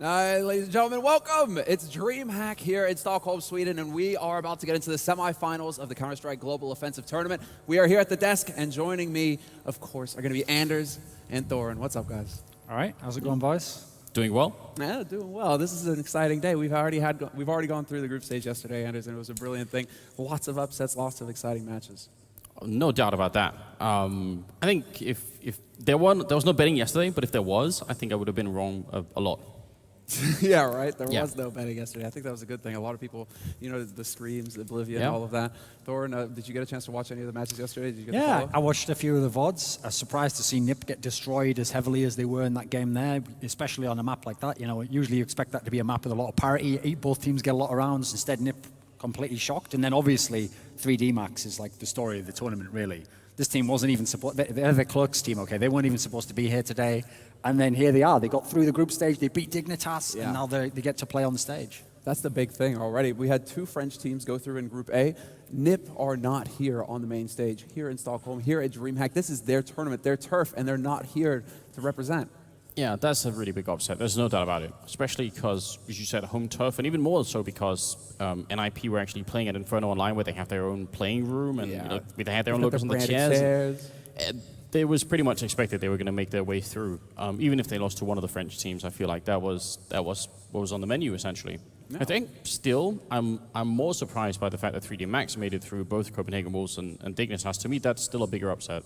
Ladies and gentlemen, welcome! It's DreamHack here in Stockholm, Sweden, and we are about to get into the semifinals of the Counter-Strike Global Offensive Tournament. We are here at the desk, and joining me, of course, are going to be Anders and Thorin. What's up, guys? All right, how's it going, boys? Doing well? Yeah, doing well. This is an exciting day. We've already gone through the group stage yesterday, Anders, and it was a brilliant thing. Lots of upsets, lots of exciting matches. No doubt about that. I think if there was no betting yesterday, but if there was, I think I would have been wrong a lot. Yeah, right? There was no betting yesterday. I think that was a good thing. A lot of people, you know, the streams, Oblivion, all of that. Thorin, did you get a chance to watch any of the matches yesterday? Did you get to follow? I watched a few of the VODs. I was surprised to see NiP get destroyed as heavily as they were in that game there, especially on a map like that. You know, usually you expect that to be a map with a lot of parity. Both teams get a lot of rounds. Instead, NiP completely shocked. And then obviously, 3DMax is like the story of the tournament, really. This team wasn't even supposed, they're the Clerks team, okay? They weren't even supposed to be here today. And then here they are. They got through the group stage, they beat Dignitas, and now they get to play on the stage. That's the big thing already. We had two French teams go through in Group A. NiP are not here on the main stage, here in Stockholm, here at DreamHack. This is their tournament, their turf, and they're not here to represent. Yeah, that's a really big upset. There's no doubt about it. Especially because, as you said, home turf, and even more so because NIP were actually playing at Inferno Online, where they have their own playing room, and you know, they had their own logos on the chairs. It was pretty much expected they were going to make their way through. Even if they lost to one of the French teams, I feel like that was what was on the menu, essentially. No. I think, still, I'm more surprised by the fact that 3DMax made it through both Copenhagen Wolves and Dignitas. To me, that's still a bigger upset.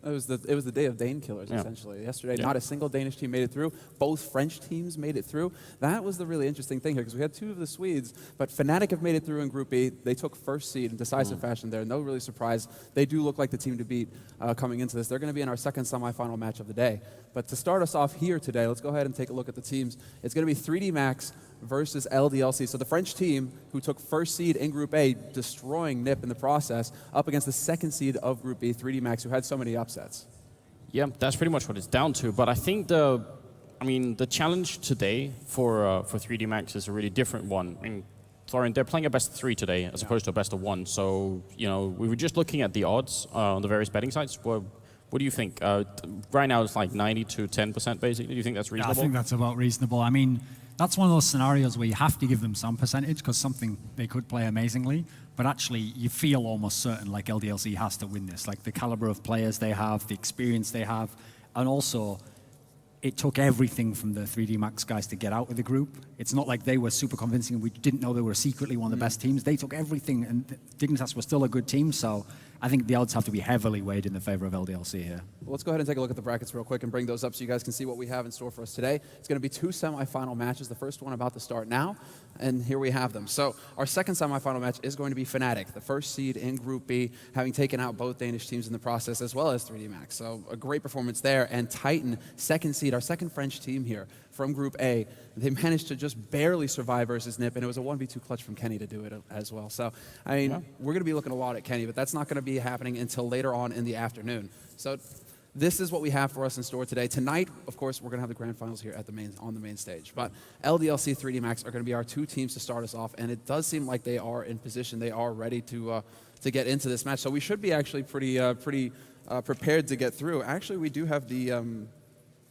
It was the day of Dane killers, essentially. Yesterday, not a single Danish team made it through. Both French teams made it through. That was the really interesting thing here, because we had two of the Swedes, but Fnatic have made it through in Group B. They took first seed in decisive fashion there. No really surprise. They do look like the team to beat coming into this. They're going to be in our second semifinal match of the day. But to start us off here today, let's go ahead and take a look at the teams. It's going to be 3DMax versus LDLC. So the French team, who took first seed in Group A, destroying NiP in the process, up against the second seed of Group B, 3DMax, who had so many upsets. Yeah, that's pretty much what it's down to. But I think the challenge today for 3DMax is a really different one. I mean, Thorin, they're playing a best of 3 today as opposed to a best of 1. So, you know, we were just looking at the odds on the various betting sites. What do you think? Right now it's like 90 to 10% basically. Do you think that's reasonable? Yeah, I think that's about reasonable. I mean, that's one of those scenarios where you have to give them some percentage because something they could play amazingly, but actually you feel almost certain like LDLC has to win this. Like the caliber of players they have, the experience they have, and also it took everything from the 3DMax guys to get out of the group. It's not like they were super convincing and we didn't know they were secretly one of the best teams. They took everything, and Dignitas was still a good team, so I think the odds have to be heavily weighed in the favor of LDLC here. Well, let's go ahead and take a look at the brackets real quick and bring those up so you guys can see what we have in store for us today. It's going to be 2 semifinal matches, the first one about to start now, and here we have them. So our second semifinal match is going to be Fnatic, the first seed in Group B, having taken out both Danish teams in the process, as well as 3DMax. So a great performance there. And Titan, second seed, our second French team here from Group A. They managed to just barely survive versus NiP, and it was a 1v2 clutch from Kenny to do it as well. So, I mean, we're going to be looking a lot at Kenny, but that's not going to be happening until later on in the afternoon. So this is what we have for us in store today. Tonight, of course, we're going to have the grand finals here at on the main stage. But LDLC, 3DMax are going to be our two teams to start us off, and it does seem like they are in position. They are ready to get into this match. So we should be actually pretty prepared to get through. Actually, we do have the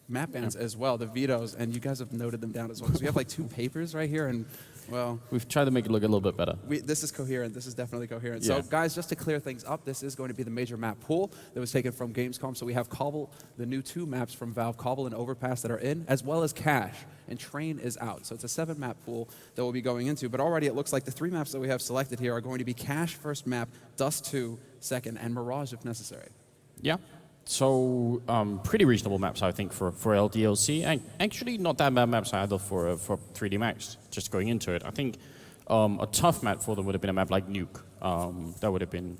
map bans as well, the vetoes, and you guys have noted them down as well. Because we have like 2 papers right here, and well, we've tried to make it look a little bit better. This is coherent. This is definitely coherent. Yeah. So, guys, just to clear things up, this is going to be the major map pool that was taken from Gamescom. So we have Cobble, the new 2 maps from Valve, Cobble and Overpass that are in, as well as Cache, and Train is out. So it's a 7-map pool that we'll be going into. But already it looks like the 3 maps that we have selected here are going to be Cache first map, Dust 2 second, and Mirage if necessary. Yeah. So pretty reasonable maps, I think, for LDLC, and actually not that bad maps either for 3DMax. Just going into it, I think a tough map for them would have been a map like Nuke. That would have been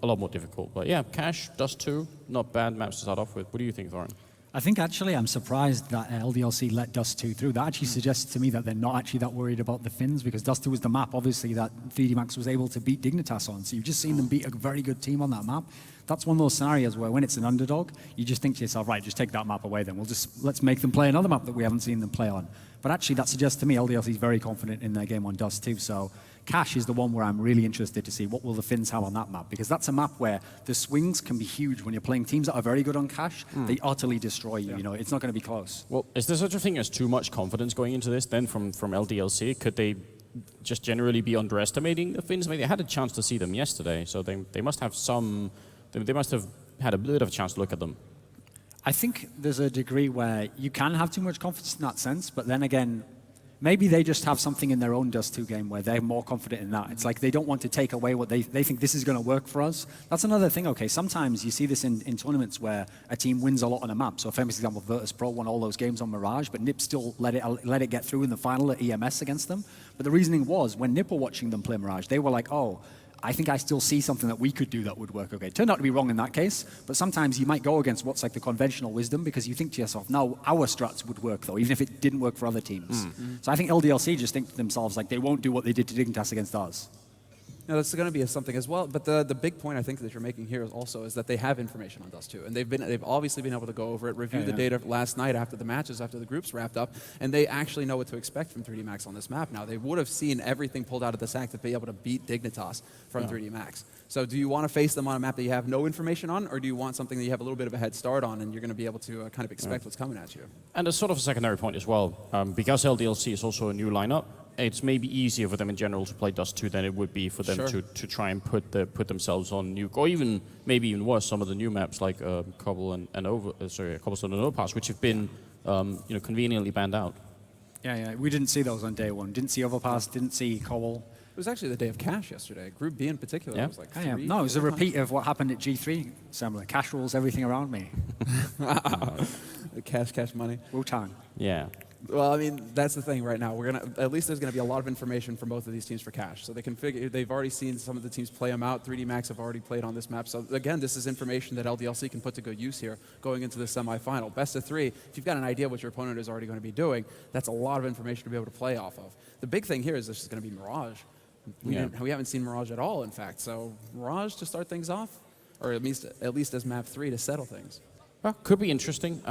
a lot more difficult. But yeah, Cache, Dust 2, not bad maps to start off with. What do you think, Thorin? I think actually I'm surprised that LDLC let Dust 2 through. That actually suggests to me that they're not actually that worried about the Finns, because Dust 2 was the map, obviously, that 3DMax was able to beat Dignitas on. So you've just seen them beat a very good team on that map. That's one of those scenarios where when it's an underdog, you just think to yourself, right, just take that map away then. Let's make them play another map that we haven't seen them play on. But actually that suggests to me LDLC is very confident in their game on Dust 2. So Cache is the one where I'm really interested to see what will the Finns have on that map, because that's a map where the swings can be huge when you're playing teams that are very good on Cache. They utterly destroy you. You know, it's not going to be close. Well, is there such a thing as too much confidence going into this then from LDLC? Could they just generally be underestimating the Finns? I mean, they had a chance to see them yesterday, so they must have some. They must have had a bit of a chance to look at them. I think there's a degree where you can have too much confidence in that sense, but then again, maybe they just have something in their own Dust 2 game where they're more confident in that. It's like they don't want to take away what they think this is going to work for us. That's another thing, okay. Sometimes you see this in tournaments where a team wins a lot on a map. So a famous example, Virtus Pro won all those games on Mirage, but Nip still let it get through in the final at EMS against them. But the reasoning was, when Nip were watching them play Mirage, they were like, oh, I think I still see something that we could do that would work okay. Turned out to be wrong in that case, but sometimes you might go against what's like the conventional wisdom because you think to yourself, no, our strats would work though, even if it didn't work for other teams. So I think LDLC just think to themselves like they won't do what they did to Dignitas against us. Now, that's going to be something as well, but the big point I think that you're making here is that they have information on Dust 2, and they've obviously been able to go over it, review the data last night after the matches, after the groups wrapped up, and they actually know what to expect from 3D Max on this map now. They would have seen everything pulled out of the sack to be able to beat Dignitas from 3D Max. So do you want to face them on a map that you have no information on, or do you want something that you have a little bit of a head start on and you're going to be able to kind of expect what's coming at you? And as sort of a secondary point as well, because LDLC is also a new lineup, it's maybe easier for them in general to play Dust 2 than it would be for them to try and put themselves on new, or even maybe even worse, some of the new maps like Cobblestone and Overpass, which have been conveniently banned out. Yeah, we didn't see those on day one. Didn't see Overpass, didn't see Cobble. It was actually the day of Cache yesterday. Group B in particular was like No, it was a repeat of what happened at G3. Similar. Cache rules everything around me. Cache money. Wu-Tang. Yeah. Well, I mean, that's the thing right now. At least there's going to be a lot of information from both of these teams for Cache. So they can figure, they've already seen some of the teams play them out. 3D Max have already played on this map. So again, this is information that LDLC can put to good use here going into the semifinal. Best of 3, if you've got an idea what your opponent is already going to be doing, that's a lot of information to be able to play off of. The big thing here is this is going to be Mirage. We haven't seen Mirage at all, in fact. So Mirage to start things off, or at least as map 3 to settle things. Well, could be interesting.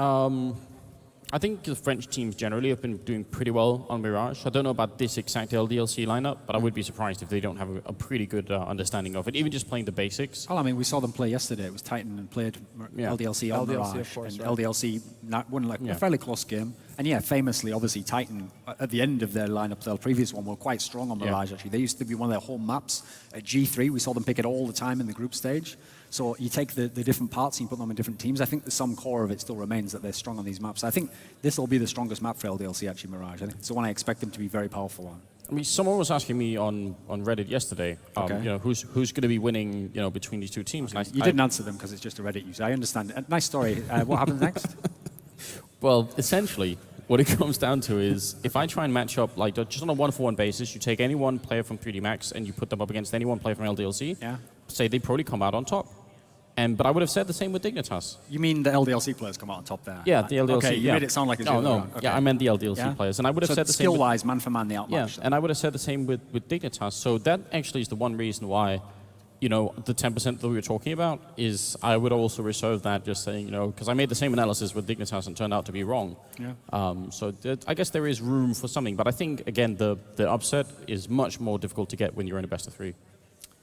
I think the French teams generally have been doing pretty well on Mirage. I don't know about this exact LDLC lineup, but I would be surprised if they don't have a pretty good understanding of it, even just playing the basics. Well, I mean, we saw them play yesterday. It was Titan and played LDLC on Mirage. Of course, and LDLC won like a fairly close game. And yeah, famously, obviously, Titan, at the end of their lineup, their previous one, were quite strong on Mirage, actually. They used to be one of their home maps at G3. We saw them pick it all the time in the group stage. So you take the different parts and you put them in different teams. I think some core of it still remains that they're strong on these maps. I think this will be the strongest map for LDLC, actually, Mirage. I think it's the one I expect them to be very powerful on. I mean, someone was asking me on Reddit yesterday, who's going to be winning, between these two teams. Okay. You didn't answer them because it's just a Reddit user. I understand. Nice story. What happens next? Well, essentially, what it comes down to is if I try and match up, like just on a one-for-one basis, you take any one player from 3D Max and you put them up against any one player from LDLC, say they probably come out on top. But I would have said the same with Dignitas. You mean the LDLC players come out on top there? Yeah, the LDLC. Okay, you made it sound like it's no. Okay. Yeah, I meant the LDLC players, and I would have said the same. Skill-wise, man for man, the outmatch. Yeah, and I would have said the same with Dignitas. So that actually is the one reason why, the 10% that we were talking about is I would also reserve that, just saying, because I made the same analysis with Dignitas and turned out to be wrong. Yeah. I guess there is room for something, but I think again the upset is much more difficult to get when you're in a best of 3.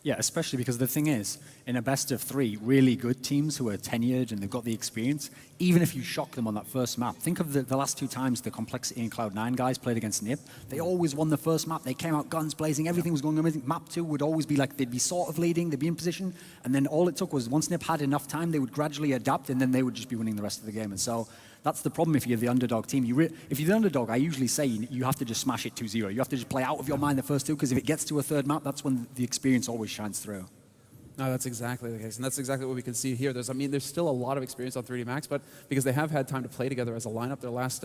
Yeah, especially because the thing is, in a best of 3, really good teams who are tenured and they've got the experience, even if you shock them on that first map, think of the last 2 times the Complexity and Cloud9 guys played against NIP. They always won the first map. They came out guns blazing. Everything was going amazing. Map 2 would always be like, they'd be sort of leading, they'd be in position, and then all it took was once NIP had enough time, they would gradually adapt, and then they would just be winning the rest of the game. And so that's the problem if you're the underdog team. If you're the underdog, I usually say you have to just smash it 2-0. You have to just play out of your mind the first 2, because if it gets to a third map, that's when the experience always shines through. No, that's exactly the case, and that's exactly what we can see here. There's still a lot of experience on 3D Max, but because they have had time to play together as a lineup, their last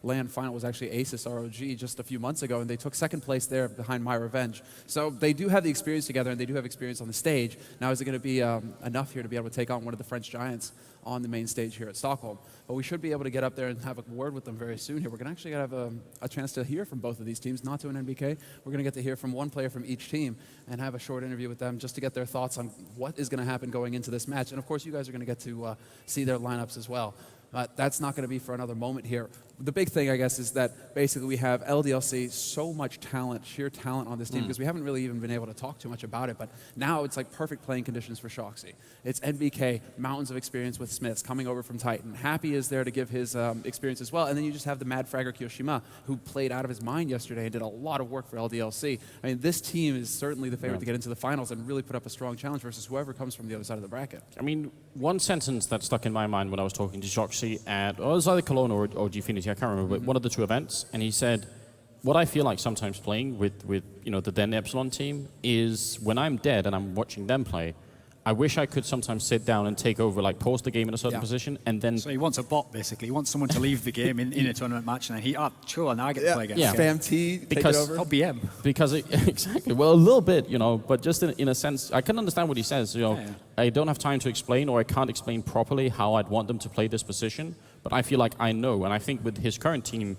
LAN final was actually Asus ROG just a few months ago, and they took second place there behind My Revenge. So they do have the experience together, and they do have experience on the stage. Now, is it going to be enough here to be able to take on one of the French giants on the main stage here at Stockholm? But we should be able to get up there and have a word with them very soon here. We're going to actually have a chance to hear from both of these teams, not to an NBK. We're going to get to hear from one player from each team and have a short interview with them just to get their thoughts on what is going to happen going into this match. And of course, you guys are going to get to see their lineups as well. But that's not going to be for another moment here. the big thing, I guess, is that basically we have LDLC, so much talent, sheer talent on this team, because we haven't really even been able to talk too much about it, but now it's like perfect playing conditions for Shoxy. It's NBK, mountains of experience with Smiths, coming over from Titan. Happy is there to give his experience as well, and then you just have the mad fragger Kyoshima, who played out of his mind yesterday and did a lot of work for LDLC. I mean, this team is certainly the favorite to get into the finals and really put up a strong challenge versus whoever comes from the other side of the bracket. I mean, one sentence that stuck in my mind when I was talking to Shoxy at, it was either Cologne or Gfinity, I can't remember, but one of the two events, and he said, what I feel like sometimes playing with you know, the Den Epsilon team is when I'm dead and I'm watching them play, I wish I could sometimes sit down and take over, like pause the game in a certain position, and then... So he wants a bot, basically. He wants someone to leave the game in a tournament match, and then sure, now I get to play against Spam T, take it over. BM. Because, exactly, well, a little bit, you know, but just in a sense, I can understand what he says, you know, I don't have time to explain, or I can't explain properly how I'd want them to play this position, but I feel like I know, and I think with his current team,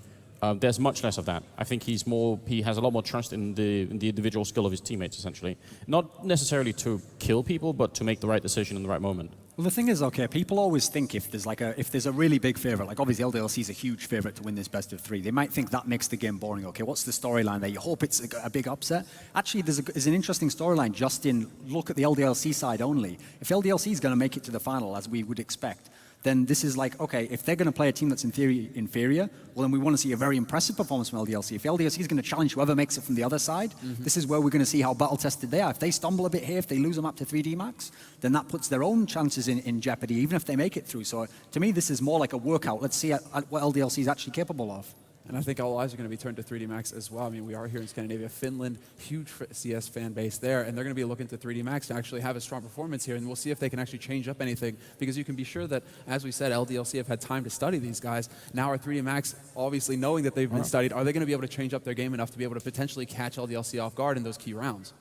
there's much less of that. I think he has a lot more trust in the individual skill of his teammates, essentially. Not necessarily to kill people, but to make the right decision in the right moment. Well, the thing is, okay, people always think if there's a really big favorite, like obviously LDLC is a huge favorite to win this best of 3. They might think that makes the game boring. Okay, what's the storyline there? You hope it's a big upset. Actually, there's an interesting storyline just in look at the LDLC side only. If LDLC is going to make it to the final, as we would expect, then this is like, okay, if they're going to play a team that's in theory inferior, well, then we want to see a very impressive performance from LDLC. If LDLC is going to challenge whoever makes it from the other side, this is where we're going to see how battle-tested they are. If they stumble a bit here, if they lose them up to 3D max, then that puts their own chances in jeopardy, even if they make it through. So to me, this is more like a workout. Let's see what LDLC is actually capable of. And I think all eyes are going to be turned to 3D Max as well. I mean, we are here in Scandinavia, Finland, huge CS fan base there, and they're going to be looking to 3D Max to actually have a strong performance here, and we'll see if they can actually change up anything, because you can be sure that, as we said, LDLC have had time to study these guys. Now our 3D Max, obviously knowing that they've been studied, are they going to be able to change up their game enough to be able to potentially catch LDLC off guard in those key rounds?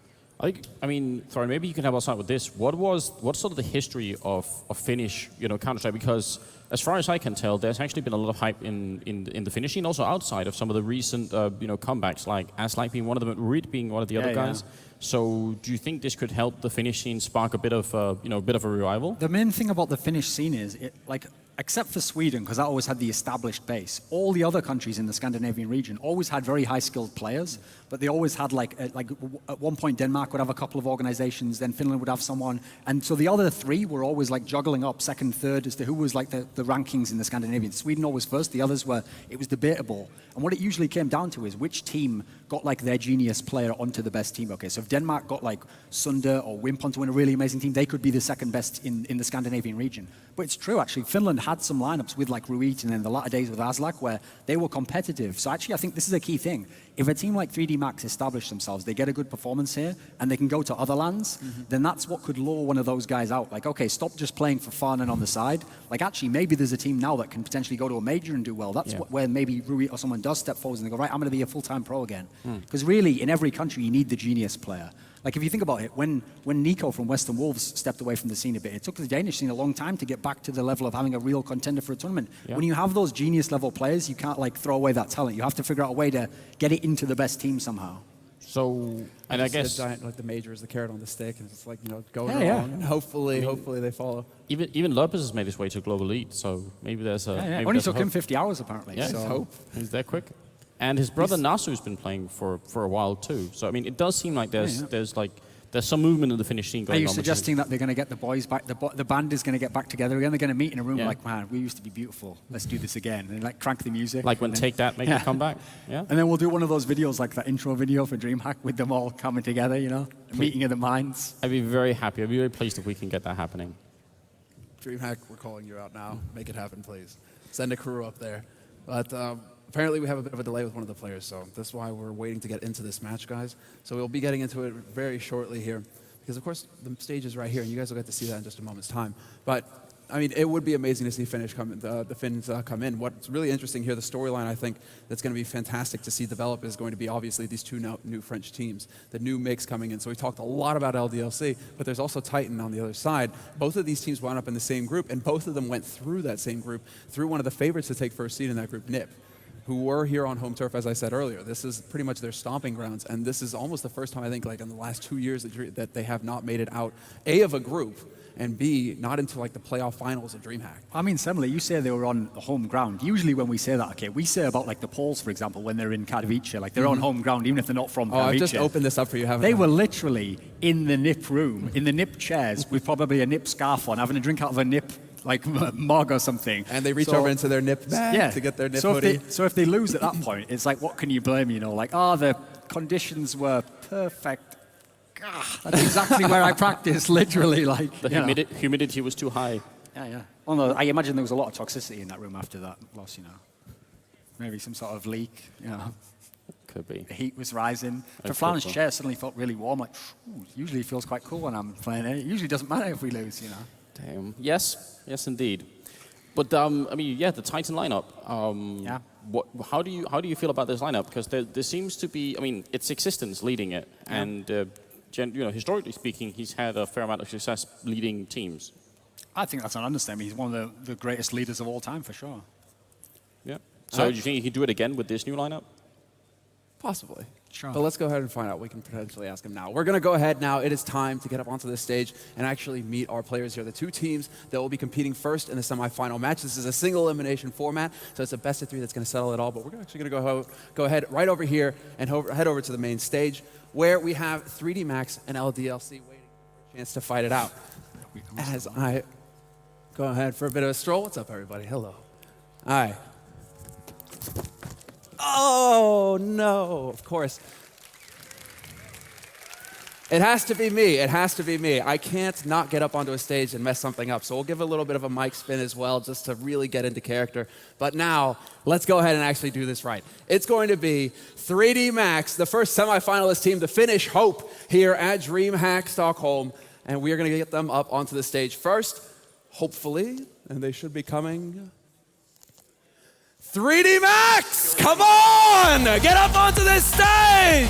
I mean, sorry, maybe you can help us out with this. What's sort of the history of Finnish, you know, Counter-Strike? Because as far as I can tell, there's actually been a lot of hype in the Finnish scene, also outside of some of the recent, you know, comebacks, like Aslak being one of them, and Reed being one of the other guys. So do you think this could help the Finnish scene spark a bit of, you know, a bit of a revival? The main thing about the Finnish scene is, except for Sweden, because that always had the established base, all the other countries in the Scandinavian region always had very high-skilled players, but they always had, like at one point, Denmark would have a couple of organizations, then Finland would have someone, and so the other 3 were always, like, juggling up second, third, as to who was, like, the rankings in the Scandinavian. Sweden always first, the others were, it was debatable. And what it usually came down to is which team got, like, their genius player onto the best team. Okay, so if Denmark got, like, Sunder or Wimp onto a really amazing team, they could be the second best in the Scandinavian region. But it's true, actually, Finland had some lineups with, like, Ruit and then the latter days with Aslak where they were competitive. So actually, I think this is a key thing. If a team like 3D Max establish themselves, they get a good performance here, and they can go to other lands, then that's what could lure one of those guys out. Like, okay, stop just playing for fun and on the side. Like, actually, maybe there's a team now that can potentially go to a major and do well. That's where maybe Ruit or someone does step forward and they go, right, I'm going to be a full-time pro again. Because really, in every country, you need the genius player. Like, if you think about it, when Nico from Western Wolves stepped away from the scene a bit, it took the Danish scene a long time to get back to the level of having a real contender for a tournament. When you have those genius level players, you can't, like, throw away that talent. You have to figure out a way to get it into the best team somehow. So, and I guess... The giant, like, the major is the carrot on the stick, and it's like, you know, going along, and hopefully they follow. Even Lopez has made his way to global lead, so maybe there's a... Maybe Only took him 50 hours, apparently. Yeah, so. hope. He's that quick. And his brother Nasu's been playing for a while too. So I mean, it does seem like there's some movement in the Finnish scene going on. Are you suggesting that they're going to get the boys back? The band is going to get back together again. They're going to meet in a room like, man, we used to be beautiful. Let's do this again, and like crank the music. Like when Take That make a comeback. Yeah. And then we'll do one of those videos like that intro video for DreamHack with them all coming together. You know, a meeting of the minds. I'd be very happy. I'd be very pleased if we can get that happening. DreamHack, we're calling you out now. Make it happen, please. Send a crew up there. But apparently we have a bit of a delay with one of the players, so that's why we're waiting to get into this match, guys. So we'll be getting into it very shortly here, because of course the stage is right here, and you guys will get to see that in just a moment's time. But I mean, it would be amazing to see the Finns come in. What's really interesting here, the storyline I think that's going to be fantastic to see develop is going to be obviously these two new French teams, the new mix coming in. So we talked a lot about LDLC, but there's also Titan on the other side. Both of these teams wound up in the same group, and both of them went through that same group, through one of the favorites to take first seed in that group, NIP, who were here on home turf, as I said earlier. This is pretty much their stomping grounds, and this is almost the first time, I think, like in the last 2 years that they have not made it out, A, of a group, and B, not until like the playoff finals of DreamHack. I mean, similarly, you say they were on home ground. Usually when we say that, okay, we say about like the Poles, for example, when they're in Katowice, like they're on home ground, even if they're not from Katowice. I've just opened this up for you, haven't I? They were literally in the nip room, in the nip chairs, with probably a nip scarf on, having a drink out of a nip like mug or something. And they reach over into their nip bag to get their nip hoodie. So if they lose at that point, it's like, what can you blame? You know, like, the conditions were perfect. That's exactly where I practiced, literally. Like the humidity was too high. Yeah. Although I imagine there was a lot of toxicity in that room after that loss. Maybe some sort of leak. Could be. The heat was rising. Faflan's chair suddenly felt really warm. Like, usually it feels quite cool when I'm playing it. It usually doesn't matter if we lose. Damn. Yes, indeed. But I mean, the Titan lineup. How do you feel about this lineup? Because there seems to be, I mean, it's Existence leading it, and historically speaking, he's had a fair amount of success leading teams. I think that's an understatement. He's one of the greatest leaders of all time, for sure. Yeah. So do you think he can do it again with this new lineup? Possibly. Sure. But let's go ahead and find out. We can potentially ask him now. We're going to go ahead now. It is time to get up onto this stage and actually meet our players here. The two teams that will be competing first in the semifinal match. This is a single elimination format, so it's a best of three that's going to settle it all. But we're actually going to go ahead right over here and head over to the main stage where we have 3D Max and LDLC waiting for a chance to fight it out. As I go ahead for a bit of a stroll. What's up, everybody? Hello. All right. Oh, no, of course. It has to be me. It has to be me. I can't not get up onto a stage and mess something up. So we'll give a little bit of a mic spin as well just to really get into character. But now, let's go ahead and actually do this right. It's going to be 3D Max, the first semifinalist team to finish Hope here at DreamHack Stockholm. And we are going to get them up onto the stage first, hopefully. And they should be coming. 3D Max, come on! Get up onto this stage!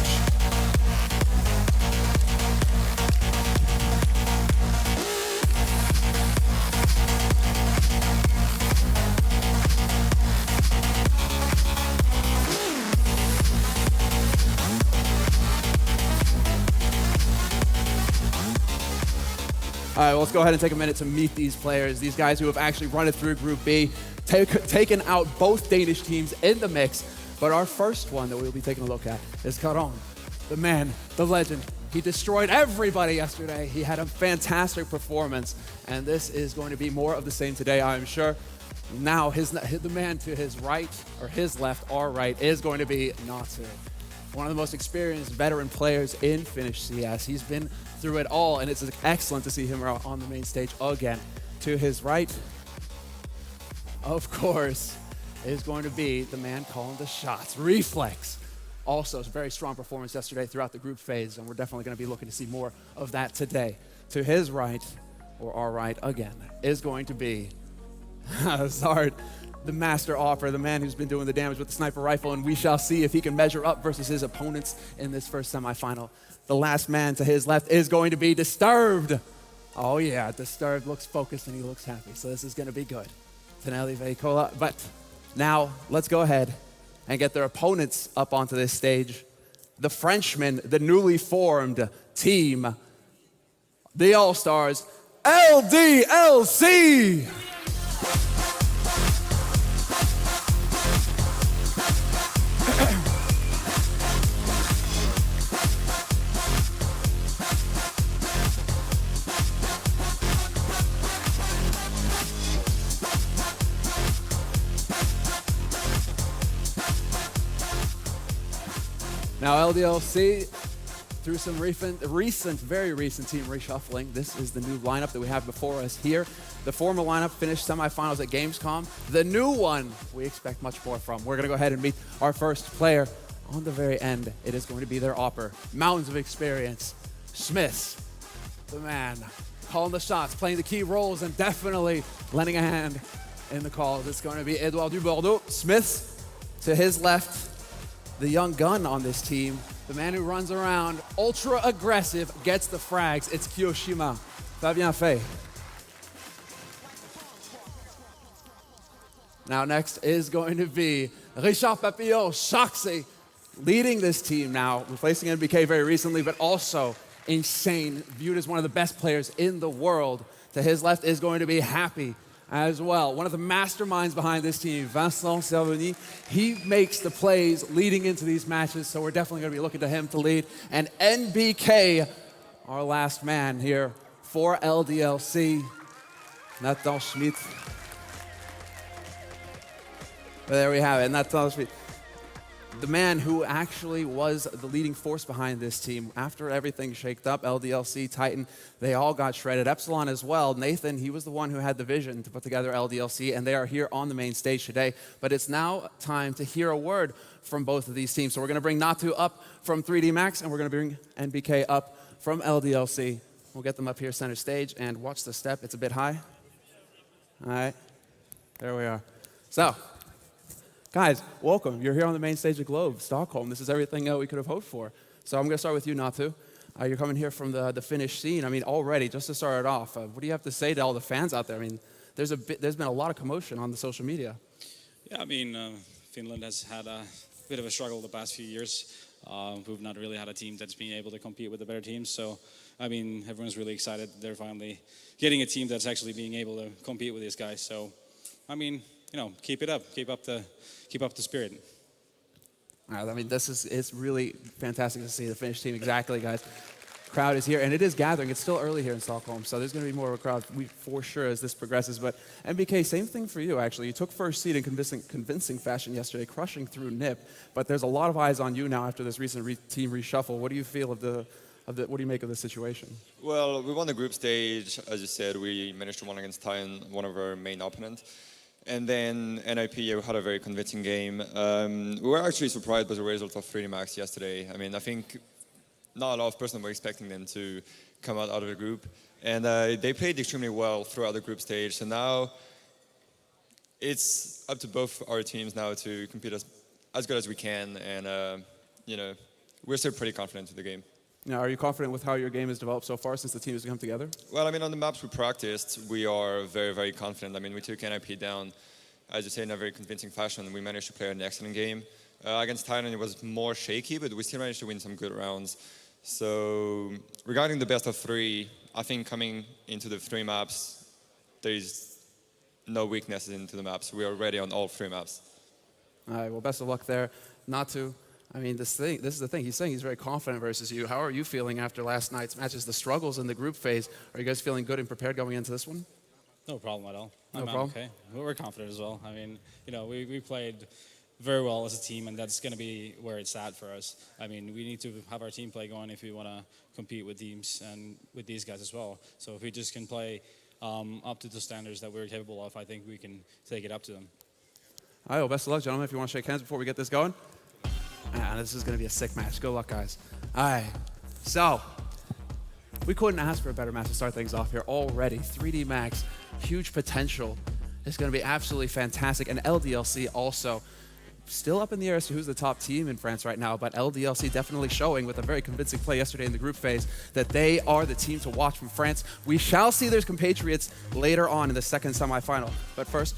All right, well, let's go ahead and take a minute to meet these players, these guys who have actually run it through Group B, taken out both Danish teams in the mix. But our first one that we'll be taking a look at is Karon, the man, the legend. He destroyed everybody yesterday. He had a fantastic performance, and this is going to be more of the same today, I'm sure. Now, the man to his right, or his left, our right, is going to be Natsu, one of the most experienced veteran players in Finnish CS. He's been through it all, and it's excellent to see him on the main stage again. To his right, of course, is going to be the man calling the shots, Reflex. Also, a very strong performance yesterday throughout the group phase, and we're definitely going to be looking to see more of that today. To his right, or our right again, is going to be Zard, the master offer, the man who's been doing the damage with the sniper rifle, and we shall see if he can measure up versus his opponents in this first semifinal. The last man to his left is going to be Disturbed. Oh yeah, Disturbed looks focused and he looks happy, so this is going to be good. Tenelli Veicola, but now let's go ahead and get their opponents up onto this stage. The Frenchmen, the newly formed team, the All-Stars, LDLC! Now LDLC, through some very recent team reshuffling, this is the new lineup that we have before us here. The former lineup finished semifinals at Gamescom. The new one, we expect much more from. We're gonna go ahead and meet our first player. On the very end, it is going to be their opper. Mountains of experience. Smiths, the man, calling the shots, playing the key roles, and definitely lending a hand in the calls. It's going to be Edouard Dubordeaux. Smiths, to his left, the young gun on this team, the man who runs around, ultra aggressive, gets the frags. It's Kiyoshima. Fabien Fay. Now next is going to be Richard Papillon, Shoxy, leading this team now, replacing NBK very recently, but also insane, viewed as one of the best players in the world. To his left is going to be Happy as well. One of the masterminds behind this team, Vincent Cervoni. He makes the plays leading into these matches, so we're definitely going to be looking to him to lead. And NBK, our last man here for LDLC, Nathan Schmidt. There we have it, Nathan Schmidt. The man who actually was the leading force behind this team. After everything shaked up, LDLC, Titan, they all got shredded. Epsilon as well. Nathan, he was the one who had the vision to put together LDLC, and they are here on the main stage today. But it's now time to hear a word from both of these teams. So we're going to bring Natu up from 3D Max, and we're going to bring NBK up from LDLC. We'll get them up here center stage, and watch the step. It's a bit high. All right, there we are. So, guys, welcome. You're here on the main stage of Globe, Stockholm. This is everything we could have hoped for. So I'm going to start with you, Natu. You're coming here from the Finnish scene. I mean, already, just to start it off, what do you have to say to all the fans out there? I mean, there's been a lot of commotion on the social media. Yeah, I mean, Finland has had a bit of a struggle the past few years. We've not really had a team that's been able to compete with the better teams. So, I mean, everyone's really excited. They're finally getting a team that's actually being able to compete with these guys. So, I mean, you know, keep it up. Keep up the spirit. All right, I mean, it's really fantastic to see the Finnish team. Exactly, guys. Crowd is here, and it is gathering. It's still early here in Stockholm, so there's going to be more of a crowd for sure as this progresses. But NBK, same thing for you, actually. You took first seed in convincing fashion yesterday, crushing through NIP. But there's a lot of eyes on you now after this recent team reshuffle. What do you feel what do you make of this situation? Well, we won the group stage. As you said, we managed to win against Titan, one of our main opponents. And then NIP had a very convincing game. We were actually surprised by the result of 3D Max yesterday. I mean, I think not a lot of persons were expecting them to come out of the group. And they played extremely well throughout the group stage. So now it's up to both our teams now to compete as good as we can. And, you know, we're still pretty confident in the game. Now, are you confident with how your game has developed so far since the team has come together? Well, I mean, on the maps we practiced, we are very, very confident. I mean, we took NIP down, as you say, in a very convincing fashion. We managed to play an excellent game. Against Titan, it was more shaky, but we still managed to win some good rounds. So, regarding the best of three, I think coming into the three maps, there is no weaknesses into the maps. We are ready on all three maps. All right, well, best of luck there. Natu, I mean, this is the thing. He's saying he's very confident versus you. How are you feeling after last night's matches, the struggles in the group phase? Are you guys feeling good and prepared going into this one? No problem at all. No problem? Okay. We're confident as well. I mean, you know, we played very well as a team, and that's going to be where it's at for us. I mean, we need to have our team play going if we want to compete with teams and with these guys as well. So if we just can play up to the standards that we're capable of, I think we can take it up to them. All right, well, best of luck, gentlemen. If you want to shake hands before we get this going. This is going to be a sick match. Good luck, guys. All right, so we couldn't ask for a better match to start things off here already. 3D Max, huge potential. It's going to be absolutely fantastic. And LDLC also still up in the air as to who's the top team in France right now, but LDLC definitely showing with a very convincing play yesterday in the group phase that they are the team to watch from France. We shall see their compatriots later on in the second semifinal. But first,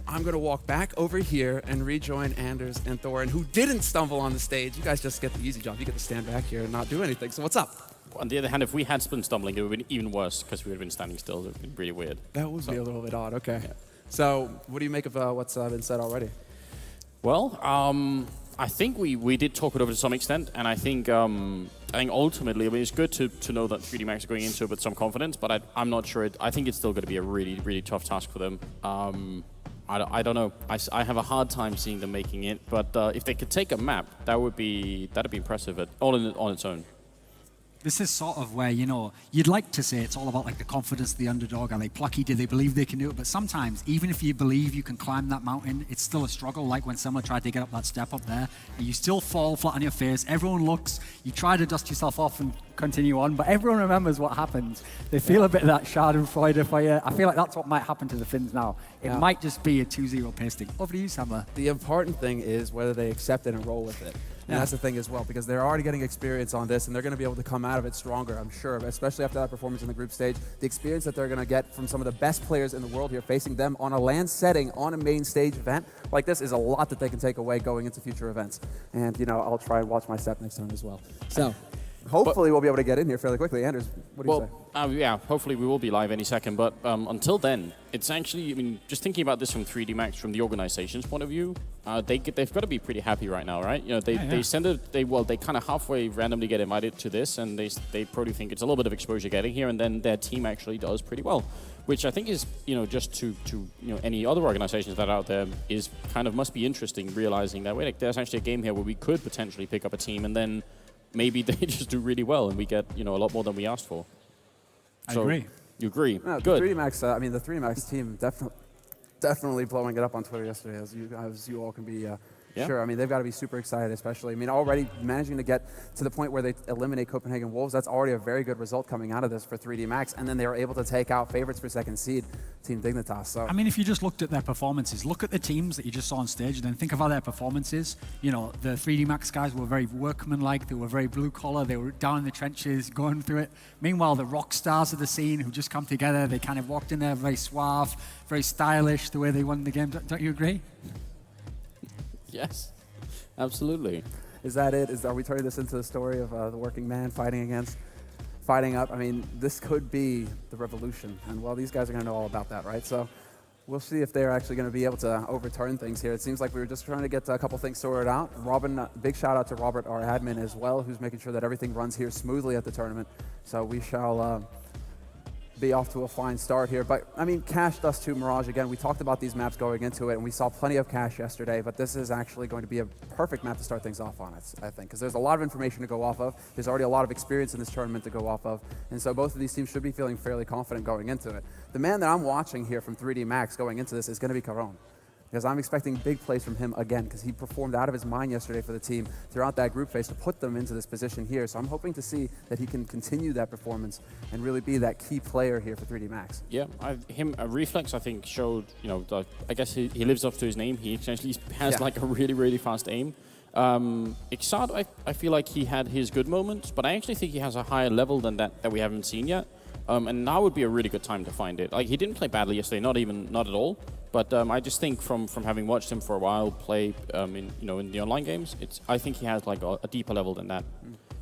I'm going to walk back over here and rejoin Anders and Thorin, who didn't stumble on the stage. You guys just get the easy job. You get to stand back here and not do anything. So what's up? On the other hand, if we had been stumbling, it would have been even worse because we would have been standing still. It would have been really weird. That would be a little bit odd. Okay. Yeah. So what do you make of what's been said already? Well, I think we did talk it over to some extent, and I think ultimately, I mean, it's good to know that 3D Max are going into it with some confidence, but I'm not sure. I think it's still going to be a really, really tough task for them. I don't know. I have a hard time seeing them making it, but if they could take a map, that'd be impressive on its own. This is sort of where, you know, you'd like to say it's all about like the confidence of the underdog. Are they plucky? Do they believe they can do it? But sometimes, even if you believe you can climb that mountain, it's still a struggle. Like when someone tried to get up that step up there, and you still fall flat on your face. Everyone looks, you try to dust yourself off and continue on, but everyone remembers what happens. They feel a bit of that schadenfreude for you. I feel like that's what might happen to the Finns now. It might just be a 2-0 pasting. Over to you, Samba. The important thing is whether they accept it and roll with it. And that's the thing as well, because they're already getting experience on this, and they're going to be able to come out of it stronger, I'm sure, especially after that performance in the group stage. The experience that they're going to get from some of the best players in the world here, facing them on a LAN setting, on a main stage event like this, is a lot that they can take away going into future events. And, you know, I'll try and watch my step next time as well. So, Hopefully we'll be able to get in here fairly quickly. Anders, what do you say? Yeah, hopefully we will be live any second. But until then, it's actually, I mean, just thinking about this from 3D Max, from the organization's point of view, they've got to be pretty happy right now, right? You know, they kind of halfway randomly get invited to this, and they probably think it's a little bit of exposure getting here, and then their team actually does pretty well, which I think is, you know, just to any other organizations that are out there is kind of must be interesting, realizing that wait, there's actually a game here where we could potentially pick up a team, and then maybe they just do really well, and we get, you know, a lot more than we asked for. I agree. You agree? No, Good. The 3D Max, I mean, the 3D Max team definitely blowing it up on Twitter yesterday, as you all can be sure. I mean, they've got to be super excited, especially. I mean, already managing to get to the point where they eliminate Copenhagen Wolves, that's already a very good result coming out of this for 3D Max. And then they were able to take out favorites for second seed, Team Dignitas. So I mean, if you just looked at their performances, look at the teams that you just saw on stage, and then think of how their performances. You know, the 3D Max guys were very workmanlike, they were very blue collar, they were down in the trenches, going through it. Meanwhile, the rock stars of the scene who just come together, they kind of walked in there very suave, very stylish, the way they won the game. Don't you agree? Yes, absolutely. is that it? Are we turning this into the story of the working man fighting up? I mean, this could be the revolution. And, well, these guys are going to know all about that, right? So we'll see if they're actually going to be able to overturn things here. It seems like we were just trying to get a couple things sorted out. Robin, big shout out to Robert, our admin, as well, who's making sure that everything runs here smoothly at the tournament. So we shall be off to a fine start here. But, I mean, Cash, Dust 2, Mirage, again, we talked about these maps going into it, and we saw plenty of Cash yesterday, but this is actually going to be a perfect map to start things off on, I think, because there's a lot of information to go off of. There's already a lot of experience in this tournament to go off of, and so both of these teams should be feeling fairly confident going into it. The man that I'm watching here from 3D Max going into this is going to be Caron, because I'm expecting big plays from him again, because he performed out of his mind yesterday for the team throughout that group phase to put them into this position here. So I'm hoping to see that he can continue that performance and really be that key player here for 3D Max. Yeah, Reflex, I think, showed, you know, I guess he lives up to his name. He actually has like a really, really fast aim. Ixad, I feel like he had his good moments, but I actually think he has a higher level than that we haven't seen yet. And now would be a really good time to find it. Like, he didn't play badly yesterday, not at all. But I just think from having watched him for a while play in the online games, I think he has like a deeper level than that.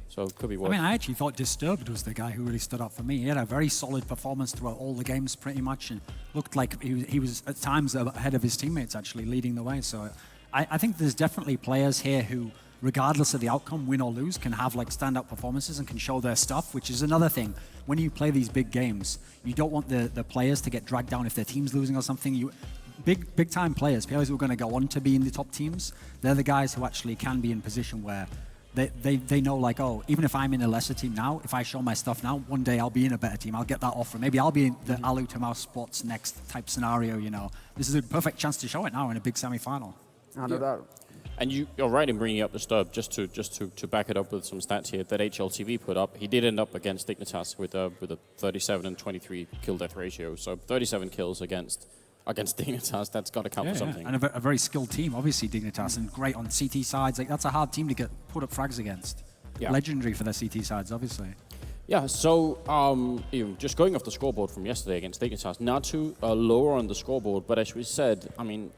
So it could be worse. I mean, I actually thought Disturbed was the guy who really stood out for me. He had a very solid performance throughout all the games pretty much, and looked like he was at times ahead of his teammates, actually leading the way. So I think there's definitely players here who, regardless of the outcome, win or lose, can have like standout performances and can show their stuff, which is another thing. When you play these big games, you don't want the players to get dragged down if their team's losing or something. Big time players who are going to go on to be in the top teams, they're the guys who actually can be in position where they know, like, oh, even if I'm in a lesser team now, if I show my stuff now, one day I'll be in a better team. I'll get that offer. Maybe I'll be in the Alu to Mouse Sports next type scenario, you know. This is a perfect chance to show it now in a big semi-final. No doubt. And you're right in bringing up the Stub, just to back it up with some stats here that HLTV put up. He did end up against Dignitas with a 37 and 23 kill death ratio. So 37 kills against Dignitas, that's got to count for something. And a very skilled team, obviously, Dignitas, and great on CT sides. Like, that's a hard team to get put up frags against. Yeah. Legendary for their CT sides, obviously. Yeah, so just going off the scoreboard from yesterday against Dignitas, Natu lower on the scoreboard, but as we said, I mean,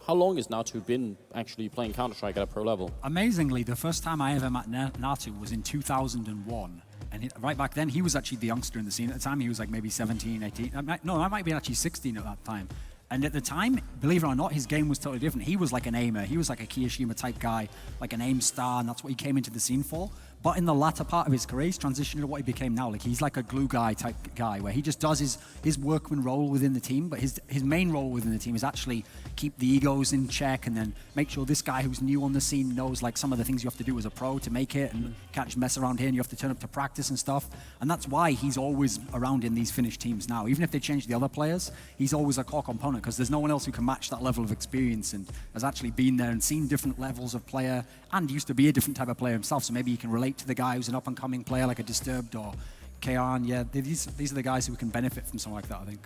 how long has Natu been actually playing Counter-Strike at a pro level? Amazingly, the first time I ever met Natu was in 2001. And right back then, he was actually the youngster in the scene. At the time, he was like maybe 17, 18. No, I might be actually 16 at that time. And at the time, believe it or not, his game was totally different. He was like an aimer. He was like a Kiyashima type guy, like an aim star, and that's what he came into the scene for. But in the latter part of his career, he's transitioned to what he became now. Like, he's like a glue guy type guy, where he just does his workman role within the team, but his main role within the team is actually keep the egos in check and then make sure this guy who's new on the scene knows like some of the things you have to do as a pro to make it, and can't just mess around here and you have to turn up to practice and stuff. And that's why he's always around in these Finnish teams now. Even if they change the other players, he's always a core component, because there's no one else who can match that level of experience and has actually been there and seen different levels of player and used to be a different type of player himself. So maybe he can relate to the guy who's an up-and-coming player like a Disturbed or Kaon. Yeah, these are the guys who can benefit from something like that, I think.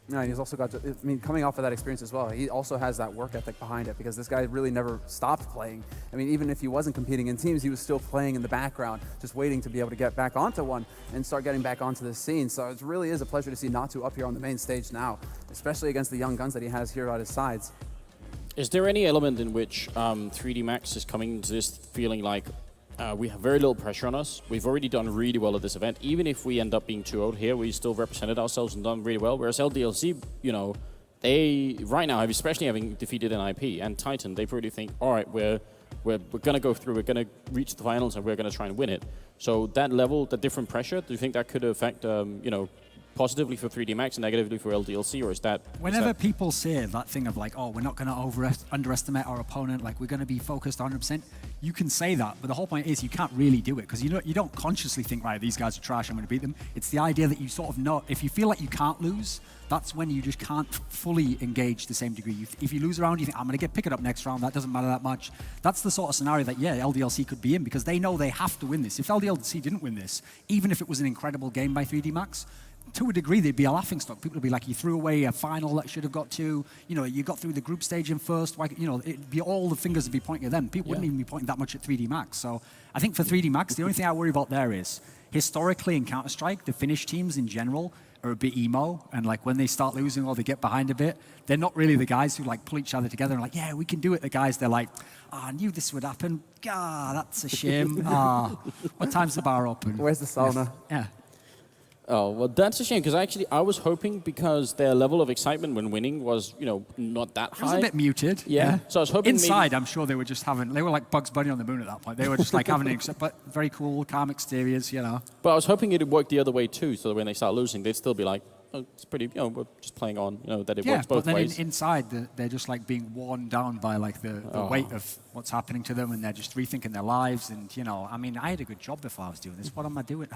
Yeah, he's also got, coming off of that experience as well, he also has that work ethic behind it, because this guy really never stopped playing. I mean, even if he wasn't competing in teams, he was still playing in the background, just waiting to be able to get back onto one and start getting back onto the scene. So it really is a pleasure to see Natu up here on the main stage now, especially against the young guns that he has here at his sides. Is there any element in which 3D Max is coming into this feeling like We have very little pressure on us. We've already done really well at this event. Even if we end up being 2-0 here, we still represented ourselves and done really well. Whereas LDLC, you know, they right now, especially having defeated NIP and Titan, they probably think, all right, we're going to go through, we're going to reach the finals, and we're going to try and win it. So that level, the different pressure, do you think that could affect, you know, positively for 3D Max and negatively for LDLC, or is that... Whenever people say that thing of like, oh, we're not going to underestimate our opponent, like we're going to be focused 100%, you can say that, but the whole point is you can't really do it, because you don't consciously think, right, these guys are trash, I'm going to beat them. It's the idea that you sort of know, if you feel like you can't lose, that's when you just can't fully engage the same degree. If you lose a round, you think, I'm going to pick it up next round, that doesn't matter that much. That's the sort of scenario that, yeah, LDLC could be in, because they know they have to win this. If LDLC didn't win this, even if it was an incredible game by 3D Max, to a degree, they'd be a laughingstock. People would be like, you threw away a final that should have got to, you know, you got through the group stage in first, why, you know, it'd be all the fingers would be pointing at them. People wouldn't even be pointing that much at 3D Max. So I think for 3D Max, the only thing I worry about there is, historically in Counter-Strike, the Finnish teams in general are a bit emo, and like when they start losing or they get behind a bit, they're not really the guys who like pull each other together and like, yeah, we can do it. The guys, they're like, oh, I knew this would happen. Ah, that's a shame. Ah, what time's the bar open? Where's the sauna? Yeah. Oh, well, that's a shame, because actually I was hoping, because their level of excitement when winning was, you know, not that high. It was a bit muted. Yeah. So I was hoping inside, maybe... I'm sure they were just having, they were like Bugs Bunny on the moon at that point. They were just like having, but very cool, calm exteriors, you know. But I was hoping it would work the other way too, so that when they start losing, they'd still be like, oh, it's pretty, you know, we're just playing on, you know, that it works both but then ways. inside, they're just like being worn down by like the weight of what's happening to them, and they're just rethinking their lives. And, you know, I mean, I had a good job before I was doing this. What am I doing?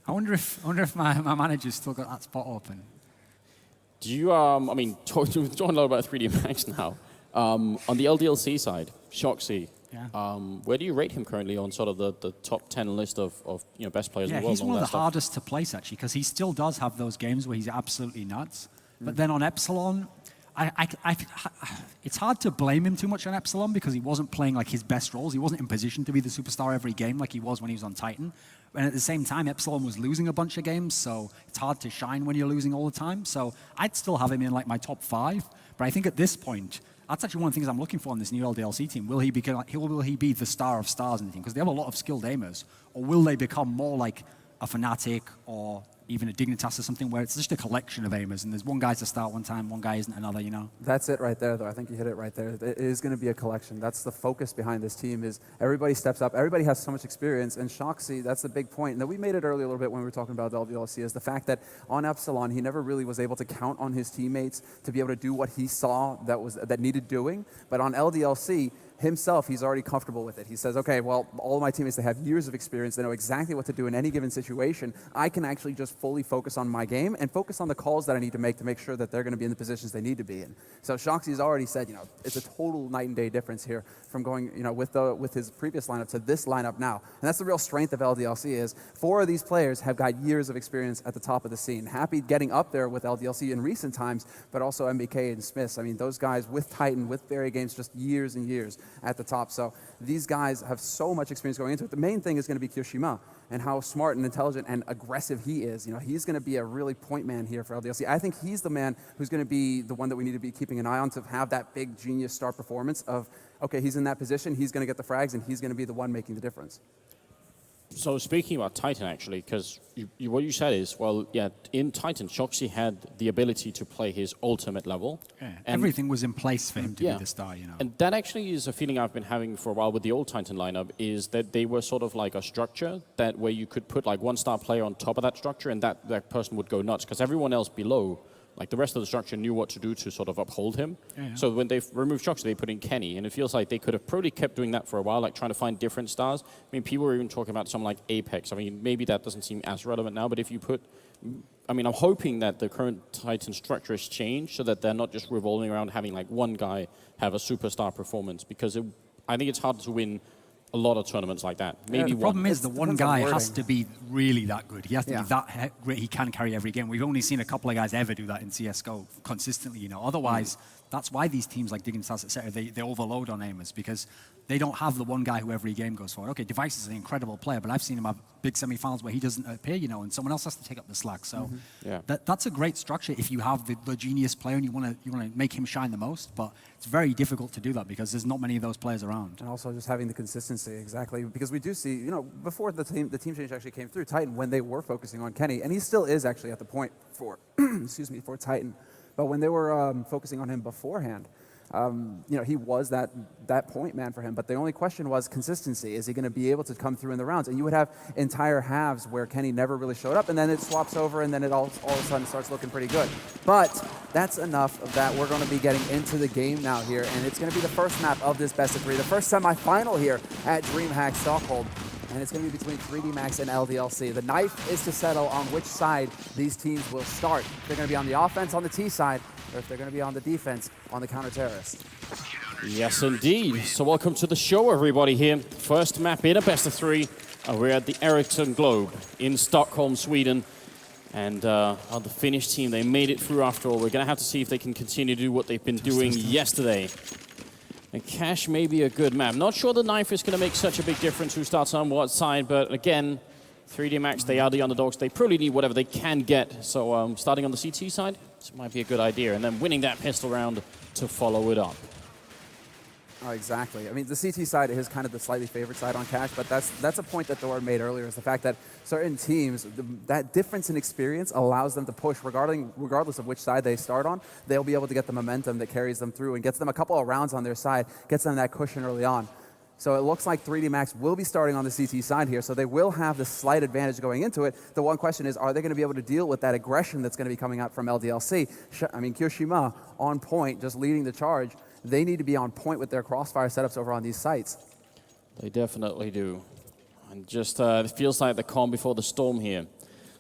I wonder if my manager's still got that spot open. Do you, I mean, talking a lot about 3D Max now. On the LDLC side, Shoxy, where do you rate him currently on sort of the top 10 list of you know, best players in the world? He's one of the hardest to place, actually, because he still does have those games where he's absolutely nuts. But then on Epsilon, it's hard to blame him too much on Epsilon, because he wasn't playing like his best roles. He wasn't in position to be the superstar every game like he was when he was on Titan. And at the same time, Epsilon was losing a bunch of games, so it's hard to shine when you're losing all the time. So I'd still have him in like my top 5. But I think at this point, that's actually one of the things I'm looking for in this new LDLC team. Will he be the star of stars in the team? Because they have a lot of skilled aimers. Or will they become more like a Fnatic or even a Dignitas or something, where it's just a collection of aimers, and there's one guy's to start one time, one guy isn't another, you know? That's it right there, though. I think you hit it right there. It is going to be a collection. That's the focus behind this team, is everybody steps up. Everybody has so much experience, and Shoxy, that's the big point. Now, we made it earlier a little bit when we were talking about the LDLC, is the fact that on Epsilon, he never really was able to count on his teammates to be able to do what he saw that needed doing. But on LDLC, himself, he's already comfortable with it. He says, okay, well, all of my teammates, they have years of experience. They know exactly what to do in any given situation. I can actually just fully focus on my game and focus on the calls that I need to make sure that they're going to be in the positions they need to be in. So Shoxy's already said, you know, it's a total night and day difference here from going, you know, with his previous lineup to this lineup now. And that's the real strength of LDLC, is 4 of these players have got years of experience at the top of the scene. Happy getting up there with LDLC in recent times, but also MBK and Smiths. I mean, those guys with Titan, with Barry Games, just years and years at the top. So these guys have so much experience going into it. The main thing is going to be Kyoshima and how smart and intelligent and aggressive he is. You know, he's going to be a really point man here for LDLC. I think he's the man who's going to be the one that we need to be keeping an eye on, to have that big genius star performance of, okay, he's in that position, he's going to get the frags, and he's going to be the one making the difference. So speaking about Titan, actually, because what you said is, well, yeah, in Titan, Shoxy had the ability to play his ultimate level. Yeah, everything was in place for him to be the star, you know. And that actually is a feeling I've been having for a while with the old Titan lineup, is that they were sort of like a structure that where you could put like one star player on top of that structure, and that person would go nuts, because everyone else below, like the rest of the structure, knew what to do to sort of uphold him. Yeah. So when they removed Shoxy, they put in Kenny, and it feels like they could have probably kept doing that for a while, like trying to find different stars. I mean, people were even talking about something like Apex. I mean, maybe that doesn't seem as relevant now, but if you put, I mean, I'm hoping that the current Titan structure has changed so that they're not just revolving around having like one guy have a superstar performance, because I think it's hard to win a lot of tournaments like that. Maybe the problem is the one guy has to be really that good. He has to be that great. He can carry every game. We've only seen a couple of guys ever do that in CSGO consistently, you know. Otherwise, that's why these teams like Dignitas, etc., they overload on aimers, because they don't have the one guy who every game goes for. Okay, Device is an incredible player, but I've seen him have big semifinals where he doesn't appear, and someone else has to take up the slack. So that's a great structure if you have the genius player and you want to make him shine the most. But it's very difficult to do that because there's not many of those players around. And also just having the consistency, exactly, because we do see, before the team change actually came through, Titan, when they were focusing on Kenny, and he still is actually at the point for, for Titan, but when they were focusing on him beforehand, he was that point man for him. But the only question was consistency. Is he going to be able to come through in the rounds? And you would have entire halves where Kenny never really showed up, and then it swaps over, and then it all of a sudden starts looking pretty good. But that's enough of that. We're going to be getting into the game now here, and it's going to be the first map of this best of 3, the first semifinal here at DreamHack Stockholm. And it's going to be between 3D Max and LDLC. The knife is to settle on which side these teams will start. If they're going to be on the offense on the T side, or if they're going to be on the defense on the counter-terrorist. Yes, indeed. So welcome to the show, everybody here. First map in a best of 3. We're at the Ericsson Globe in Stockholm, Sweden. And on the Finnish team, they made it through after all. We're going to have to see if they can continue to do what they've been doing yesterday. And Cash may be a good map. Not sure the knife is going to make such a big difference who starts on what side, but again, 3D Max, they are the underdogs. They probably need whatever they can get. So starting on the CT side, this might be a good idea. And then winning that pistol round to follow it up. Oh, exactly. I mean, the CT side is kind of the slightly favored side on Cash, but that's a point that Thor made earlier, is the fact that certain teams, that difference in experience allows them to push regardless of which side they start on. They'll be able to get the momentum that carries them through and gets them a couple of rounds on their side, gets them that cushion early on. So it looks like 3D Max will be starting on the CT side here, so they will have the slight advantage going into it. The one question is, are they going to be able to deal with that aggression that's going to be coming out from LDLC? I mean, Kyoshima on point, just leading the charge. They need to be on point with their crossfire setups over on these sites. They definitely do. And just, it feels like the calm before the storm here.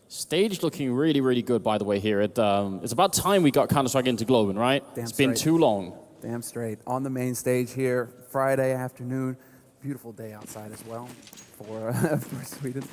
Stage looking really, really good, by the way, here. It's about time we got Counter-Strike into Globen, right? It's been too long. Damn straight. On the main stage here, Friday afternoon. Beautiful day outside as well for Sweden.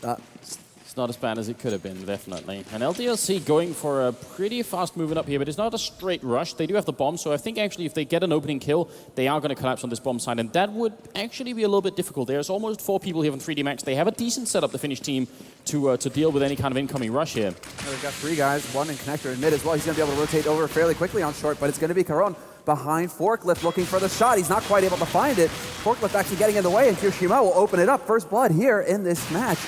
It's not as bad as it could have been, definitely. And LDLC going for a pretty fast movement up here, but it's not a straight rush. They do have the bomb, so I think actually if they get an opening kill, they are going to collapse on this bomb side, and that would actually be a little bit difficult. There's almost 4 people here from 3D Max. They have a decent setup, the Finnish team, to deal with any kind of incoming rush here. Well, they've got 3 guys, 1 in connector in mid as well. He's going to be able to rotate over fairly quickly on short, but it's going to be Caron behind Forklift looking for the shot. He's not quite able to find it. Forklift actually getting in the way, and Kyoshima will open it up. First blood here in this match.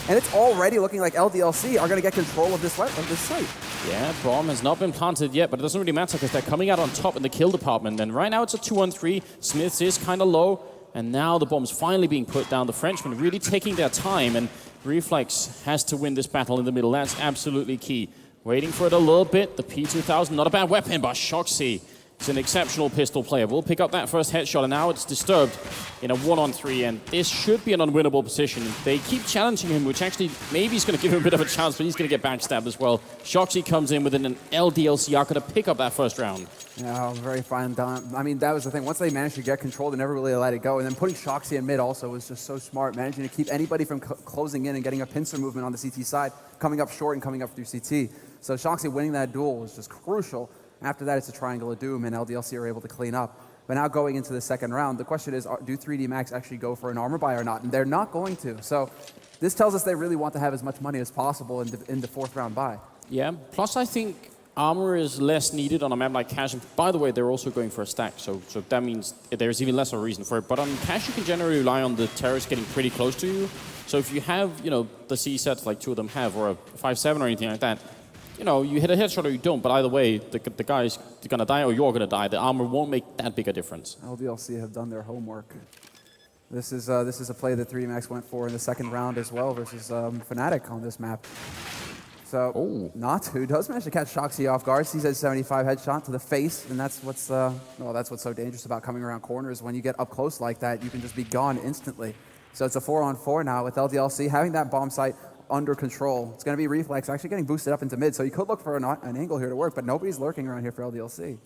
And it's already looking like LDLC are going to get control of this site. Yeah, bomb has not been planted yet, but it doesn't really matter because they're coming out on top in the kill department. And right now it's a 2-on-3. Smiths is kind of low, and now the bomb's finally being put down. The Frenchmen really taking their time, and Reflex has to win this battle in the middle. That's absolutely key. Waiting for it a little bit. The P2000, not a bad weapon, but Shoxy is an exceptional pistol player. We'll pick up that first headshot, and now it's disturbed in a 1-on-3, and this should be an unwinnable position. They keep challenging him, which actually maybe is going to give him a bit of a chance, but he's going to get backstabbed as well. Shoxy comes in with an LDLC arc to pick up that first round. Yeah, very fine done. I mean, that was the thing. Once they managed to get control, they never really let it go. And then putting Shoxy in mid also was just so smart, managing to keep anybody from closing in and getting a pincer movement on the CT side, coming up short and coming up through CT. So Shoxy winning that duel was just crucial. After that, it's a triangle of doom, and LDLC are able to clean up. But now going into the second round, the question is, do 3D Max actually go for an armor buy or not? And they're not going to. So this tells us they really want to have as much money as possible in the fourth round buy. Yeah, plus I think armor is less needed on a map like Cash. And by the way, they're also going for a stack, so that means there's even less of a reason for it. But on Cash, you can generally rely on the terrorists getting pretty close to you. So if you have, the C sets like 2 of them have, or a 5-7 or anything like that, you hit a headshot or you don't, but either way, the guy's going to die or you're going to die. The armor won't make that big a difference. LDLC have done their homework. This is a play that 3D Max went for in the second round as well versus Fnatic on this map. So Natu does manage to catch Shoxy off guard. Sees a 75 headshot to the face, and that's what's so dangerous about coming around corners. When you get up close like that, you can just be gone instantly. So it's a 4-on-4 now with LDLC having that bomb site under control. It's going to be Reflex actually getting boosted up into mid, so you could look for an angle here to work, but nobody's lurking around here for LDLC.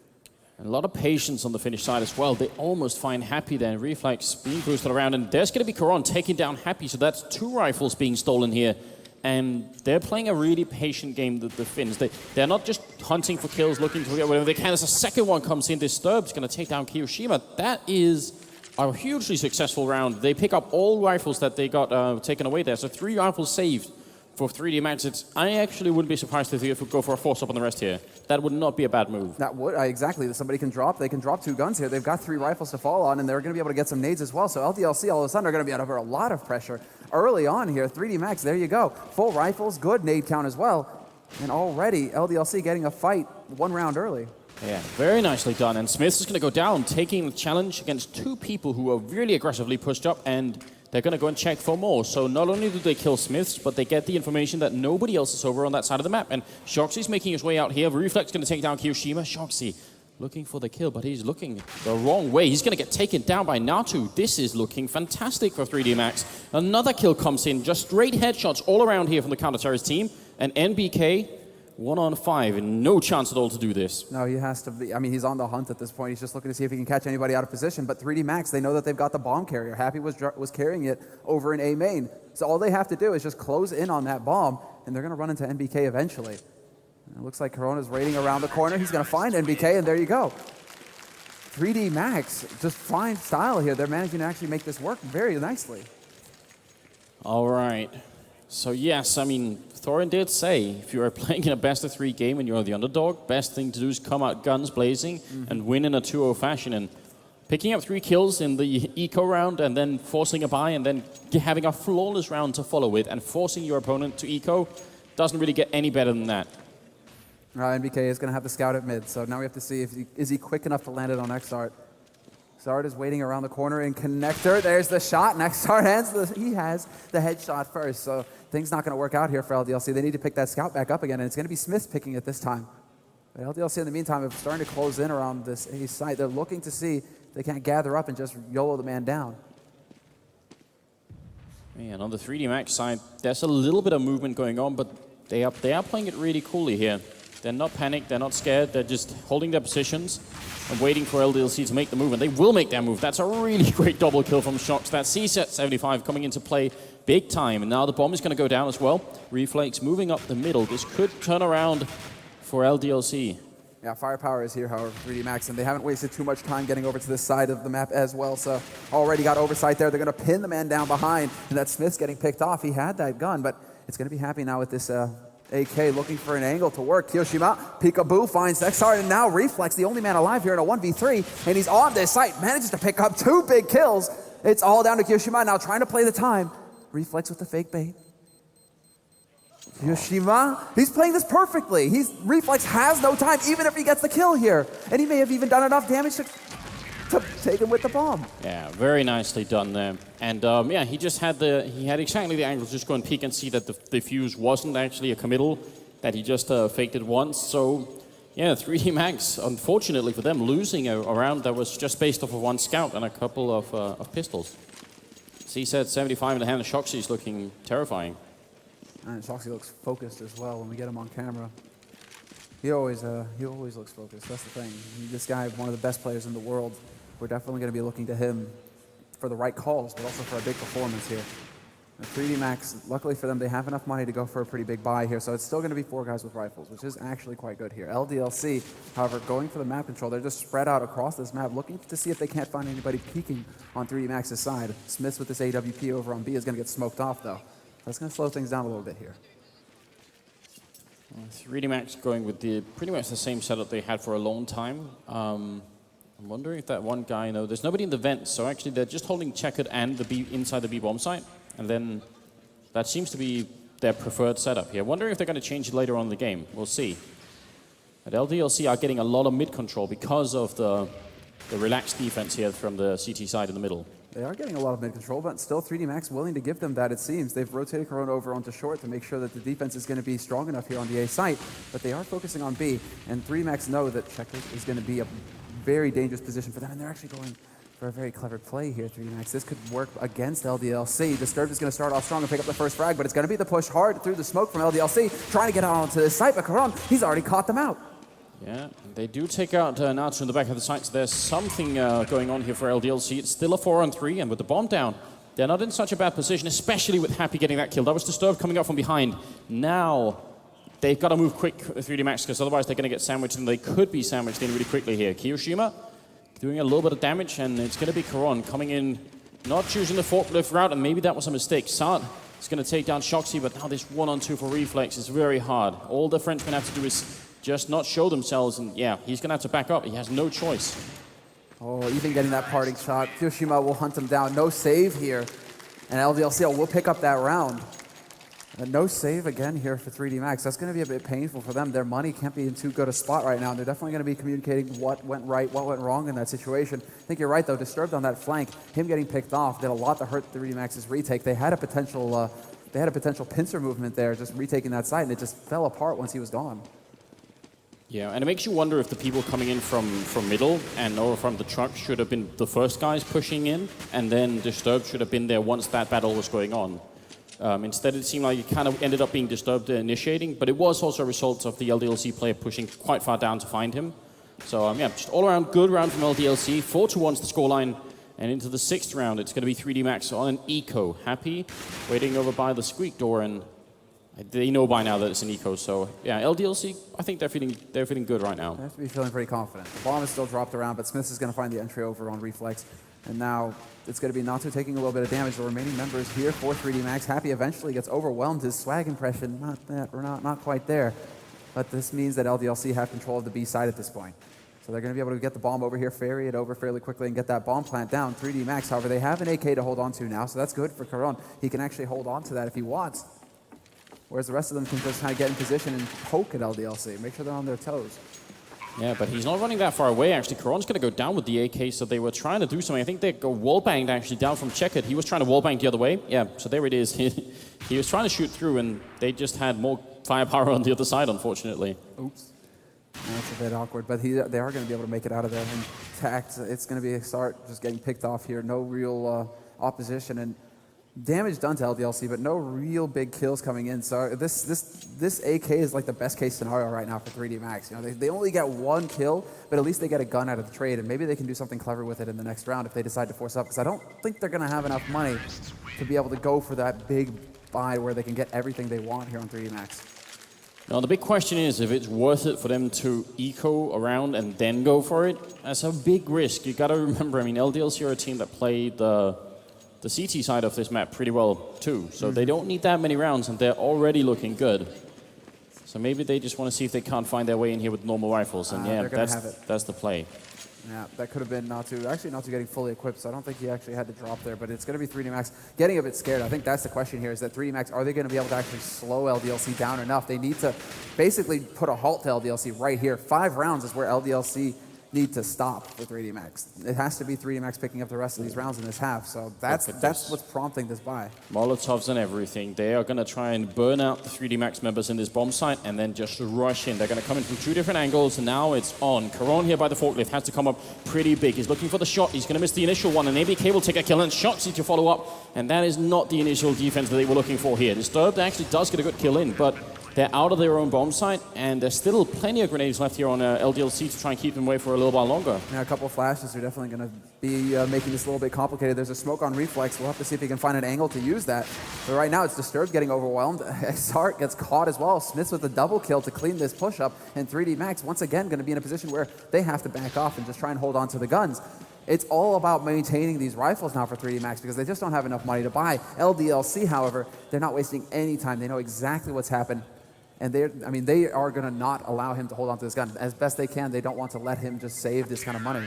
And a lot of patience on the Finnish side as well. They almost find Happy there. Reflex being boosted around, and there's going to be Caron taking down Happy, so that's 2 rifles being stolen here. And they're playing a really patient game, the Finns. They're not just hunting for kills, looking to get whatever they can. As a second one comes in, Disturbed's going to take down Kiyoshima. That is a hugely successful round. They pick up all rifles that they got taken away there. So 3 rifles saved for 3D Max. I actually wouldn't be surprised if they go for a force-up on the rest here. That would not be a bad move. That would, exactly. Somebody can drop, they can drop 2 guns here. They've got 3 rifles to fall on, and they're going to be able to get some nades as well. So LDLC all of a sudden are going to be under a lot of pressure early on here. 3D Max, there you go. Full rifles, good nade count as well. And already LDLC getting a fight 1 round early. Yeah, very nicely done. And Smiths is going to go down, taking the challenge against 2 people who are really aggressively pushed up, and they're going to go and check for more. So not only do they kill Smiths, but they get the information that nobody else is over on that side of the map. And Shoxy's making his way out here. Reflex going to take down Kiyoshima. Shoxy looking for the kill, but he's looking the wrong way. He's going to get taken down by Natu. This is looking fantastic for 3D Max. Another kill comes in. Just straight headshots all around here from the counter-terrorist team. And NBK 1-on-5, and no chance at all to do this. No, he has to be. I mean, he's on the hunt at this point. He's just looking to see if he can catch anybody out of position. But 3D Max, they know that they've got the bomb carrier. Happy was carrying it over in A main. So all they have to do is just close in on that bomb, and they're going to run into NBK eventually. And it looks like Corona's waiting around the corner. He's going to find NBK, and there you go. 3D Max, just fine style here. They're managing to actually make this work very nicely. All right. So yes, I mean, Thorin did say, if you are playing in a best-of-3 game and you're the underdog, best thing to do is come out guns blazing and win in a 2-0 fashion. And picking up 3 kills in the eco round and then forcing a buy and then having a flawless round to follow with and forcing your opponent to eco doesn't really get any better than that. NBK is going to have the scout at mid, so now we have to see if is he quick enough to land it on Xart. Xart is waiting around the corner in connector. There's the shot, and Xart he has the headshot first, so things not going to work out here for LDLC. They need to pick that scout back up again, and it's going to be Smith picking it this time. But LDLC in the meantime is starting to close in around this A site. They're looking to see if they can't gather up and just YOLO the man down. And on the 3D Max side, there's a little bit of movement going on, but they are playing it really coolly here. They're not panicked, they're not scared, they're just holding their positions and waiting for LDLC to make the move, and they will make their move. That's a really great double kill from Shox. That C-Set75 coming into play big time, and now the bomb is going to go down as well. Reflex moving up the middle. This could turn around for LDLC. Yeah, firepower is here, however, for 3D Max, and they haven't wasted too much time getting over to this side of the map as well, so already got oversight there. They're going to pin the man down behind, and that Smith's getting picked off. He had that gun, but it's going to be happy now with this AK looking for an angle to work. Kiyoshima, peekaboo, finds Xart, and now Reflex, the only man alive here in a 1v3, and he's on this site, manages to pick up 2 big kills. It's all down to Kiyoshima now trying to play the time. Reflex with the fake bait. Kiyoshima, he's playing this perfectly. Reflex has no time, even if he gets the kill here. And he may have even done enough damage to take him with the bomb. Yeah, very nicely done there. And yeah, he had exactly the angle to just go and peek and see that the defuse wasn't actually a committal, that he just faked it once. So yeah, 3D Max, unfortunately for them, losing a round that was just based off of 1 scout and a couple of pistols. C-Set75 in the hand of Shoxy is looking terrifying. And Shoxy looks focused as well when we get him on camera. He always looks focused. That's the thing. This guy, one of the best players in the world. We're definitely going to be looking to him for the right calls, but also for a big performance here. And 3D Max, luckily for them, they have enough money to go for a pretty big buy here, so it's still going to be 4 guys with rifles, which is actually quite good here. LDLC, however, going for the map control. They're just spread out across this map, looking to see if they can't find anybody peeking on 3D Max's side. Smiths with this AWP over on B is going to get smoked off, though. That's going to slow things down a little bit here. 3D Max going with pretty much the same setup they had for a long time. I'm wondering if that one guy, there's nobody in the vent, so actually they're just holding checkered and the B inside the B bomb site, and then that seems to be their preferred setup here. Wondering if they're going to change it later on in the game. We'll see. But LDLC are getting a lot of mid control because of the relaxed defense here from the CT side in the middle. They are getting a lot of mid-control, but still 3D Max willing to give them that, it seems. They've rotated Corona over onto short to make sure that the defense is going to be strong enough here on the A site, but they are focusing on B, and 3D Max know that checkered is going to be a very dangerous position for them, and they're actually going for a very clever play here, 3D Max. This could work against LDLC. Disturbed is going to start off strong and pick up the first frag, but it's going to be the push hard through the smoke from LDLC, trying to get out onto this site, but Corona, he's already caught them out. Yeah, they do take out Natsu in the back of the site, so there's something going on here for LDLC. It's still a 4-on-3, and with the bomb down, they're not in such a bad position, especially with Happy getting that kill. That was Disturbed coming up from behind. Now, they've got to move quick with 3D Max, because otherwise they're going to get sandwiched, and they could be sandwiched in really quickly here. Kiyoshima doing a little bit of damage, and it's going to be Karon coming in, not choosing the forklift route, and maybe that was a mistake. Sart is going to take down Shoxy, but now this 1-on-2 for Reflex is very hard. All the Frenchmen have to do is just not show themselves, and yeah, he's going to have to back up. He has no choice. Oh, even getting that parting shot. Kiyoshima will hunt him down. No save here. And LDLC will pick up that round. And no save again here for 3D Max. That's going to be a bit painful for them. Their money can't be in too good a spot right now. And they're definitely going to be communicating what went right, what went wrong in that situation. I think you're right, though. Disturbed on that flank. Him getting picked off did a lot to hurt 3D Max's retake. They had a potential pincer movement there, just retaking that side, and it just fell apart once he was gone. Yeah, and it makes you wonder if the people coming in from middle and or from the truck should have been the first guys pushing in, and then Disturbed should have been there once that battle was going on. Instead, it seemed like it kind of ended up being Disturbed initiating, but it was also a result of the LDLC player pushing quite far down to find him. So yeah, just all around good round from LDLC. 4-1's the scoreline, and into the 6th round, it's going to be 3D Max on an eco. Happy, waiting over by the squeak door, and they know by now that it's an eco, so yeah, LDLC, I think they're feeling good right now. They have to be feeling pretty confident. The bomb is still dropped around, but Smith is going to find the entry over on Reflex. And now it's going to be Natsu taking a little bit of damage. The remaining members here for 3D Max. Happy eventually gets overwhelmed. His swag impression, not quite there. But this means that LDLC have control of the B side at this point. So they're going to be able to get the bomb over here, ferry it over fairly quickly, and get that bomb plant down. 3D Max, however, they have an AK to hold on to now, so that's good for Karon. He can actually hold on to that if he wants. Whereas the rest of them can just kind of get in position and poke at LDLC, make sure they're on their toes. Yeah, but he's not running that far away, actually. Karon's going to go down with the AK, so they were trying to do something. I think they go wallbanged, actually, down from Checkered. He was trying to wallbang the other way. Yeah, so there it is. He was trying to shoot through, and they just had more firepower on the other side, unfortunately. Oops. That's a bit awkward, but they are going to be able to make it out of there intact. It's going to be a start just getting picked off here. No real opposition, and damage done to LDLC, but no real big kills coming in. So this AK is like the best case scenario right now for 3D Max. You know, they only get one kill, but at least they get a gun out of the trade, and maybe they can do something clever with it in the next round if they decide to force up, because I don't think they're going to have enough money to be able to go for that big buy where they can get everything they want here on 3D Max. Now, the big question is if it's worth it for them to eco around and then go for it. That's a big risk. You got to remember, I mean, LDLC are a team that played the CT side of this map pretty well too, so they don't need that many rounds, and they're already looking good. So maybe they just want to see if they can't find their way in here with normal rifles, and yeah, that's the play. Yeah, that could have been Natsu. Actually, Natsu getting fully equipped, so I don't think he actually had to drop there, but it's going to be 3D Max getting a bit scared. I think that's the question here, is that 3D Max, are they going to be able to actually slow LDLC down enough? They need to basically put a halt to LDLC right here. 5 rounds is where LDLC need to stop for 3D Max. It has to be 3D Max picking up the rest of these rounds in this half, so that's what's prompting this buy. Molotovs and everything. They are going to try and burn out the 3D Max members in this bomb site and then just rush in. They're going to come in from 2 different angles, and now it's on. Karon here by the forklift has to come up pretty big. He's looking for the shot. He's going to miss the initial one, and ABK will take a kill, and Shoxy to follow up, and that is not the initial defense that they were looking for here. Disturbed actually does get a good kill in, but they're out of their own bomb site, and there's still plenty of grenades left here on LDLC to try and keep them away for a little while longer. Yeah, a couple of flashes are definitely going to be making this a little bit complicated. There's a smoke on Reflex. We'll have to see if he can find an angle to use that. But right now, it's Disturbed getting overwhelmed. Sart gets caught as well. Smith's with a double kill to clean this push-up, and 3D Max, once again, going to be in a position where they have to back off and just try and hold on to the guns. It's all about maintaining these rifles now for 3D Max because they just don't have enough money to buy. LDLC, however, they're not wasting any time. They know exactly what's happened. And they are going to not allow him to hold on to this gun. As best they can, they don't want to let him just save this kind of money.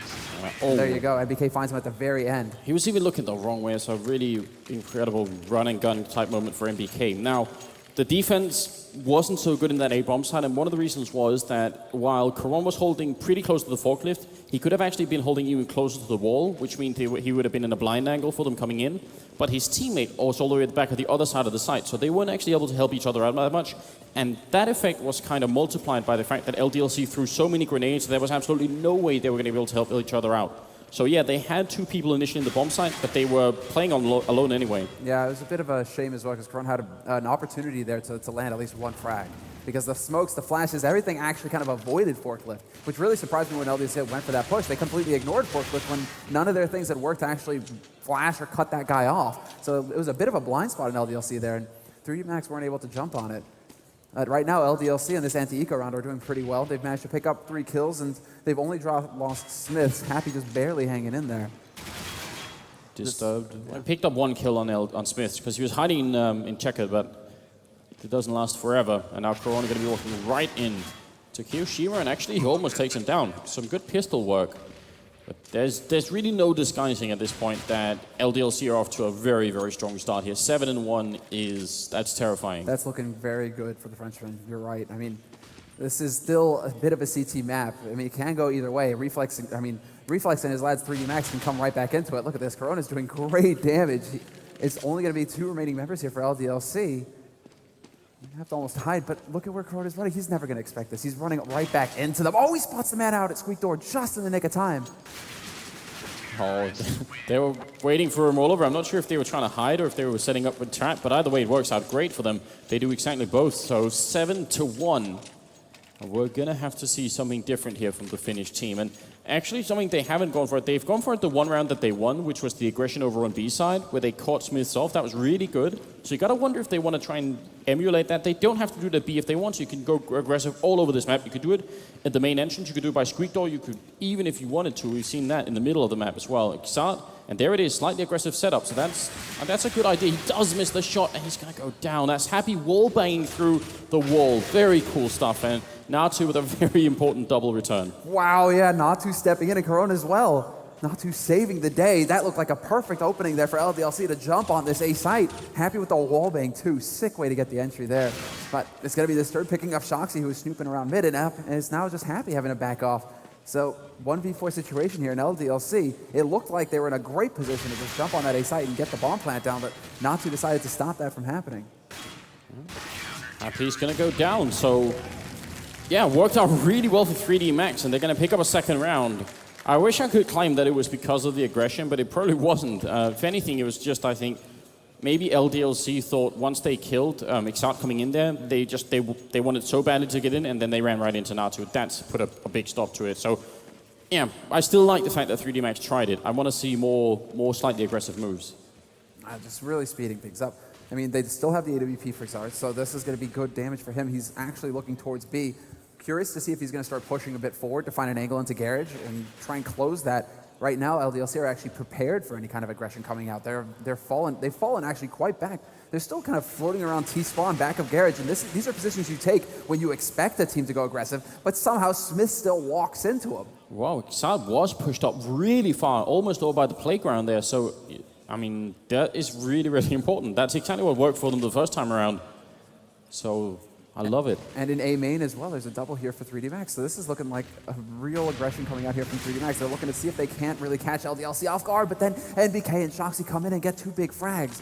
There you go. MBK finds him at the very end. He was even looking the wrong way, so a really incredible run and gun type moment for MBK. Now, the defense wasn't so good in that A-bomb side, and one of the reasons was that while Karon was holding pretty close to the forklift, he could have actually been holding even closer to the wall, which means he would have been in a blind angle for them coming in. But his teammate was all the way at the back of the other side of the site, so they weren't actually able to help each other out that much. And that effect was kind of multiplied by the fact that LDLC threw so many grenades, there was absolutely no way they were going to be able to help each other out. So yeah, they had 2 people initially in the bomb site, but they were playing alone anyway. Yeah, it was a bit of a shame as well, because Karon had an opportunity there to land at least one frag. because the smokes, the flashes, everything actually kind of avoided Forklift, which really surprised me when LDLC went for that push. They completely ignored Forklift when none of their things had worked to actually flash or cut that guy off. So it was a bit of a blind spot in LDLC there, and 3D Max weren't able to jump on it. Right now, LDLC in this anti-eco round are doing pretty well. They've managed to pick up 3 kills, and they've only lost Smiths. Happy just barely hanging in there. Disturbed. I picked up 1 kill on Smiths because he was hiding in checker, but it doesn't last forever. And now Corona going to be walking right in to Kiyoshima, and actually he almost takes him down. Some good pistol work. But there's really no disguising at this point that LDLC are off to a very, very strong start here. 7-1 that's terrifying. That's looking very good for the Frenchman. You're right. I mean, this is still a bit of a CT map. I mean, it can go either way. Reflex and his lads 3D Max can come right back into it. Look at this. Corona's doing great damage. It's only going to be 2 remaining members here for LDLC. You have to almost hide, but look at where Corona's running. He's never going to expect this. He's running right back into them. Oh, he spots the man out at Squeak Door just in the nick of time. Oh, they were waiting for him all over. I'm not sure if they were trying to hide or if they were setting up a trap, but either way, it works out great for them. They do exactly both, so 7-1. And we're going to have to see something different here from the Finnish team. And actually, something they haven't gone for it. They've gone for it the one round that they won, which was the aggression over on B side, where they caught Smiths off. That was really good. So you got to wonder if they want to try and emulate that. They don't have to do the B if they want. So you can go aggressive all over this map. You could do it at the main entrance. You could do it by Squeak Door. You could, even if you wanted to, we've seen that in the middle of the map as well. And there it is, slightly aggressive setup. So that's a good idea. He does miss the shot, and he's going to go down. That's Happy wall banging through the wall. Very cool stuff, and Natu with a very important double return. Wow, yeah, Natu stepping in and Corona as well. Natu saving the day. That looked like a perfect opening there for LDLC to jump on this A site. Happy with the wallbang too. Sick way to get the entry there. But it's going to be this third picking up Shoxy, who was snooping around mid, and is now just Happy having to back off. So 1v4 situation here in LDLC. It looked like they were in a great position to just jump on that A site and get the bomb plant down, but Natu decided to stop that from happening. Happy's going to go down, so yeah, worked out really well for 3D Max, and they're going to pick up a second round. I wish I could claim that it was because of the aggression, but it probably wasn't. If anything, it was just, I think, maybe LDLC thought once they killed Exart coming in there, they wanted so badly to get in, and then they ran right into Natu. That's put a big stop to it. So, yeah, I still like the fact that 3D Max tried it. I want to see more slightly aggressive moves. Just really speeding things up. I mean, they still have the AWP for Exart, so this is going to be good damage for him. He's actually looking towards B. Curious to see if he's going to start pushing a bit forward to find an angle into Garage and try and close that. Right now, LDLC are actually prepared for any kind of aggression coming out. They've fallen actually quite back. They're still kind of floating around T-spawn back of Garage, and these are positions you take when you expect a team to go aggressive, but somehow Smith still walks into them. Wow, Exart was pushed up really far, almost all by the playground there. So, I mean, that is really, really important. That's exactly what worked for them the first time around. So I love it. And in A main as well, there's a double here for 3D Max. So this is looking like a real aggression coming out here from 3D Max. They're looking to see if they can't really catch LDLC off guard, but then NBK and Shoxy come in and get 2 big frags.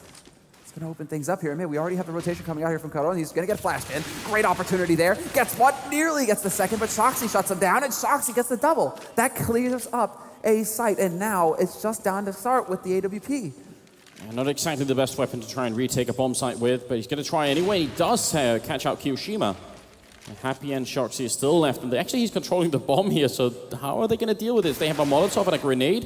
It's going to open things up here. I mean, we already have the rotation coming out here from Corona. He's going to get flashed in. Great opportunity there. Gets what? Nearly gets the second, but Shoxy shuts him down, and Shoxy gets the double. That clears up A site, and now it's just down to start with the AWP. Yeah, not exactly the best weapon to try and retake a bomb site with, but he's going to try anyway. He does catch out Kiyoshima. Happy and Shoxy is still left. And actually, he's controlling the bomb here, so how are they going to deal with this? They have a Molotov and a grenade.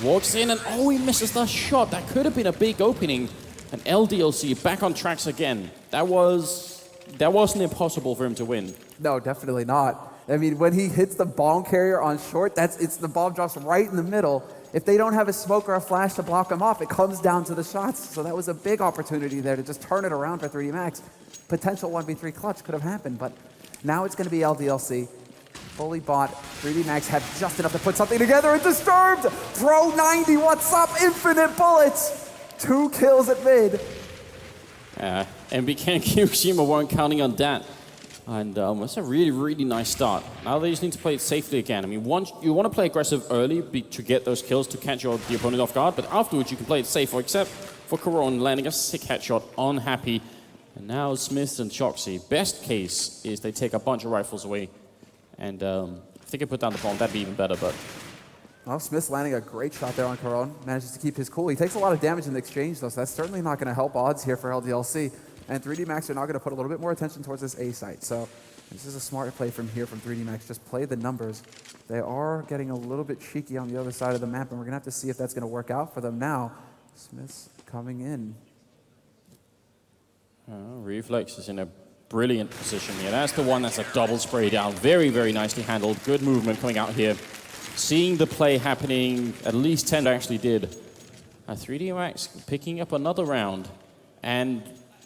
Walks in, and oh, he misses the shot. That could have been a big opening. And LDLC back on tracks again. That wasn't impossible for him to win. No, definitely not. I mean, when he hits the bomb carrier on short, the bomb drops right in the middle. If they don't have a smoke or a flash to block him off, it comes down to the shots. So that was a big opportunity there to just turn it around for 3D Max. Potential 1v3 clutch could have happened, but now it's going to be LDLC. Fully bought. 3D Max had just enough to put something together. And Disturbed! Pro 90, what's up? Infinite bullets! 2 kills at mid. MBK and Kiyoshima weren't counting on that. And that's a really, really nice start. Now they just need to play it safely again. I mean, once you want to play aggressive early to get those kills to catch the opponent off guard, but afterwards you can play it safe, except for Corona landing a sick headshot on Happy. And now Smith and Shoxy. Best case is they take a bunch of rifles away. And if they could put down the bomb, that'd be even better, but... Well, Smith's landing a great shot there on Corona. Manages to keep his cool. He takes a lot of damage in the exchange, though, so that's certainly not going to help odds here for LDLC. And 3D Max are now going to put a little bit more attention towards this A site. So this is a smart play from here from 3D Max. Just play the numbers. They are getting a little bit cheeky on the other side of the map, and we're going to have to see if that's going to work out for them now. Smith's coming in. Reflex is in a brilliant position here. That's the one that's a double spray down. Very, very nicely handled. Good movement coming out here. Seeing the play happening, at least 10 actually did. 3D Max picking up another round. And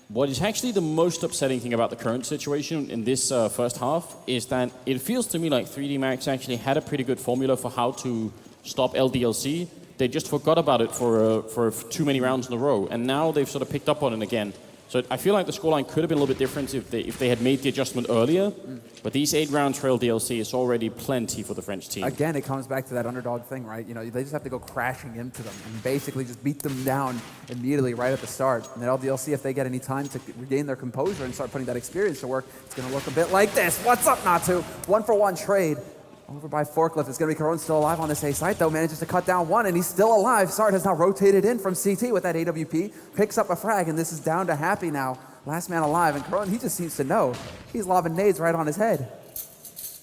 what is actually the most upsetting thing about the current situation in this first half is that it feels to me like 3D Max actually had a pretty good formula for how to stop LDLC. They just forgot about it for too many rounds in a row. And now they've sort of picked up on it again. So I feel like the scoreline could have been a little bit different if they had made the adjustment earlier. But these 8 rounds for LDLC is already plenty for the French team. Again, it comes back to that underdog thing, right? You know, they just have to go crashing into them and basically just beat them down immediately right at the start. And then LDLC, if they get any time to regain their composure and start putting that experience to work, it's going to look a bit like this. What's up, Natu? 1-for-1 trade. Over by Forklift. It's going to be Caron still alive on this A site, though. Manages to cut down one, and he's still alive. Sart has now rotated in from CT with that AWP. Picks up a frag, and this is down to Happy now. Last man alive, and Caron, he just seems to know. He's lobbing nades right on his head.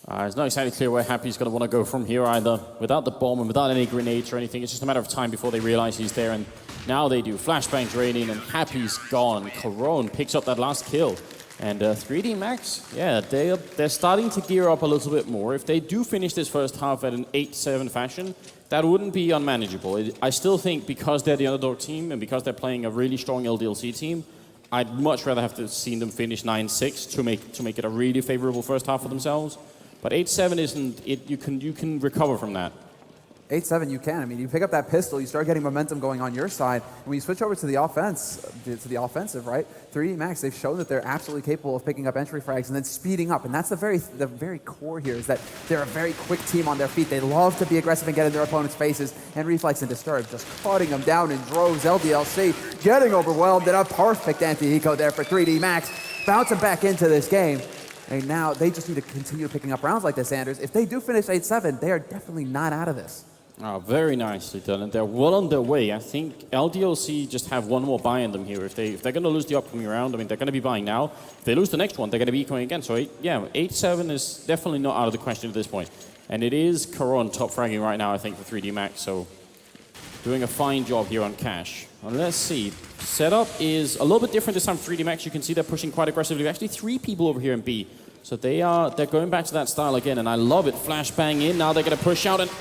It's not exactly clear where Happy's going to want to go from here either. Without the bomb and without any grenades or anything, it's just a matter of time before they realize he's there, and now they do. Flashbang draining, and Happy's gone. Caron picks up that last kill. And 3D Max, yeah, they're starting to gear up a little bit more. If they do finish this first half at an 8-7 fashion, that wouldn't be unmanageable. I still think because they're the underdog team and because they're playing a really strong LDLC team, I'd much rather have to see them finish 9-6 to make it a really favorable first half for themselves. But 8-7 isn't it. You can recover from that. 8-7, you can. I mean, you pick up that pistol, you start getting momentum going on your side. When you switch over to the offensive, right? 3D Max, they've shown that they're absolutely capable of picking up entry frags and then speeding up. And that's the very core here, is that they're a very quick team on their feet. They love to be aggressive and get in their opponent's faces. And Reflex and Disturb just cutting them down in droves. LDLC getting overwhelmed, and a perfect anti-eco there for 3D Max. Bouncing back into this game. And now they just need to continue picking up rounds like this, Anders. If they do finish 8-7, they are definitely not out of this. Oh, very nicely done, and they're well on their way. I think LDLC just have one more buy in them here. If they're going to lose the upcoming round, I mean, they're going to be buying now. If they lose the next one, they're going to be ecoing again. So, 8-7 is definitely not out of the question at this point. And it is Caron top fragging right now, I think, for 3D Max. So, doing a fine job here on Cash. Well, let's see. Setup is a little bit different this time for 3D Max. You can see they're pushing quite aggressively. Actually, 3 people over here in B. So they're going back to that style again, and I love it. Flashbang in, now they're going to push out, and it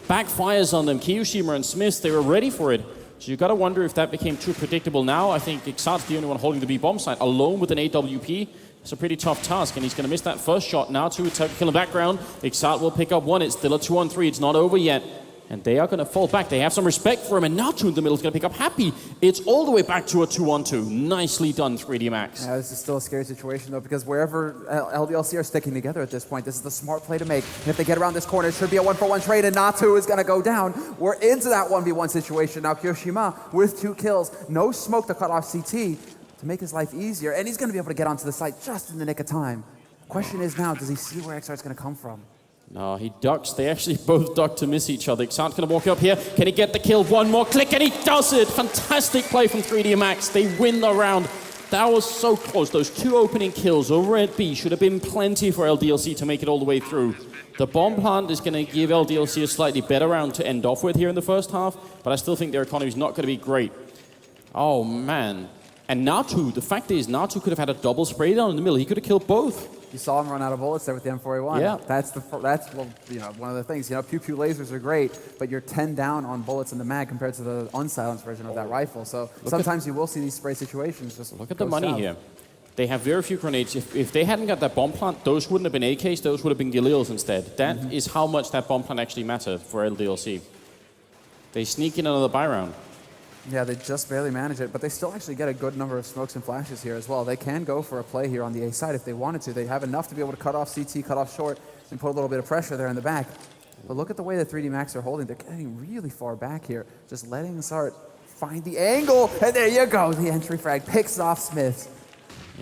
backfires on them. Kiyoshima and Smith, they were ready for it. So you got to wonder if that became too predictable now. I think Ixat's the only one holding the B bomb site, alone with an AWP. It's a pretty tough task, and he's going to miss that first shot. Now to kill in the background. Ixat will pick up one. It's still a 2-on-3. It's not over yet. And they are going to fall back. They have some respect for him, and now 2 in the middle is going to pick up Happy. It's all the way back to a 2-on-2. Nicely done, 3D Max. Yeah, this is still a scary situation, though, because wherever LDLC are sticking together at this point, this is the smart play to make. And if they get around this corner, it should be a 1-for-1 trade, and Natu is going to go down. We're into that 1v1 situation now. Kiyoshima with 2 kills. No smoke to cut off CT to make his life easier, and he's going to be able to get onto the site just in the nick of time. Question is now, does he see where XR's going to come from? No, he ducks. They actually both duck to miss each other. Xant's going to walk up here. Can he get the kill? One more click, and he does it. Fantastic play from 3D Max. They win the round. That was so close. Those 2 opening kills over at B should have been plenty for LDLC to make it all the way through. The bomb plant is going to give LDLC a slightly better round to end off with here in the first half, but I still think their economy is not going to be great. Oh, man. And Natu, the fact is, Natu could have had a double spray down in the middle. He could have killed both. You saw him run out of bullets there with the M4A1. Yeah. That's one of the things. You know, pew-pew lasers are great, but you're 10 down on bullets in the mag compared to the unsilenced version of that rifle. So sometimes you will see these spray situations just look at the money here. They have very few grenades. If they hadn't got that bomb plant, those wouldn't have been AKs, those would have been Galils instead. That is how much that bomb plant actually mattered for LDLC. They sneak in another buy round. Yeah, they just barely manage it, but they still actually get a good number of smokes and flashes here as well. They can go for a play here on the A side if they wanted to. They have enough to be able to cut off CT, cut off short, and put a little bit of pressure there in the back. But look at the way that 3D Max are holding. They're getting really far back here, just letting Sart find the angle, and there you go. The entry frag picks off Smith.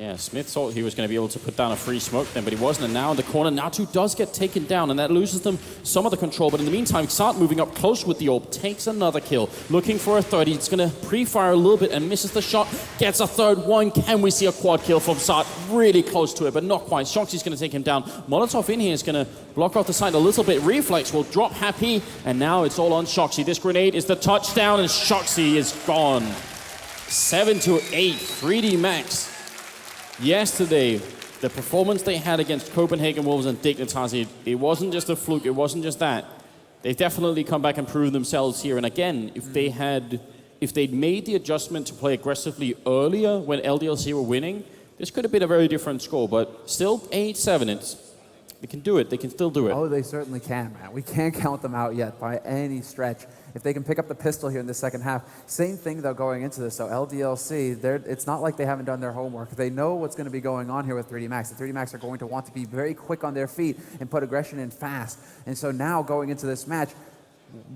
Yeah, Smith thought he was going to be able to put down a free smoke then, but he wasn't. And now in the corner, Natu does get taken down, and that loses them some of the control. But in the meantime, Xart moving up close with the orb, takes another kill. Looking for a third. He's going to pre-fire a little bit and misses the shot. Gets a third one. Can we see a quad kill from Xart? Really close to it, but not quite. Shoxy's going to take him down. Molotov in here is going to block off the side a little bit. Reflex will drop Happy, and now it's all on Shoxy. This grenade is the touchdown, and Shoxy is gone. 7-8, 3D Max. Yesterday, the performance they had against Copenhagen Wolves and Dignitas, it wasn't just a fluke, it wasn't just that. They've definitely come back and proven themselves here. And again, if they'd made the adjustment to play aggressively earlier when LDLC were winning, this could have been a very different score. But still, 8-7, they can do it. They can still do it. Oh, they certainly can, man. We can't count them out yet by any stretch. If they can pick up the pistol here in the second half. Same thing, though, going into this. So LDLC, it's not like they haven't done their homework. They know what's going to be going on here with 3D Max. The 3D Max are going to want to be very quick on their feet and put aggression in fast. And so now going into this match,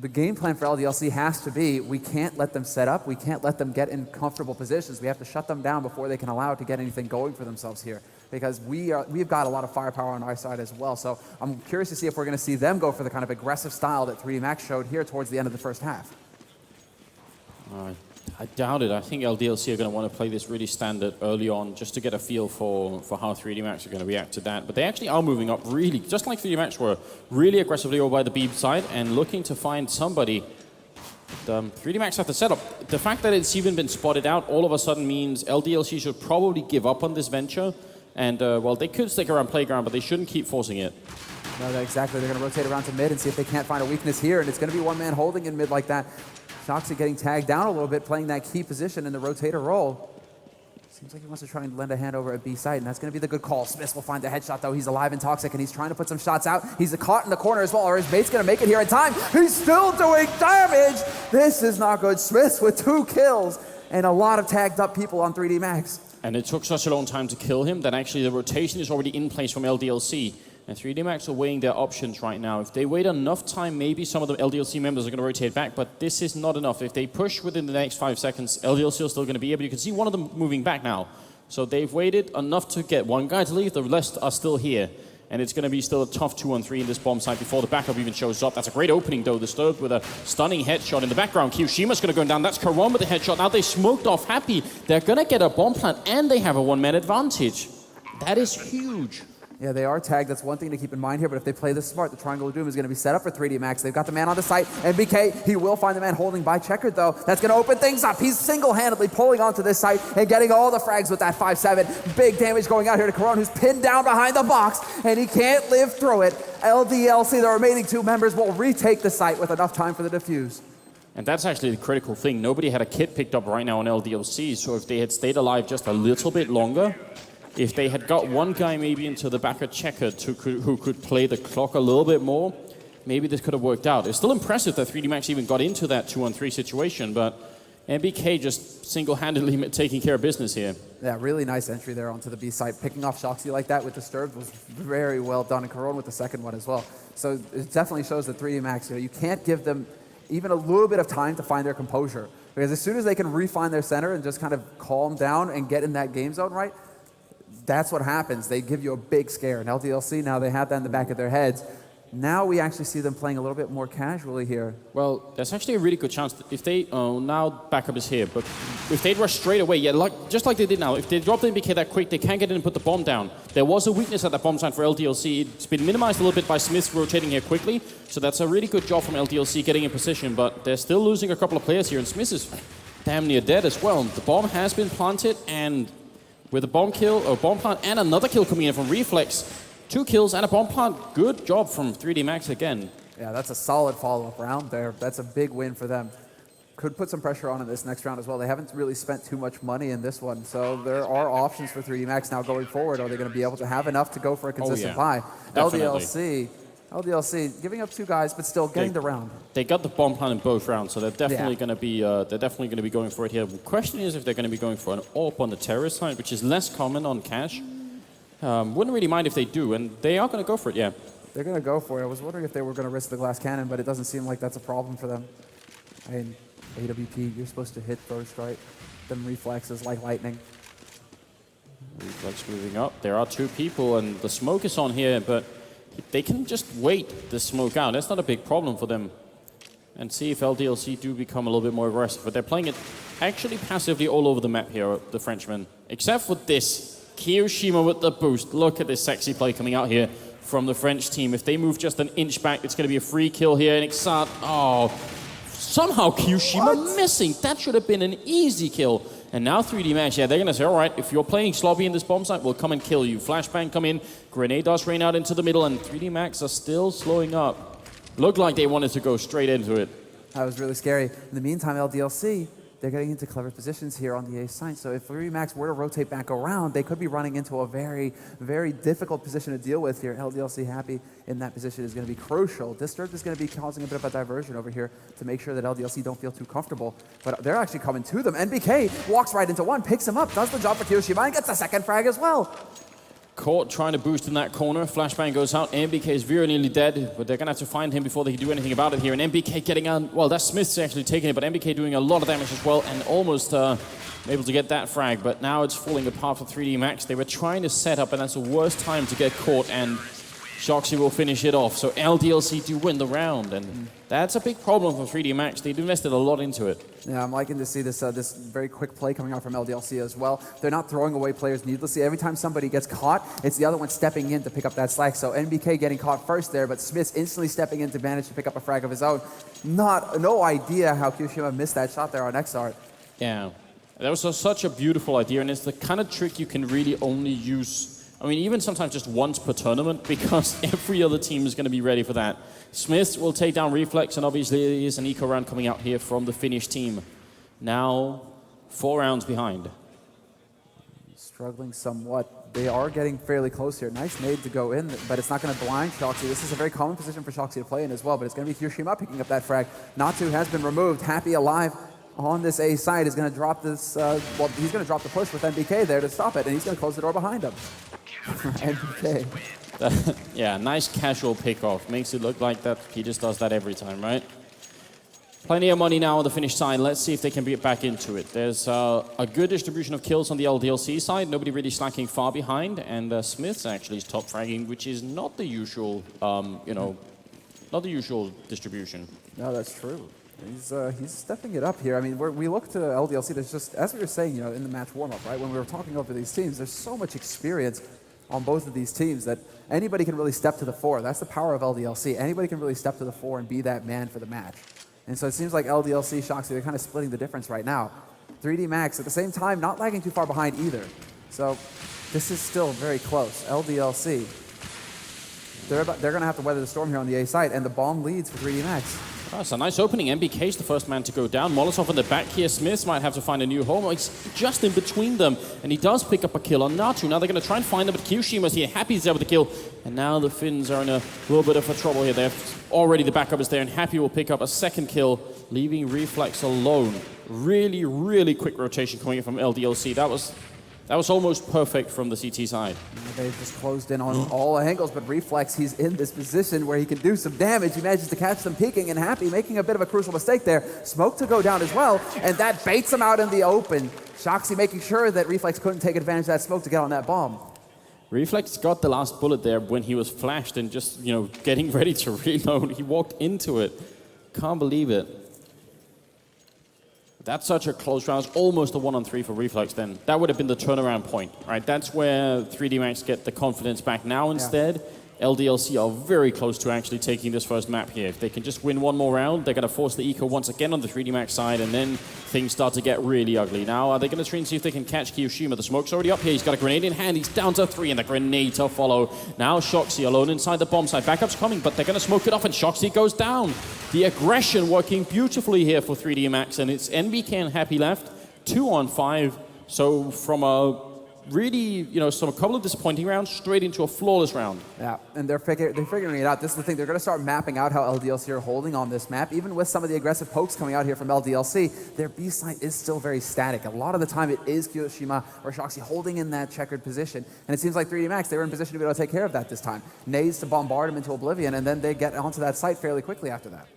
the game plan for LDLC has to be, we can't let them set up. We can't let them get in comfortable positions. We have to shut them down before they can allow to get anything going for themselves here. Because we've got a lot of firepower on our side as well. So I'm curious to see if we're going to see them go for the kind of aggressive style that 3D Max showed here towards the end of the first half. I doubt it. I think LDLC are going to want to play this really standard early on just to get a feel for how 3D Max are going to react to that. But they actually are moving up really, just like 3D Max were, really aggressively over by the B side and looking to find somebody. 3D Max have the setup. The fact that it's even been spotted out all of a sudden means LDLC should probably give up on this venture. And, well, they could stick around Playground, but they shouldn't keep forcing it. No, exactly. They're going to rotate around to mid and see if they can't find a weakness here. And it's going to be one man holding in mid like that. Shoxy getting tagged down a little bit, playing that key position in the rotator role. Seems like he wants to try and lend a hand over at B side, and that's going to be the good call. Smith will find the headshot, though. He's alive and toxic, and he's trying to put some shots out. He's caught in the corner as well, or his mate's going to make it here in time. He's still doing damage. This is not good. Smith with 2 kills and a lot of tagged up people on 3D Max. And it took such a long time to kill him that actually the rotation is already in place from LDLC. And 3D Max are weighing their options right now. If they wait enough time, maybe some of the LDLC members are going to rotate back, but this is not enough. If they push within the next 5 seconds, LDLC are still going to be able. You can see one of them moving back now. So they've waited enough to get one guy to leave. The rest are still here. And it's going to be still a tough 2-on-3 in this bomb site before the backup even shows up. That's a great opening, though. Disturbed with a stunning headshot in the background. Kyoshima's going to go down. That's Karon with the headshot. Now they smoked off Happy. They're going to get a bomb plant, and they have a one-man advantage. That is huge. Yeah, they are tagged. That's one thing to keep in mind here. But if they play this smart, the Triangle of Doom is going to be set up for 3D Max. They've got the man on the site. MBK, he will find the man holding by Checkered, though. That's going to open things up. He's single-handedly pulling onto this site and getting all the frags with that 5-7. Big damage going out here to Karon, who's pinned down behind the box, and he can't live through it. LDLC, the remaining 2 members, will retake the site with enough time for the defuse. And that's actually the critical thing. Nobody had a kit picked up right now on LDLC, so if they had stayed alive just a little bit longer, if they had got one guy maybe into the back of Checkered who could play the clock a little bit more, maybe this could have worked out. It's still impressive that 3D Max even got into that 2-on-3 situation, but MBK just single-handedly taking care of business here. Yeah, really nice entry there onto the B site. Picking off Shoxy like that with Disturbed was very well done, and Karon with the second one as well. So it definitely shows that 3D Max, you can't give them even a little bit of time to find their composure. Because as soon as they can refine their center and just kind of calm down and get in that game zone right, that's what happens. They give you a big scare. And LDLC, now they have that in the back of their heads. Now we actually see them playing a little bit more casually here. Well, there's actually a really good chance that if they... Oh, now backup is here. But if they'd rush straight away, yeah, just like they did now, if they drop the MBK that quick, they can't get in and put the bomb down. There was a weakness at that bomb site for LDLC. It's been minimized a little bit by Smith rotating here quickly. So that's a really good job from LDLC getting in position. But they're still losing a couple of players here. And Smith is damn near dead as well. The bomb has been planted, and with a bomb kill, or bomb plant, and another kill coming in from Reflex. 2 kills and a bomb plant. Good job from 3D Max again. Yeah, that's a solid follow-up round there. That's a big win for them. Could put some pressure on in this next round as well. They haven't really spent too much money in this one, so there are options for 3D Max now going forward. Are they going to be able to have enough to go for a consistent buy? LDLC giving up 2 guys, but still getting the round. They got the bomb plant in both rounds, so they're definitely going to be going for it here. The question is if they're going to be going for an AWP on the terrorist side, which is less common on Cash. Wouldn't really mind if they do, and they are going to go for it, yeah. They're going to go for it. I was wondering if they were going to risk the glass cannon, but it doesn't seem like that's a problem for them. I mean, AWP, you're supposed to hit first, right? Them reflexes like lightning. Reflex moving up. There are 2 people, and the smoke is on here, but they can just wait the smoke out. That's not a big problem for them. And see if LDLC do become a little bit more aggressive. But they're playing it actually passively all over the map here, the Frenchmen. Except for this. Kiyoshima with the boost. Look at this sexy play coming out here from the French team. If they move just an inch back, it's going to be a free kill here. And Xat, oh, somehow Kiyoshima missing. That should have been an easy kill. And now 3DMax, yeah, they're going to say, all right, if you're playing sloppy in this bomb site, we'll come and kill you. Flashbang come in, grenade does rain out into the middle, and 3DMax are still slowing up. Looked like they wanted to go straight into it. That was really scary. In the meantime, LDLC, they're getting into clever positions here on the A site. So if 3DMax were to rotate back around, they could be running into a very, very difficult position to deal with here. LDLC happy in that position is going to be crucial. Disturb is going to be causing a bit of a diversion over here to make sure that LDLC don't feel too comfortable. But they're actually coming to them. NBK walks right into one, picks him up, does the job for Kiyoshima, and gets a second frag as well. Caught trying to boost in that corner. Flashbang goes out. MBK is very nearly dead, but they're going to have to find him before they can do anything about it here. And MBK getting on. Well, that's Smith's actually taking it, but MBK doing a lot of damage as well and almost able to get that frag. But now it's falling apart for 3DMax. They were trying to set up, and that's the worst time to get caught, and Shoxy will finish it off. So LDLC do win the round, and that's a big problem for 3DMax. They've invested a lot into it. Yeah, I'm liking to see this this very quick play coming out from LDLC as well. They're not throwing away players needlessly. Every time somebody gets caught, it's the other one stepping in to pick up that slack. So NBK getting caught first there, but Smith's instantly stepping in to manage to pick up a frag of his own. No idea how Kiyoshima missed that shot there on XR. Yeah, that was such a beautiful idea, and it's the kind of trick you can really only use. I mean, even sometimes just once per tournament, because every other team is going to be ready for that. Smith will take down Reflex, and obviously there is an eco round coming out here from the Finnish team. Now, 4 rounds behind. Struggling somewhat. They are getting fairly close here. Nice nade to go in, but it's not going to blind Shoxy. This is a very common position for Shoxy to play in as well, but it's going to be Kiyoshima picking up that frag. Natu has been removed. Happy alive on this A side is going to drop this, well, he's going to drop the push with NBK there to stop it, and he's going to close the door behind him. NBK. Yeah, nice casual pickoff. Makes it look like that he just does that every time, right? Plenty of money now on the Finnish side. Let's see if they can get back into it. There's a good distribution of kills on the LDLC side. Nobody really slacking far behind, and Smith's actually is top fragging, which is not the usual, not the usual distribution. No, that's true. He's stepping it up here. I mean, we look to LDLC. There's just, as we were saying, in the match warm-up, right? When we were talking over these teams, there's so much experience on both of these teams that anybody can really step to the fore. That's the power of LDLC. Anybody can really step to the fore and be that man for the match. And so it seems like LDLC, Shoxy, they're kind of splitting the difference right now. 3DMax, at the same time, not lagging too far behind either. So this is still very close. LDLC, they're going to have to weather the storm here on the A side, and the bomb leads for 3DMax. Oh, it's a nice opening. MBK's the first man to go down. Molotov in the back here. Smith might have to find a new home. He's just in between them, and he does pick up a kill on Natu. Now they're going to try and find them, but Kiyoshima's here. Happy's there with the kill, and now the Finns are in a little bit of a trouble here. Already the backup is there, and Happy will pick up a second kill, leaving Reflex alone. Really, really quick rotation coming in from LDLC. That was almost perfect from the CT side. They've just closed in on all angles, but Reflex, he's in this position where he can do some damage. He manages to catch them peeking, and Happy making a bit of a crucial mistake there. Smoke to go down as well, and that baits him out in the open. Shoxy making sure that Reflex couldn't take advantage of that smoke to get on that bomb. Reflex got the last bullet there when he was flashed and just, getting ready to reload. He walked into it. Can't believe it. That's such a close round. It's almost a 1-on-3 for Reflex then. That would have been the turnaround point, right? That's where 3DMax get the confidence back. Now instead, LDLC are very close to actually taking this first map here. If they can just win one more round, they're going to force the eco once again on the 3DMax side, and then things start to get really ugly. Now, are they going to try and see if they can catch Kiyoshima? The smoke's already up here. He's got a grenade in hand. He's down to 3, and the grenade to follow. Now Shoxy alone inside the bomb site. Backup's coming, but they're going to smoke it off, and Shoxy goes down. The aggression working beautifully here for 3DMax, and it's NBK and Happy left. 2-on-5. So from a really, a couple of disappointing rounds straight into a flawless round. Yeah, and they're figuring it out. This is the thing. They're going to start mapping out how LDLC are holding on this map. Even with some of the aggressive pokes coming out here from LDLC, their B site is still very static. A lot of the time, it is Kiyoshima or Shoxy holding in that checkered position. And it seems like 3DMax, they were in position to be able to take care of that this time. Nades to bombard him into oblivion, and then they get onto that site fairly quickly after that.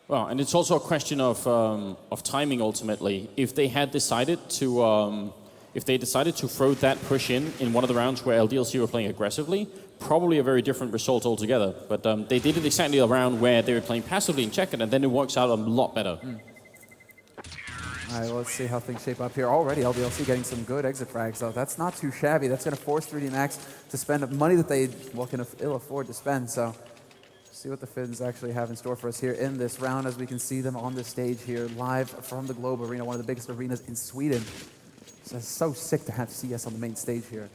Well, and it's also a question of timing ultimately. If they had decided to If they decided to throw that push in one of the rounds where LDLC were playing aggressively, probably a very different result altogether. But they did it exactly a round where they were playing passively and checked it, and then it works out a lot better. All right, well, let's see how things shape up here. Already, LDLC getting some good exit frags, though. That's not too shabby. That's going to force 3D Max to spend money that they can ill afford to spend. So, see what the Finns actually have in store for us here in this round, as we can see them on the stage here, live from the Globe Arena, one of the biggest arenas in Sweden. So it's so sick to have CS on the main stage here.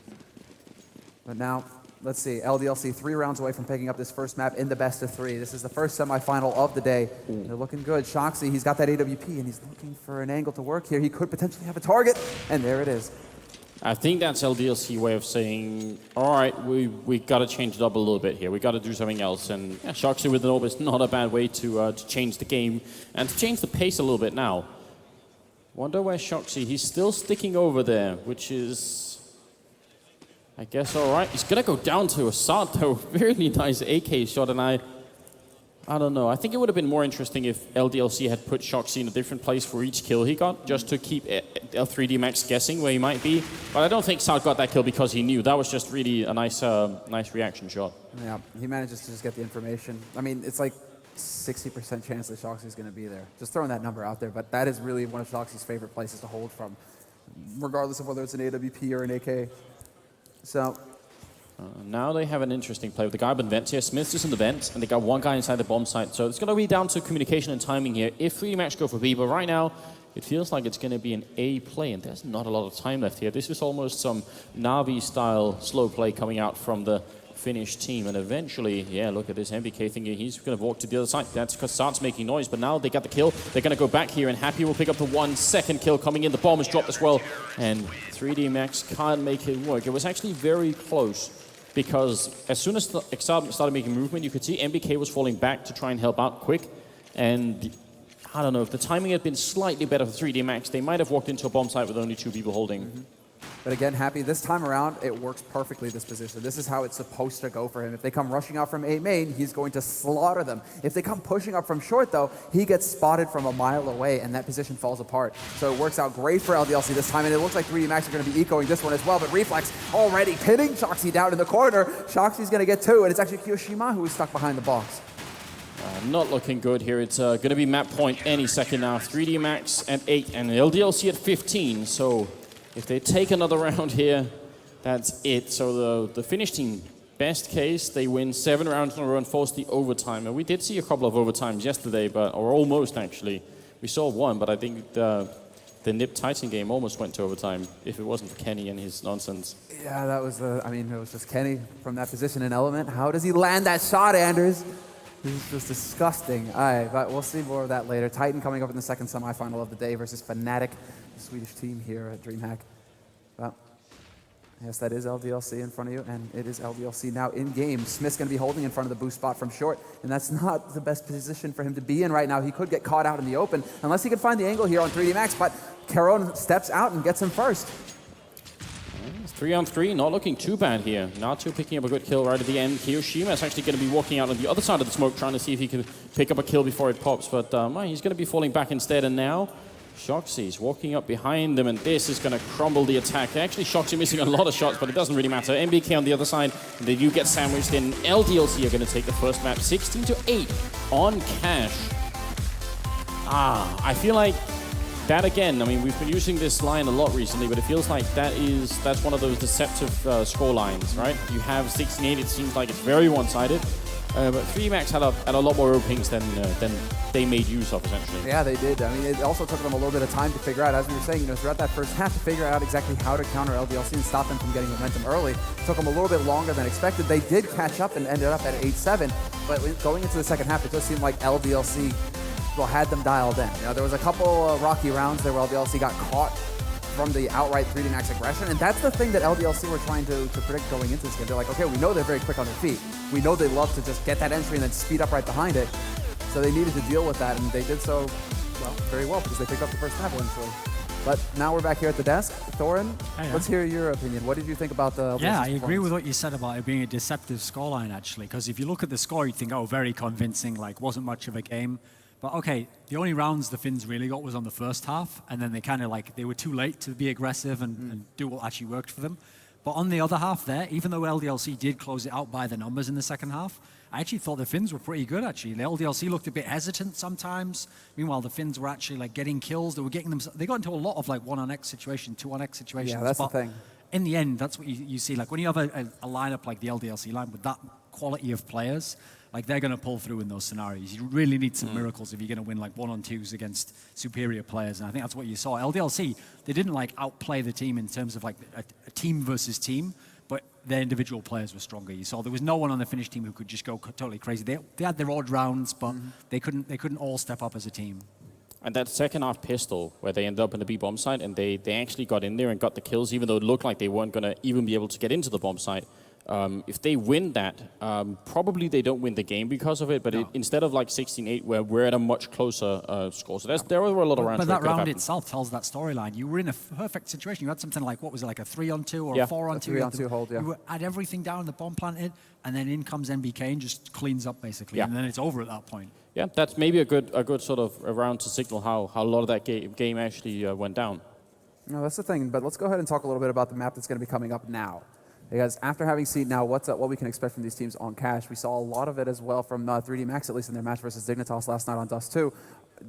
But now, let's see, LDLC 3 rounds away from picking up this first map in the best of 3. This is the first semifinal of the day. They're looking good. Shoxy, he's got that AWP, and he's looking for an angle to work here. He could potentially have a target, and there it is. I think that's LDLC way of saying, all right, we got to change it up a little bit here. We got to do something else. And yeah, Shoxy with an orb is not a bad way to change the game and to change the pace a little bit now. Wonder where Shoxy, he's still sticking over there, which is, I guess, all right. He's going to go down to Assad, though. Really nice AK shot, and I don't know. I think it would have been more interesting if LDLC had put Shoxy in a different place for each kill he got, just to keep L3D Max guessing where he might be. But I don't think Assad got that kill because he knew. That was just really a nice reaction shot. Yeah, he manages to just get the information. I mean, it's like 60% chance that Shoxy's going to be there. Just throwing that number out there, but that is really one of Shoxy's favorite places to hold from, regardless of whether it's an AWP or an AK. So now they have an interesting play with the guy up in vents here. Smith's just in the vents, and they got one guy inside the bomb site. So it's going to be down to communication and timing here. If 3D Max go for B, but right now it feels like it's going to be an A play, and there's not a lot of time left here. This is almost some Na'Vi-style slow play coming out from the Finnish team, and eventually, yeah, look at this MBK thing here. He's going to walk to the other side. That's because Sart's making noise, but now they got the kill. They're going to go back here, and Happy will pick up the 1 second kill coming in. The bomb is dropped as well, and 3D Max can't make it work. It was actually very close, because as soon as Exard started making movement, you could see MBK was falling back to try and help out quick, and I don't know, if the timing had been slightly better for 3D Max, they might have walked into a bomb site with only 2 people holding. But again, Happy, this time around, it works perfectly, this position. This is how it's supposed to go for him. If they come rushing out from A main, he's going to slaughter them. If they come pushing up from short, though, he gets spotted from a mile away, and that position falls apart. So it works out great for LDLC this time, and it looks like 3D Max are going to be ecoing this one as well, but Reflex already pinning Shoxy down in the corner. Shoxy's going to get 2, and it's actually Kiyoshima who is stuck behind the box. Not looking good here. It's going to be map point any second now. 3D Max at 8, and LDLC at 15, so if they take another round here, that's it. So the Finnish team, best case, they win 7 rounds in a row and force the overtime. And we did see a couple of overtimes yesterday, or almost actually. We saw one, but I think the Nip Titan game almost went to overtime if it wasn't for Kenny and his nonsense. Yeah, that was I mean, it was just Kenny from that position in Element. How does he land that shot, Anders? This is just disgusting. All right, but we'll see more of that later. Titan coming up in the second semifinal of the day versus Fnatic, the Swedish team here at DreamHack. Well, yes, that is LDLC in front of you, and it is LDLC now in game. Smith's going to be holding in front of the boost spot from short, and that's not the best position for him to be in right now. He could get caught out in the open, unless he can find the angle here on 3D Max, but Caron steps out and gets him first. 3-on-3, not looking too bad here. Natu picking up a good kill right at the end. Kiyoshima is actually going to be walking out on the other side of the smoke, trying to see if he can pick up a kill before it pops, but he's going to be falling back instead, and now Shoxy's walking up behind them, and this is going to crumble the attack. Actually, Shoxy missing a lot of shots, but it doesn't really matter. MBK on the other side, they do get sandwiched in. LDLC are going to take the first map, 16-8 on Cash. I feel like that again, I mean, we've been using this line a lot recently, but it feels like that's one of those deceptive score lines, right? You have 16-8, it seems like it's very one-sided. But 3D Max had a lot more openings than they made use of, essentially. Yeah, they did. I mean, it also took them a little bit of time to figure out, as we were saying, throughout that first half, to figure out exactly how to counter LDLC and stop them from getting momentum early. It took them a little bit longer than expected. They did catch up and ended up at 8-7, but going into the second half, it just seemed like LDLC had them dialed in. There was a couple rocky rounds there where LDLC got caught from the outright 3D Max aggression, and that's the thing that LDLC were trying to predict going into this game. They're like, okay, we know they're very quick on their feet. We know they love to just get that entry and then speed up right behind it. So they needed to deal with that, and they did so very well because they picked up the first map eventually. But now we're back here at the desk. Thorin, let's hear your opinion. What did you think about the Yeah, I agree with what you said about it being a deceptive scoreline, actually, because if you look at the score, you'd think, oh, very convincing, like, wasn't much of a game. But okay, the only rounds the Finns really got was on the first half, and then they kind of like, they were too late to be aggressive and do what actually worked for them. But on the other half there, even though LDLC did close it out by the numbers in the second half, I actually thought the Finns were pretty good, actually. The LDLC looked a bit hesitant sometimes. Meanwhile, the Finns were actually like getting kills. They were getting them. They got into a lot of like 1-on-X situation, 2-on-X situations. Yeah, that's the thing. In the end, that's what you see. Like when you have a lineup like the LDLC line with that quality of players, like they're going to pull through in those scenarios. You really need some miracles if you're going to win like 1-on-2s against superior players. And I think that's what you saw. LDLC, they didn't like outplay the team in terms of like a team versus team, but their individual players were stronger. You saw there was no one on the Finnish team who could just go totally crazy. They had their odd rounds, but they couldn't all step up as a team. And that second half pistol, where they ended up in the B bomb site, and they actually got in there and got the kills, even though it looked like they weren't going to even be able to get into the bomb site. If they win that, probably they don't win the game because of it, but instead of like 16-8, where we're at a much closer score. So there were a lot of rounds. But that round itself tells that storyline. You were in a perfect situation. You had something like, what was it, like a 3-on-2 or a 4-on-2? A 3-on-2 hold, yeah. You had everything down, the bomb planted, and then in comes NBK and just cleans up basically, and then it's over at that point. Yeah, that's maybe a good sort of a round to signal how a lot of that game actually went down. No, that's the thing. But let's go ahead and talk a little bit about the map that's going to be coming up now. Because after having seen now what we can expect from these teams on Cash, we saw a lot of it as well from 3D Max, at least in their match versus Dignitas last night on Dust 2.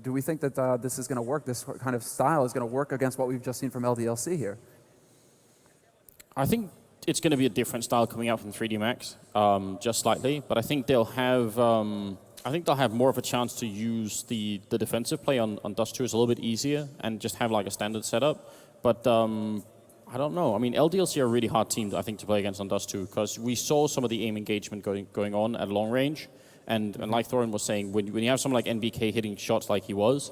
Do we think that this is going to work, this kind of style is going to work against what we've just seen from LDLC here? I think it's going to be a different style coming out from 3D Max, just slightly. But I think they'll have more of a chance to use the defensive play on Dust 2 is a little bit easier and just have like a standard setup. But I don't know. I mean, LDLC are a really hard team, I think, to play against on Dust 2 because we saw some of the aim engagement going on at long range. And like Thorin was saying, when you have someone like NBK hitting shots like he was,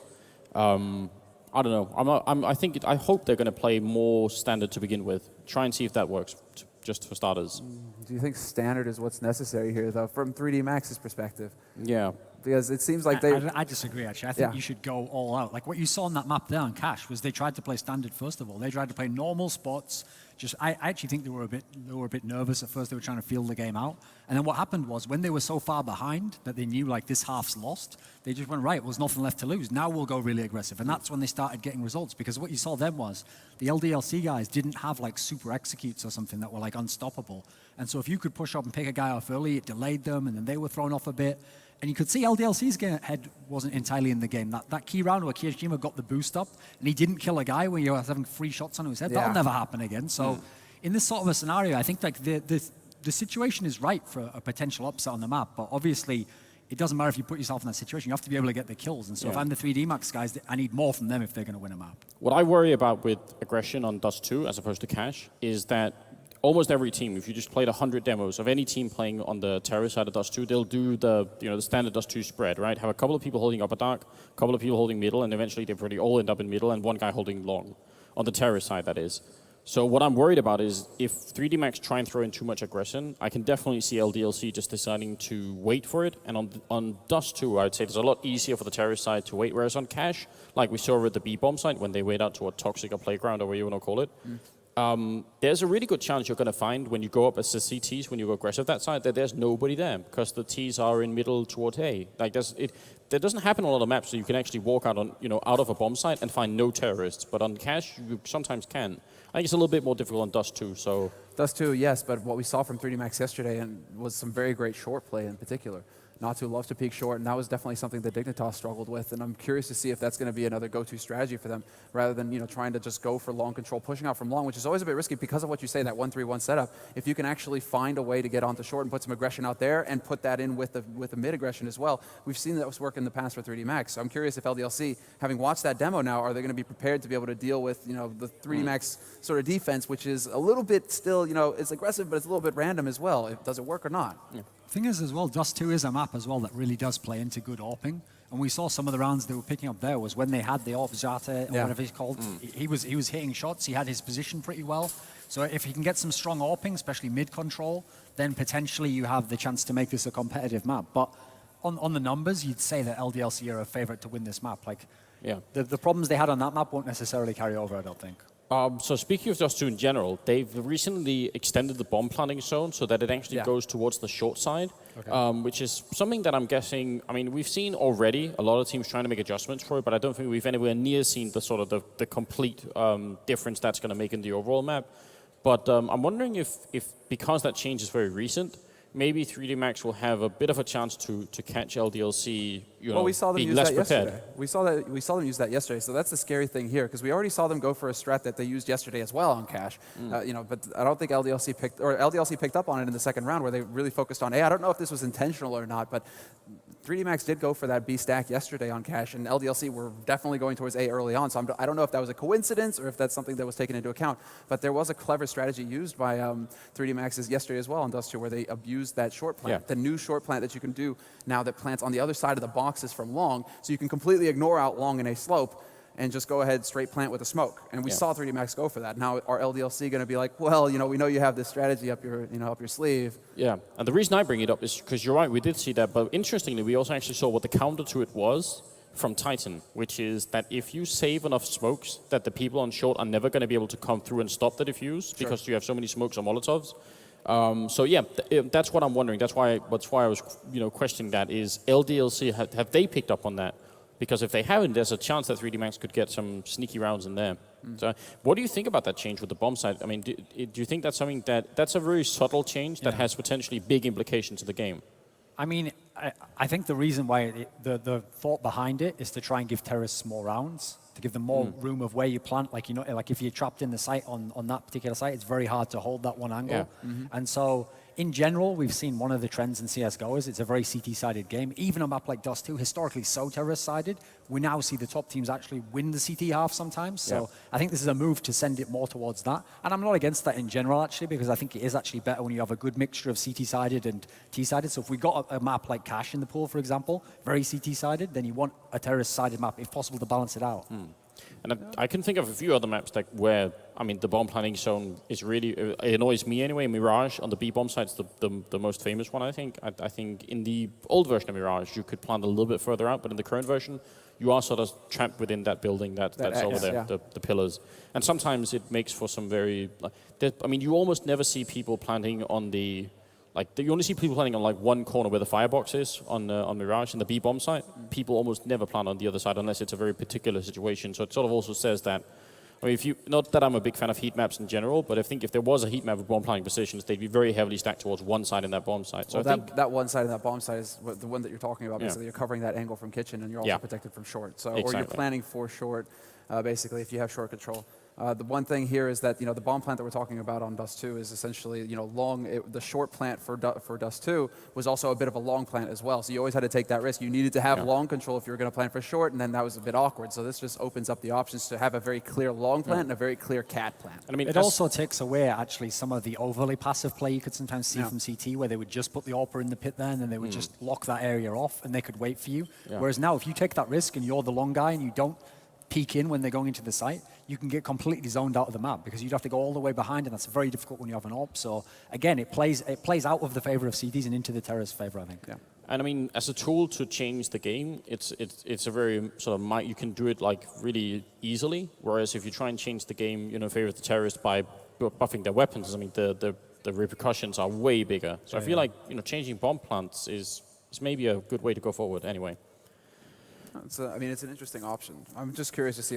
I don't know. I hope they're going to play more standard to begin with. Try and see if that works, just for starters. Do you think standard is what's necessary here, though, from 3D Max's perspective? Yeah. Because it seems like I disagree, actually. I think you should go all out. Like what you saw on that map there on Cash was they tried to play standard first of all. They tried to play normal spots. I actually think they were a bit nervous at first. They were trying to feel the game out. And then what happened was when they were so far behind that they knew like this half's lost, they just went, right, well, there's nothing left to lose. Now we'll go really aggressive. And that's when they started getting results because what you saw then was the LDLC guys didn't have like super executes or something that were like unstoppable. And so if you could push up and pick a guy off early, it delayed them and then they were thrown off a bit. And you could see LDLC's head wasn't entirely in the game. That key round where Kirishima got the boost up and he didn't kill a guy when you were having 3 shots on his head, that'll never happen again. So in this sort of a scenario, I think like the situation is right for a potential upset on the map. But obviously, it doesn't matter if you put yourself in that situation. You have to be able to get the kills. And so if I'm the 3D Max guys, I need more from them if they're going to win a map. What I worry about with aggression on Dust 2 as opposed to Cash is that almost every team, if you just played 100 demos of any team playing on the terror side of Dust 2, they'll do the standard Dust 2 spread, right? Have a couple of people holding upper dark, a couple of people holding middle, and eventually they pretty all end up in middle, and one guy holding long. On the terror side, that is. So what I'm worried about is if 3D Max try and throw in too much aggression, I can definitely see LDLC just deciding to wait for it. And on Dust 2, I'd say it's a lot easier for the terrorist side to wait. Whereas on Cash, like we saw with the B-bomb side, when they wait out to a toxic or playground or whatever you want to call it, there's a really good chance you're going to find when you go up as the CTs, when you go aggressive that side, that there's nobody there because the Ts are in middle toward A. Like that doesn't happen on a lot of maps, so you can actually walk out on out of a bomb site and find no terrorists. But on Cash, you sometimes can. I think it's a little bit more difficult on Dust 2. So Dust 2, yes, but what we saw from 3D Max yesterday was some very great short play in particular. Natu loves to peek short, and that was definitely something that Dignitas struggled with. And I'm curious to see if that's going to be another go-to strategy for them, rather than trying to just go for long control, pushing out from long, which is always a bit risky because of what you say, that 1-3-1 setup. If you can actually find a way to get onto short and put some aggression out there, and put that in with the mid aggression as well, we've seen that work in the past for 3D Max. So I'm curious if LDLC, having watched that demo now, are they going to be prepared to be able to deal with the 3D Max sort of defense, which is a little bit still, it's aggressive, but it's a little bit random as well. Does it work or not? Yeah. Thing is as well, Dust 2 is a map as well that really does play into good AWPing. And we saw some of the rounds they were picking up there was when they had the AWP Zate, or whatever he's called. He was hitting shots, he had his position pretty well. So if he can get some strong AWPing, especially mid-control, then potentially you have the chance to make this a competitive map. But on the numbers, you'd say that LDLC are a favorite to win this map. Like, the problems they had on that map won't necessarily carry over, I don't think. So speaking of Dust 2 in general, they've recently extended the bomb planting zone so that it actually goes towards the short side. which is something that I'm guessing. I mean, we've seen already a lot of teams trying to make adjustments for it, but I don't think we've anywhere near seen the sort of the complete difference that's going to make in the overall map. But I'm wondering if because that change is very recent, maybe 3D Max will have a bit of a chance to catch LDLC. Well, we saw them being use less that prepared. yesterday. We saw them use that yesterday. So that's the scary thing here, because we already saw them go for a strat that they used yesterday as well on Cash. But I don't think LDLC picked up on it in the second round, where they really focused on A. I don't know if this was intentional or not, but 3D Max did go for that B stack yesterday on Cash, and LDLC were definitely going towards A early on. So I don't know if that was a coincidence or if that's something that was taken into account. But there was a clever strategy used by 3D Max yesterday as well on Dust 2, where they abused that short plant, the new short plant that you can do now that plants on the other side of the boxes from long. So you can completely ignore out long in a slope and just go ahead straight plant with a smoke. And we saw 3D Max go for that. Now, are LDLC going to be like, well, we know you have this strategy up your sleeve? Yeah, and the reason I bring it up is because you're right, we did see that, but interestingly, we also actually saw what the counter to it was from Titan, which is that if you save enough smokes that the people on short are never going to be able to come through and stop the defuse because you have so many smokes or Molotovs. So yeah, that's what I'm wondering. That's why I was questioning that is LDLC, have they picked up on that? Because if they haven't, there's a chance that 3D Max could get some sneaky rounds in there. So what do you think about that change with the bomb side? I mean, do you think that's something that's a very subtle change that has potentially big implications to the game? I mean, I think the reason why the thought behind it is to try and give terrorists more rounds, to give them more room of where you plant. Like like if you're trapped in the site on that particular site, it's very hard to hold that one angle. And so in general, we've seen one of the trends in CSGO is it's a very CT-sided game. Even a map like Dust 2, historically so terrorist-sided, we now see the top teams actually win the CT half sometimes. So I think this is a move to send it more towards that. And I'm not against that in general, actually, because I think it is actually better when you have a good mixture of CT-sided and T-sided. So if we got a map like Cash in the pool, for example, very CT-sided, then you want a terrorist-sided map, if possible, to balance it out. And I can think of a few other maps like where, I mean, the bomb planting zone is really, it annoys me anyway. Mirage on the B bomb site's the most famous one, I think. I think in the old version of Mirage, you could plant a little bit further out, but in the current version, you are sort of trapped within that building that's over there, the pillars. And sometimes it makes for some very, I mean, you almost never see people planting on the, you only see people planting on one corner where the firebox is on Mirage in the B bomb site. People almost never plant on the other side unless it's a very particular situation. So it sort of also says that, I mean, not that I'm a big fan of heat maps in general, but I think if there was a heat map with bomb planting positions, they'd be very heavily stacked towards one side in that bomb site. So well, that one side of that bomb site is the one that you're talking about. Basically, you're covering that angle from kitchen, and you're also protected from short. So, or you're planning for short, basically, if you have short control. The one thing here is that the bomb plant that we're talking about on Dust 2 is essentially long. The short plant for Dust 2 was also a bit of a long plant as well. So you always had to take that risk. You needed to have long control if you were going to plant for short, and then that was a bit awkward. So this just opens up the options to have a very clear long plant and a very clear cat plant. And I mean, it also takes away actually some of the overly passive play you could sometimes see from CT, where they would just put the AWPer in the pit there, and then they would just lock that area off, and they could wait for you. Whereas now, if you take that risk and you're the long guy and you don't peek in when they're going into the site, you can get completely zoned out of the map because you'd have to go all the way behind, and that's very difficult when you have an AWP. So again, it plays out of the favor of CTs and into the terrorist favor, I think. Yeah. And I mean, as a tool to change the game, it's a very sort of you can do it really easily. Whereas if you try and change the game, in favor of the terrorists by buffing their weapons, I mean the repercussions are way bigger. So I feel like changing bomb plants is maybe a good way to go forward anyway. It's an interesting option. I'm just curious to see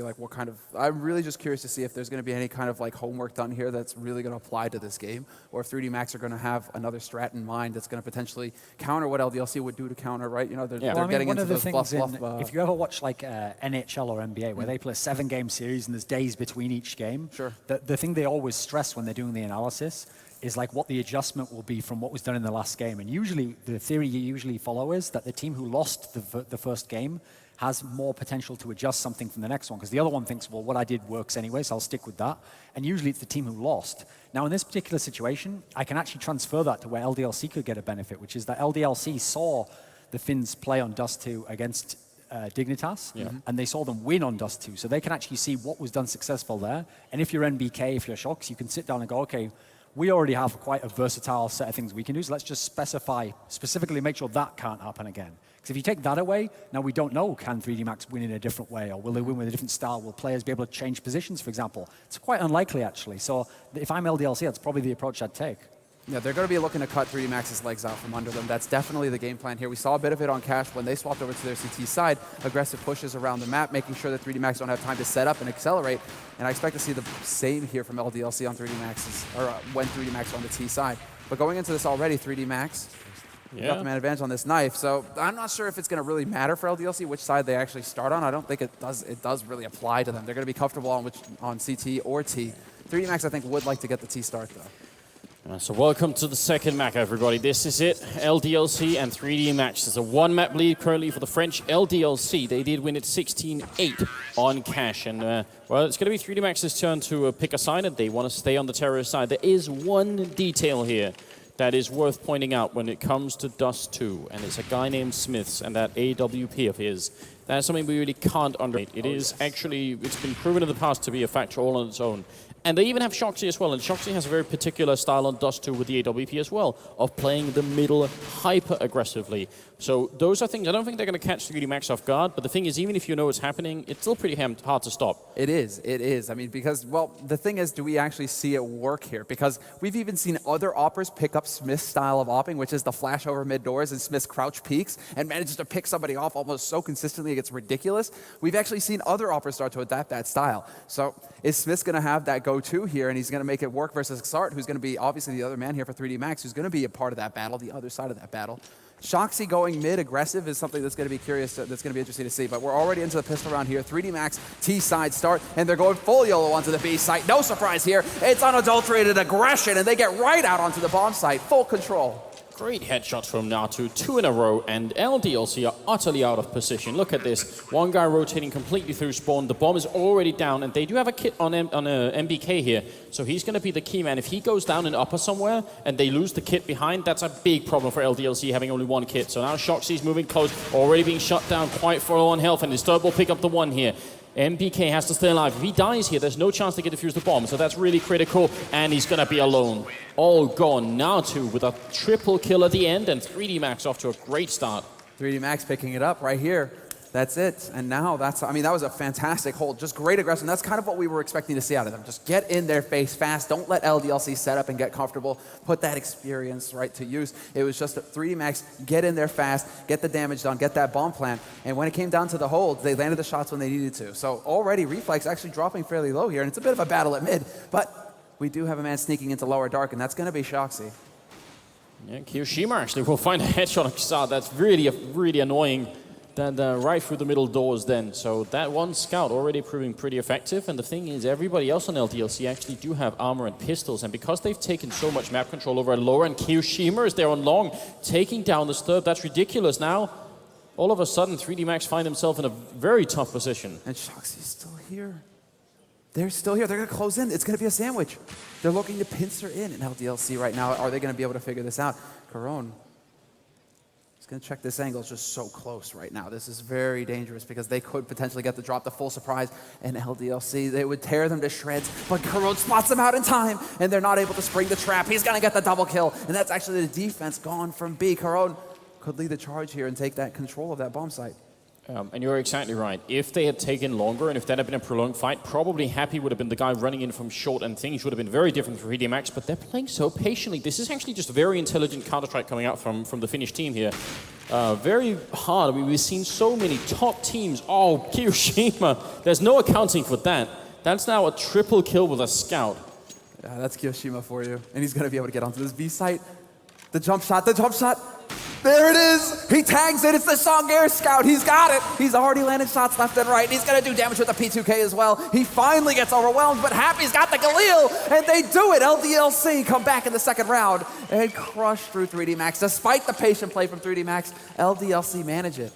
I'm really just curious to see if there's going to be any kind of homework done here that's really going to apply to this game, or if 3D Max are going to have another strat in mind that's going to potentially counter what LDLC would do to counter, right? They're getting into those bluff. If you ever watch NHL or NBA where they play a 7-game series and there's days between each game, the thing they always stress when they're doing the analysis is what the adjustment will be from what was done in the last game. And usually, the theory you usually follow is that the team who lost the first game has more potential to adjust something from the next one, because the other one thinks, well, what I did works anyway, so I'll stick with that. And usually it's the team who lost. Now, in this particular situation, I can actually transfer that to where LDLC could get a benefit, which is that LDLC saw the Finns play on Dust 2 against Dignitas, and they saw them win on Dust 2. So they can actually see what was done successful there. And if you're NBK, if you're Shocks, you can sit down and go, okay, we already have quite a versatile set of things we can do, so let's just specifically make sure that can't happen again. Because if you take that away, now we don't know, can 3D Max win in a different way, or will they win with a different style? Will players be able to change positions, for example? It's quite unlikely, actually. So if I'm LDLC, that's probably the approach I'd take. Yeah, they're going to be looking to cut 3D Max's legs out from under them. That's definitely the game plan here. We saw a bit of it on Cash when they swapped over to their CT side. Aggressive pushes around the map, making sure that 3D Max don't have time to set up and accelerate. And I expect to see the same here from LDLC on 3D Max's, or when 3D Max are on the T side. But going into this already, 3D Max got the man advantage on this knife. So I'm not sure if it's going to really matter for LDLC which side they actually start on. I don't think it does really apply to them. They're going to be comfortable on CT or T. 3D Max, I think, would like to get the T start, though. So welcome to the second map, everybody. This is it. LDLC and 3D Max. There's a one-map lead currently for the French LDLC. They did win it 16-8 on Cash. And, well, it's going to be 3D Max's turn to pick a side, and they want to stay on the terrorist side. There is one detail here that is worth pointing out when it comes to Dust 2, and it's a guy named Smiths and that AWP of his. That's something we really can't underrate. It is actually, it's been proven in the past to be a factor all on its own. And they even have Shoxy as well, and Shoxy has a very particular style on Dust 2 with the AWP as well, of playing the middle hyper-aggressively. So those are things, I don't think they're going to catch 3D Max off guard, but the thing is, even if you know what's happening, it's still pretty hard to stop. It is. I mean, because, well, the thing is, do we actually see it work here? Because we've even seen other oppers pick up Smith's style of opping, which is the flash over mid-doors and Smith's crouch peaks, and manages to pick somebody off almost so consistently it gets ridiculous. We've actually seen other oppers start to adapt that style. So is Smith going to have that go-to here, and he's going to make it work versus Xart, who's going to be obviously the other man here for 3D Max, who's going to be a part of that battle, the other side of that battle. Shoxy going mid-aggressive is something that's going to be that's going to be interesting to see. But we're already into the pistol round here. 3D Max T-side start, and they're going full YOLO onto the B site. No surprise here. It's unadulterated aggression, and they get right out onto the bomb site. Full control. Great headshots from Natu, 2 in a row, and LDLC are utterly out of position. Look at this. One guy rotating completely through spawn. The bomb is already down, and they do have a kit on MBK here, so he's going to be the key man. If he goes down in upper somewhere, and they lose the kit behind, that's a big problem for LDLC having only one kit. So now Shoxy's moving close, already being shut down, quite low on health, and Disturbed will pick up the one here. MBK has to stay alive. If he dies here, there's no chance to get defuse the bomb, so that's really critical, and he's going to be alone. All gone. Natu with a triple kill at the end, and 3D Max off to a great start. 3D Max picking it up right here. That's it. And now that was a fantastic hold. Just great aggression. That's kind of what we were expecting to see out of them. Just get in their face fast. Don't let LDLC set up and get comfortable. Put that experience right to use. It was just a 3D Max, get in there fast, get the damage done, get that bomb plant. And when it came down to the hold, they landed the shots when they needed to. So already Reflex actually dropping fairly low here. And it's a bit of a battle at mid. But we do have a man sneaking into lower dark, and that's going to be Shoxy. Yeah, Kiyoshima actually will find a headshot on Xart. That's really annoying. Right through the middle doors then. So that one scout already proving pretty effective. And the thing is, everybody else on LDLC actually do have armor and pistols. And because they've taken so much map control over at lower, and Kiyoshima is there on long, taking down the Sturb, that's ridiculous. Now, all of a sudden, 3D Max find himself in a very tough position. And Shoxy's still here. They're still here. They're going to close in. It's going to be a sandwich. They're looking to pincer in LDLC right now. Are they going to be able to figure this out? Caron going to check this angle. It's just so close right now. This is very dangerous because they could potentially get the drop, the full surprise, and LDLC, they would tear them to shreds, but Caron spots them out in time, and they're not able to spring the trap. He's going to get the double kill, and that's actually the defense gone from B. Caron could lead the charge here and take that control of that bomb site. And you're exactly right. If they had taken longer and if that had been a prolonged fight, probably Happy would have been the guy running in from short and things would have been very different for 3D Max, but they're playing so patiently. This is actually just a very intelligent Counter-Strike coming out from the Finnish team here. Very hard. I mean, we've seen so many top teams. Oh, Kiyoshima. There's no accounting for that. That's now a triple kill with a scout. Yeah, that's Kiyoshima for you. And he's going to be able to get onto this B site. The jump shot, the jump shot. There it is. He tags it. It's the Songair Scout. He's got it. He's already landed shots left and right. And he's going to do damage with the P2K as well. He finally gets overwhelmed, but Happy's got the Galil, and they do it. LDLC come back in the second round and crush through 3D Max. Despite the patient play from 3D Max, LDLC manage it.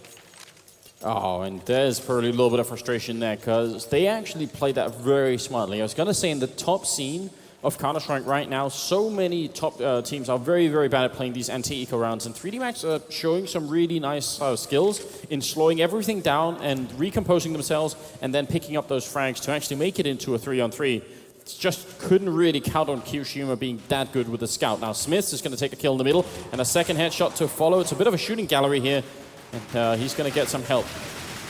Oh, and there's probably a little bit of frustration there because they actually played that very smartly. I was going to say in the top scene of Counter-Strike right now, so many top teams are very, very bad at playing these anti-eco rounds, and 3D Max are showing some really nice skills in slowing everything down and recomposing themselves and then picking up those frags to actually make it into a 3-on-3. Just couldn't really count on Kiyoshima being that good with the scout. Now Smith is going to take a kill in the middle and a second headshot to follow. It's a bit of a shooting gallery here, and he's going to get some help.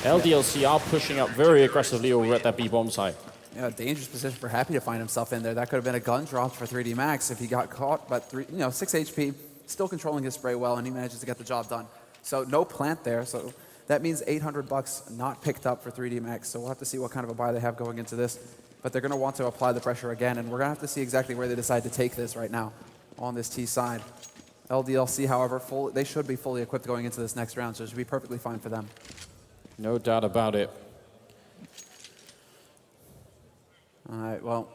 LDLC are pushing up very aggressively over at that B-bomb site. Yeah, a dangerous position for Happy to find himself in there. That could have been a gun drop for 3D Max if he got caught, but 6 HP, still controlling his spray well, and he manages to get the job done. So no plant there, so that means $800 not picked up for 3D Max, so we'll have to see what kind of a buy they have going into this. But they're going to want to apply the pressure again, and we're going to have to see exactly where they decide to take this right now on this T side. LDLC, however, they should be fully equipped going into this next round, so it should be perfectly fine for them. No doubt about it. All right, well,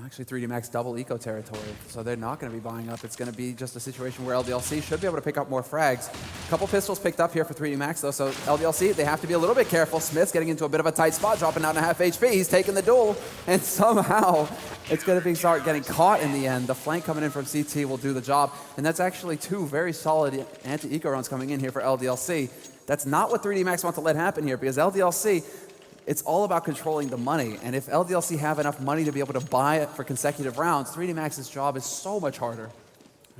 actually 3D Max double eco territory, so they're not going to be buying up. It's going to be just a situation where LDLC should be able to pick up more frags. A couple pistols picked up here for 3D Max, though, so LDLC, they have to be a little bit careful. Smith's getting into a bit of a tight spot, dropping down to half HP. He's taking the duel, and somehow it's going to be Zart getting caught in the end. The flank coming in from CT will do the job, and that's actually 2 very solid anti-eco rounds coming in here for LDLC. That's not what 3D Max want to let happen here, because LDLC, it's all about controlling the money, and if LDLC have enough money to be able to buy it for consecutive rounds, 3D Max's job is so much harder.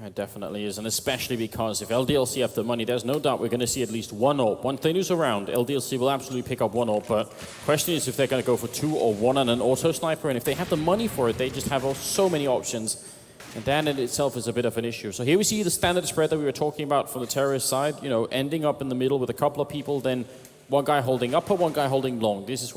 It definitely is, and especially because if LDLC have the money, there's no doubt we're going to see at least 1 AWP. Once they lose a round, LDLC will absolutely pick up 1 AWP, but the question is if they're going to go for 2 or 1 on an auto sniper, and if they have the money for it, they just have so many options, and that in itself is a bit of an issue. So here we see the standard spread that we were talking about from the terrorist side, ending up in the middle with a couple of people, then one guy holding upper, one guy holding long. This is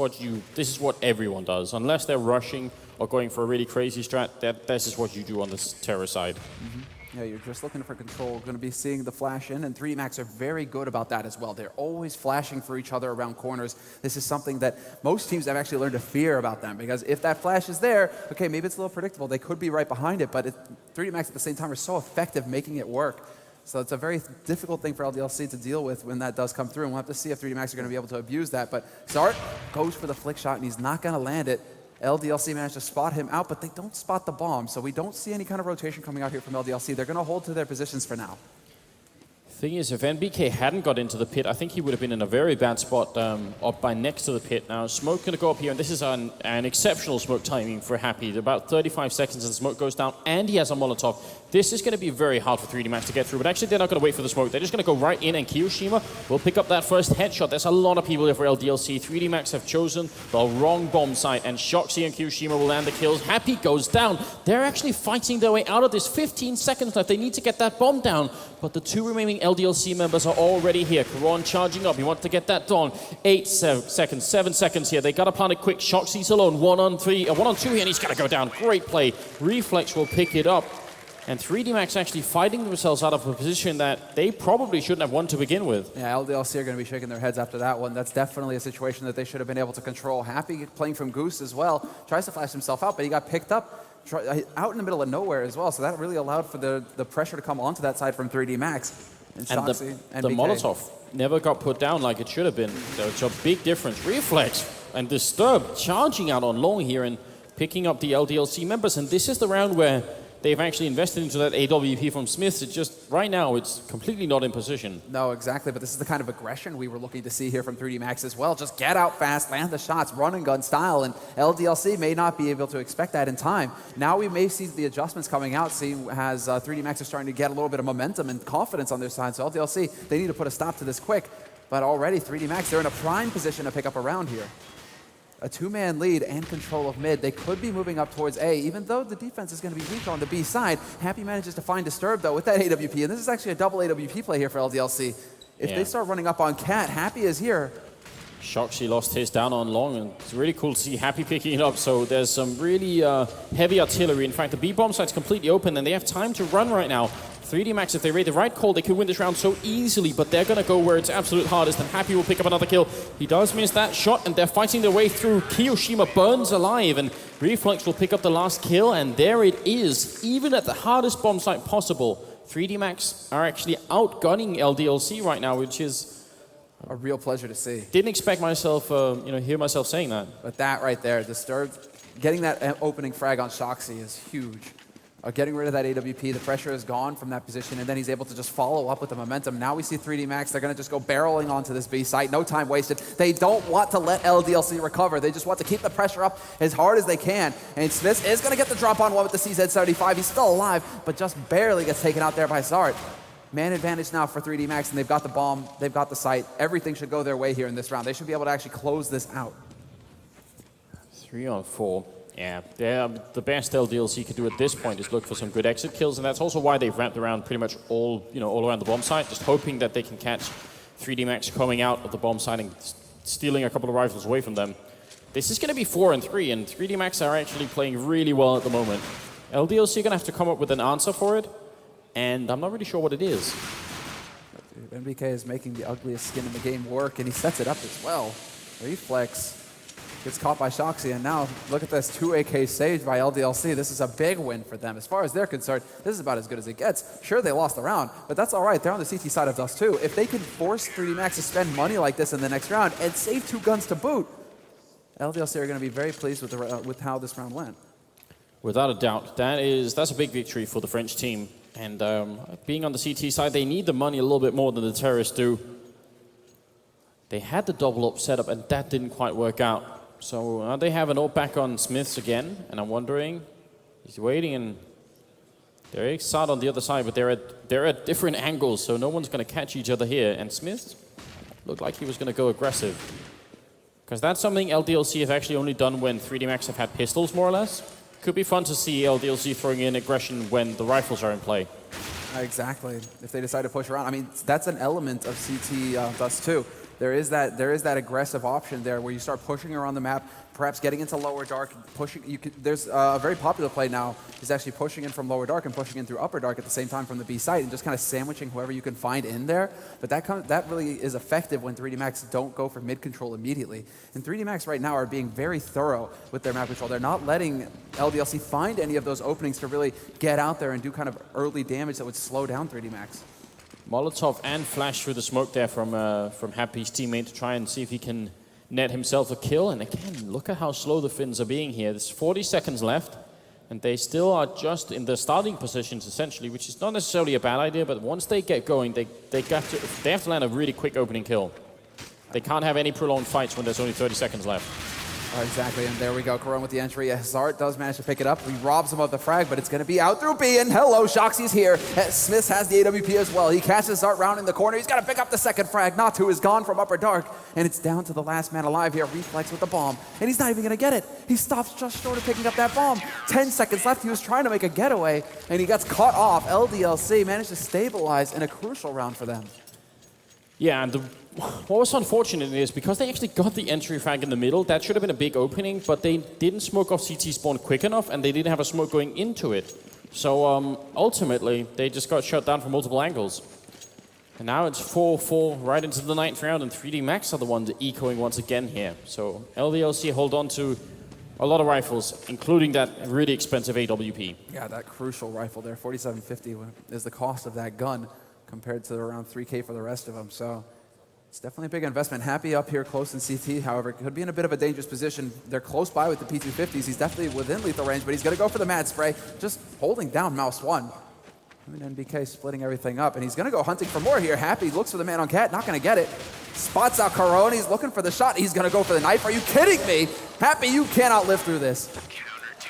what everyone does. Unless they're rushing or going for a really crazy strat, this is what you do on this terror side. Mm-hmm. Yeah, you're just looking for control. Going to be seeing the flash in, and 3D Max are very good about that as well. They're always flashing for each other around corners. This is something that most teams have actually learned to fear about them, because if that flash is there, okay, maybe it's a little predictable. They could be right behind it, but 3D Max at the same time are so effective making it work. So it's a very difficult thing for LDLC to deal with when that does come through, and we'll have to see if 3D Max are going to be able to abuse that. But Zart goes for the flick shot, and he's not going to land it. LDLC managed to spot him out, but they don't spot the bomb, so we don't see any kind of rotation coming out here from LDLC. They're going to hold to their positions for now. Thing is, if NBK hadn't got into the pit, I think he would have been in a very bad spot up by next to the pit. Now, smoke going to go up here, and this is an exceptional smoke timing for Happy. About 35 seconds, and the smoke goes down, and he has a Molotov. This is going to be very hard for 3D Max to get through, but actually they're not going to wait for the smoke. They're just going to go right in, and Kiyoshima will pick up that first headshot. There's a lot of people here for LDLC. 3D Max have chosen the wrong bomb site, and Shoxy and Kiyoshima will land the kills. Happy goes down. They're actually fighting their way out of this. 15 seconds left. They need to get that bomb down, but the 2 remaining LDLC members are already here. Karan charging up. He wants to get that done. 7 seconds here. They got to plant it quick. Shoxy's alone. 1 on 2 here, and he's going to go down. Great play. Reflex will pick it up. And 3D Max actually fighting themselves out of a position that they probably shouldn't have won to begin with. Yeah, LDLC are going to be shaking their heads after that one. That's definitely a situation that they should have been able to control. Happy playing from Goose as well. Tries to flash himself out, but he got picked up out in the middle of nowhere as well. So that really allowed for the pressure to come onto that side from 3D Max. And the Molotov never got put down like it should have been. There's a big difference. Reflex and Disturb charging out on long here and picking up the LDLC members. And this is the round where they've actually invested into that AWP from Smith. It's just, right now, it's completely not in position. No, exactly, but this is the kind of aggression we were looking to see here from 3D Max as well. Just get out fast, land the shots, run and gun style, and LDLC may not be able to expect that in time. Now we may see the adjustments coming out, seeing as 3D Max are starting to get a little bit of momentum and confidence on their side, so LDLC, they need to put a stop to this quick. But already, 3D Max, they're in a prime position to pick up a round here. A 2-man lead and control of mid. They could be moving up towards A, even though the defense is going to be weak on the B side. Happy manages to find Disturb, though, with that AWP, and this is actually a double AWP play here for LDLC. If they start running up on Cat, Happy is here. Shoxy lost his down on long, and it's really cool to see Happy picking it up. So there's some really heavy artillery. In fact, the B-bomb site's completely open, and they have time to run right now. 3D Max, if they made the right call, they could win this round so easily, but they're going to go where it's absolute hardest, and Happy will pick up another kill. He does miss that shot, and they're fighting their way through. Kiyoshima burns alive, and Reflex will pick up the last kill, and there it is. Even at the hardest bomb site possible, 3D Max are actually outgunning LDLC right now, which is a real pleasure to see. Didn't expect myself, hear myself saying that. But that right there, Disturbed, getting that opening frag on Shoxy is huge. Getting rid of that AWP, the pressure is gone from that position, and then he's able to just follow up with the momentum. Now we see 3D Max, they're going to just go barreling onto this B site. No time wasted. They don't want to let LDLC recover. They just want to keep the pressure up as hard as they can. And Smith is going to get the drop on one with the CZ75. He's still alive, but just barely gets taken out there by Zart. Man advantage now for 3D Max, and they've got the bomb, they've got the site. Everything should go their way here in this round. They should be able to actually close this out. 3-on-4. Yeah, the best LDLC can do at this point is look for some good exit kills, and that's also why they've wrapped around pretty much all around the bomb site, just hoping that they can catch 3D-Max coming out of the bomb site and stealing a couple of rifles away from them. This is going to be 4-3, and 3D-Max are actually playing really well at the moment. LDLC are going to have to come up with an answer for it, and I'm not really sure what it is. MBK is making the ugliest skin in the game work, and he sets it up as well. Reflex gets caught by Shoxy, and now look at this 2 AK saved by LDLC. This is a big win for them. As far as they're concerned, this is about as good as it gets. Sure, they lost the round, but that's all right. They're on the CT side of Dust too. If they can force 3D-Max to spend money like this in the next round and save 2 guns to boot, LDLC are going to be very pleased with how this round went. Without a doubt, that's a big victory for the French team. And being on the CT side, they need the money a little bit more than the terrorists do. They had the double up setup, and that didn't quite work out. So they have an ult back on Smiths again, and I'm wondering, he's waiting, and they're excited on the other side, but they're at different angles, so no one's going to catch each other here. And Smiths looked like he was going to go aggressive, because that's something LDLC have actually only done when 3D-Max have had pistols, more or less. Could be fun to see LDLC throwing in aggression when the rifles are in play. Exactly. If they decide to push around, I mean, that's an element of CT Dust too. There is that aggressive option there where you start pushing around the map, perhaps getting into lower dark, pushing. There's a very popular play now is actually pushing in from lower dark and pushing in through upper dark at the same time from the B site and just kind of sandwiching whoever you can find in there. But that really is effective when 3D-Max don't go for mid control immediately. And 3D-Max right now are being very thorough with their map control. They're not letting LDLC find any of those openings to really get out there and do kind of early damage that would slow down 3D-Max. Molotov and flash through the smoke there from Happy's teammate to try and see if he can net himself a kill. And again, look at how slow the Finns are being here. There's 40 seconds left, and they still are just in the starting positions, essentially, which is not necessarily a bad idea, but once they get going, they have to land a really quick opening kill. They can't have any prolonged fights when there's only 30 seconds left. Exactly, and there we go. Corone with the entry. Zart does manage to pick it up. He robs him of the frag, but it's going to be out through B, and hello, Shoxy's here. Smith has the AWP as well. He catches Zart round in the corner. He's got to pick up the second frag. Natu is gone from upper dark, and it's down to the last man alive here. Reflex with the bomb, and he's not even going to get it. He stops just short of picking up that bomb. 10 seconds left. He was trying to make a getaway, and he gets caught off. LDLC managed to stabilize in a crucial round for them. Yeah, and what was unfortunate is because they actually got the entry frag in the middle, that should have been a big opening, but they didn't smoke off CT spawn quick enough, and they didn't have a smoke going into it. So ultimately, they just got shut down from multiple angles. And now it's 4-4 right into the 9th round, and 3D-Max are the ones ecoing once again here. So LDLC hold on to a lot of rifles, including that really expensive AWP. Yeah, that crucial rifle there, 4750 is the cost of that gun compared to around 3K for the rest of them. So it's definitely a big investment. Happy up here close in CT, however, could be in a bit of a dangerous position. They're close by with the P250s. He's definitely within lethal range, but he's going to go for the mad spray, just holding down Mouse 1. And NBK splitting everything up, and he's going to go hunting for more here. Happy looks for the man on Cat, not going to get it. Spots out Corone, he's looking for the shot. He's going to go for the knife. Are you kidding me? Happy, you cannot live through this.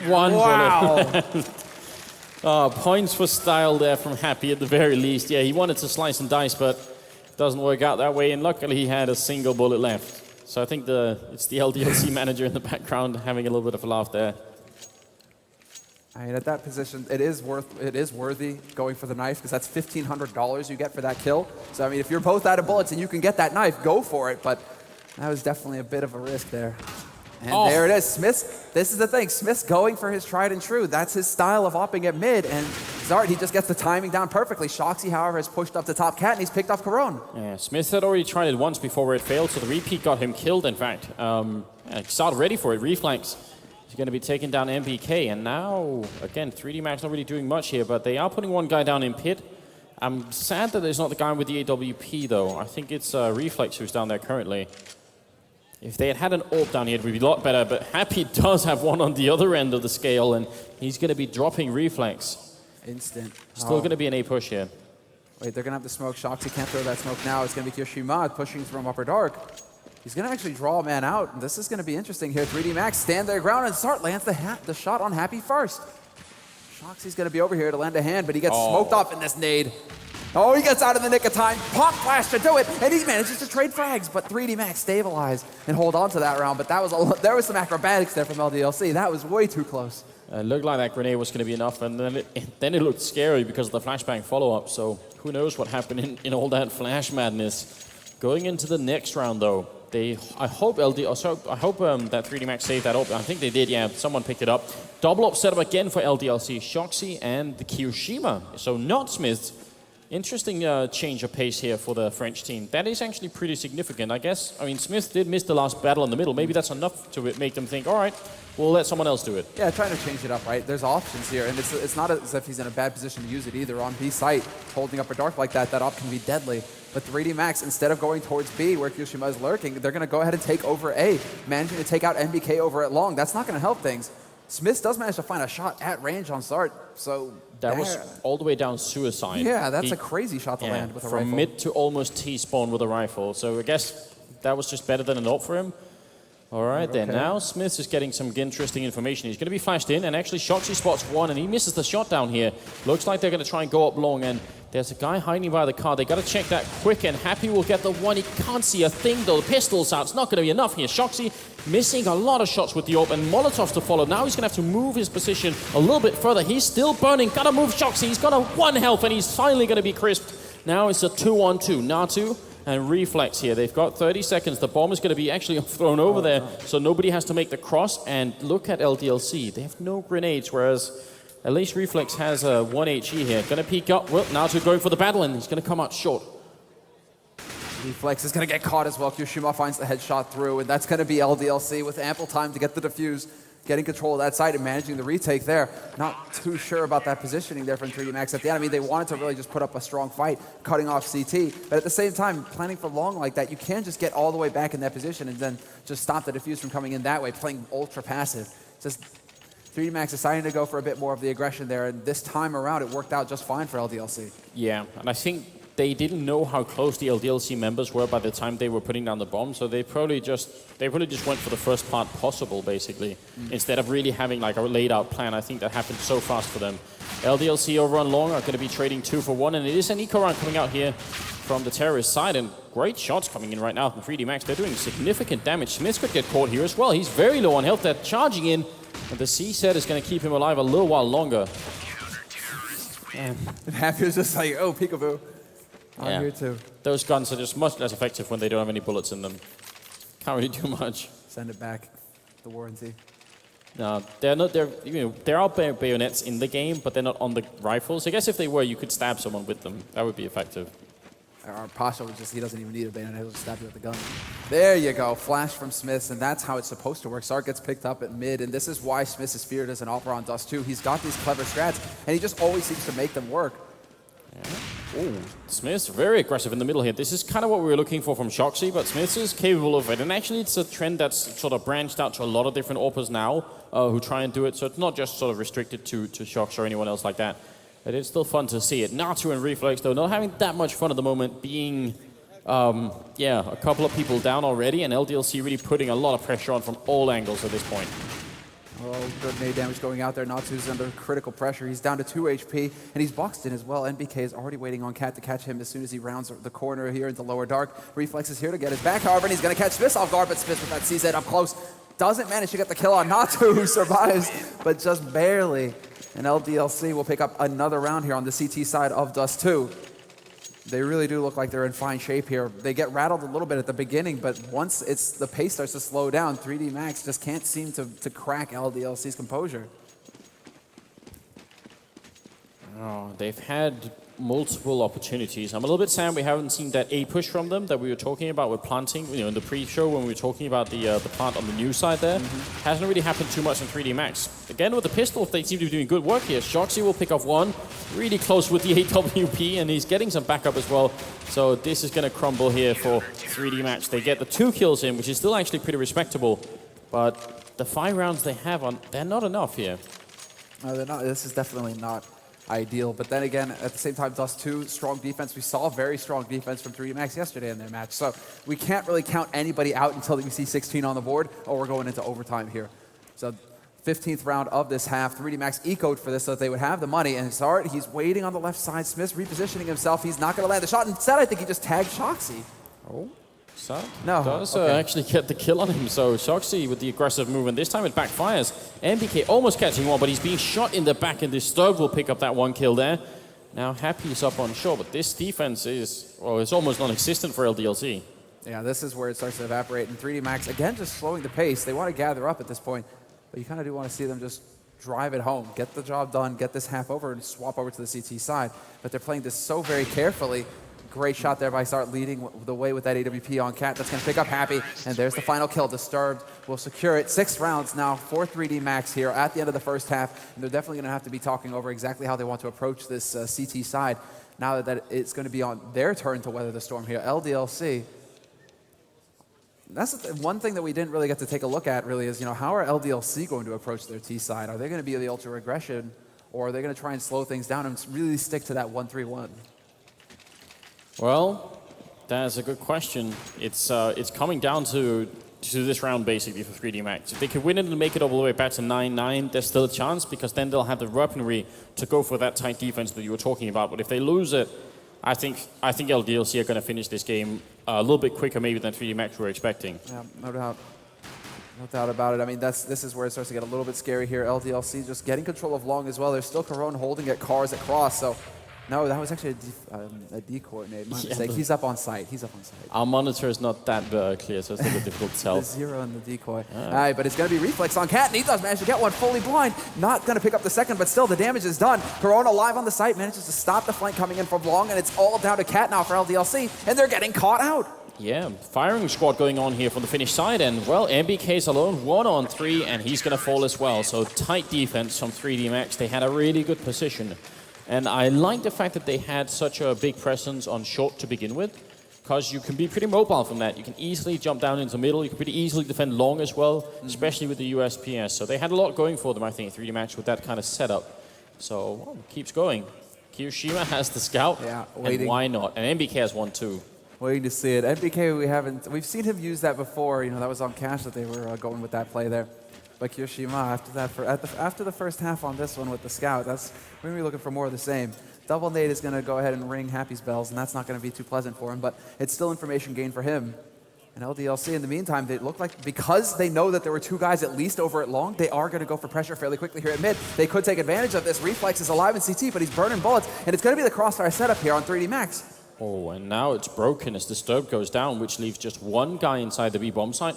One wow. bullet. Points for style there from Happy at the very least. Yeah, he wanted to slice and dice, but doesn't work out that way, and luckily he had a single bullet left. So I think it's the LDLC manager in the background having a little bit of a laugh there. I mean, at that position, it is worthy going for the knife, because that's $1,500 you get for that kill. So I mean, if you're both out of bullets and you can get that knife, go for it. But that was definitely a bit of a risk there. And there it is. Smith, this is the thing. Smith's going for his tried and true. That's his style of opping at mid. And Zart, he just gets the timing down perfectly. Shoxy, however, has pushed up the top Cat, and he's picked off Corone. Yeah, Smith had already tried it once before where it failed, so the repeat got him killed, in fact. Zart ready for it. Reflex. He's going to be taking down MBK. And now, again, 3D-Max not really doing much here, but they are putting one guy down in pit. I'm sad that there's not the guy with the AWP, though. I think it's Reflex who's down there currently. If they had an AWP down here, it would be a lot better, but Happy does have one on the other end of the scale, and he's going to be dropping Reflex. Instant. Still going to be an A push here. Wait, they're going to have the smoke. Shoxy can't throw that smoke now. It's going to be Kyoshima pushing from upper dark. He's going to actually draw a man out. This is going to be interesting here. 3D-Max stand their ground, and Zart lands the shot on Happy first. Shoxy's going to be over here to lend a hand, but he gets smoked off in this nade. Oh, he gets out in the nick of time. Pop flash to do it, and he manages to trade frags. But 3D stabilize and hold on to that round. But that was there was some acrobatics there from LDLC. That was way too close. It looked like that grenade was going to be enough, and then it looked scary because of the flashbang follow-up. So who knows what happened in all that flash madness. Going into the next round, though, I hope that 3D saved that up. I think they did. Yeah, someone picked it up. Double up setup again for LDLC, Shoxy and the Kiyoshima. So not Smith. Interesting change of pace here for the French team. That is actually pretty significant, I guess. I mean, Smith did miss the last battle in the middle. Maybe that's enough to make them think, all right, we'll let someone else do it. Yeah, trying to change it up, right? There's options here, and it's not as if he's in a bad position to use it either. On B site, holding up a dark like that op can be deadly. But 3D Max, instead of going towards B, where Kiyoshima is lurking, they're going to go ahead and take over A, managing to take out NBK over at long. That's not going to help things. Smith does manage to find a shot at range on start, so that was all the way down suicide. Yeah, that's a crazy shot to land with a rifle. From mid to almost T-spawn with a rifle. So I guess that was just better than an AWP for him. All right, then now Smith is getting some interesting information. He's going to be flashed in, and actually Shoxy spots one, and he misses the shot down here. Looks like they're going to try and go up long, and there's a guy hiding by the car. They got to check that quick, and Happy will get the one. He can't see a thing, though. The pistol's out. It's not going to be enough here. Shoxy missing a lot of shots with the AWP, and Molotovs to follow. Now he's going to have to move his position a little bit further. He's still burning. Got to move Shoxy. He's got a 1 health, and he's finally going to be crisped. Now it's a 2-on-2. Natu and Reflex here. They've got 30 seconds. The bomb is going to be actually thrown over there, so nobody has to make the cross. And look at LDLC. They have no grenades, whereas at least Reflex has a 1 HE here. Going to peek up. Well, Natu going for the battle, and he's going to come out short. Reflex is going to get caught as well. Kiyoshima finds the headshot through, and that's going to be LDLC with ample time to get the defuse, getting control of that site and managing the retake there. Not too sure about that positioning there from 3D Max at the end. I mean, they wanted to really just put up a strong fight, cutting off CT, but at the same time, planning for long like that, you can't just get all the way back in that position and then just stop the defuse from coming in that way, playing ultra passive. Just 3D Max deciding to go for a bit more of the aggression there, and this time around, it worked out just fine for LDLC. Yeah, and I think they didn't know how close the LDLC members were by the time they were putting down the bomb, so they probably just went for the first part possible, basically, instead of really having like a laid out plan. I think that happened so fast for them. LDLC over on long are going to be trading 2 for 1, and it is an eco round coming out here from the terrorist side, and great shots coming in right now from 3D Max. They're doing significant damage. Smith could get caught here as well. He's very low on health. They're charging in, and the C set is going to keep him alive a little while longer. And Happy was just like, oh, peekaboo. I'm here too. Those guns are just much less effective when they don't have any bullets in them. Can't really do much. Send it back. The warranty. No, they're not. There are bayonets in the game, but they're not on the rifles. I guess if they were, you could stab someone with them. That would be effective. Our Pasha was just, he doesn't even need a bayonet, he'll just stab you with the gun. There you go, flash from Smith, and that's how it's supposed to work. Sark gets picked up at mid, and this is why Smith is feared as an AWPer on Dust 2. He's got these clever strats, and he just always seems to make them work. Yeah. Ooh, Smith's very aggressive in the middle here. This is kind of what we were looking for from Shoxy, but Smith is capable of it. And actually, it's a trend that's sort of branched out to a lot of different AWPers now who try and do it. So it's not just sort of restricted to Shox or anyone else like that. It is still fun to see it. Natu and Reflex, though, not having that much fun at the moment, being, a couple of people down already, and LDLC really putting a lot of pressure on from all angles at this point. Oh, good nade damage going out there. Natsu's under critical pressure. He's down to 2 HP, and he's boxed in as well. NBK is already waiting on Cat to catch him as soon as he rounds the corner here into lower dark. Reflex is here to get his back, however, and he's going to catch Smith off guard, but Smith with that CZ up close doesn't manage to get the kill on Natu, who survives, but just barely. And LDLC will pick up another round here on the CT side of Dust 2. They really do look like they're in fine shape here. They get rattled a little bit at the beginning, but once the pace starts to slow down, 3D Max just can't seem to crack LDLC's composure. Oh, they've had multiple opportunities. I'm a little bit sad we haven't seen that A push from them that we were talking about with planting. In the pre-show when we were talking about the plant on the new side there. Hasn't really happened too much in 3D Max. Again, with the pistol, they seem to be doing good work here. Shoxy will pick off one, really close with the AWP, and he's getting some backup as well. So this is going to crumble here for 3D Max. They get the 2 kills in, which is still actually pretty respectable. But the 5 rounds they have on, they're not enough here. No, they're not. This is definitely not ideal. But then again, at the same time, Dust 2, strong defense. We saw very strong defense from 3D Max yesterday in their match. So we can't really count anybody out until we see 16 on the board, or we're going into overtime here. So 15th round of this half. 3D Max ecoed for this so that they would have the money. And Zard, he's waiting on the left side. Smith's repositioning himself. He's not going to land the shot. Instead, I think he just tagged Shoxy. Oh, so No, does okay. actually get the kill on him. So Shoxy with the aggressive move, and this time it backfires. MBK almost catching one, but he's being shot in the back, and Disturb will pick up that one kill there. Now Happy's up on shore, but this defense is, well, it's almost non-existent for LDLC. Yeah, this is where it starts to evaporate. And 3D Max, again, just slowing the pace. They want to gather up at this point, but you kind of do want to see them just drive it home, get the job done, get this half over, and swap over to the CT side. But they're playing this so very carefully. Great shot there by Start leading the way with that AWP on Cat. That's going to pick up Happy, and there's the final kill. Disturbed will secure it. 6 rounds now for 3D Max here at the end of the first half, and they're definitely going to have to be talking over exactly how they want to approach this CT side now that it's going to be on their turn to weather the storm here. LDLC, that's the one thing that we didn't really get to take a look at really is, how are LDLC going to approach their T side? Are they going to be the ultra aggression, or are they going to try and slow things down and really stick to that 1-3-1? Well, that's a good question. It's coming down to this round basically for 3D Max. If they could win it and make it all the way back to 9-9, there's still a chance because then they'll have the weaponry to go for that tight defense that you were talking about. But if they lose it, I think LDLC are going to finish this game a little bit quicker maybe than 3D Max were expecting. Yeah, no doubt. No doubt about it. I mean, this is where it starts to get a little bit scary here. LDLC just getting control of long as well. There's still Corone holding at cars at cross, so no, that was actually a D coordinate. My mistake. He's up on site. He's up on site. Our monitor is not that clear, so it's a little bit difficult to tell. The 0 in the decoy. All right, but it's going to be reflex on Cat, and he does manage to get one fully blind. Not going to pick up the second, but still the damage is done. Corona live on the site, manages to stop the flank coming in from long, and it's all down to Cat now for LDLC, and they're getting caught out. Yeah, firing squad going on here from the Finnish side, and well, MBK's alone, 1-on-3, and he's going to fall as well. So tight defense from 3D Max. They had a really good position. And I like the fact that they had such a big presence on short to begin with, because you can be pretty mobile from that. You can easily jump down into the middle. You can pretty easily defend long as well, especially with the USPS. So they had a lot going for them, I think, 3D Max with that kind of setup. So, well, keeps going. Kiyoshima has the scout, yeah, and why not? And MBK has one too. Waiting to see it. MBK, we've seen him use that before. That was on Cash that they were going with that play there. But Kiyoshima, after the first half on this one with the scout, we're going to be looking for more of the same. Double nade is going to go ahead and ring Happy's bells, and that's not going to be too pleasant for him, but it's still information gained for him. And LDLC, in the meantime, they look like, because they know that there were 2 guys at least over at long, they are going to go for pressure fairly quickly here at mid. They could take advantage of this. Reflex is alive in CT, but he's burning bullets, and it's going to be the crossfire setup here on 3D Max. Oh, and now it's broken as Disturb goes down, which leaves just 1 guy inside the B-bomb site.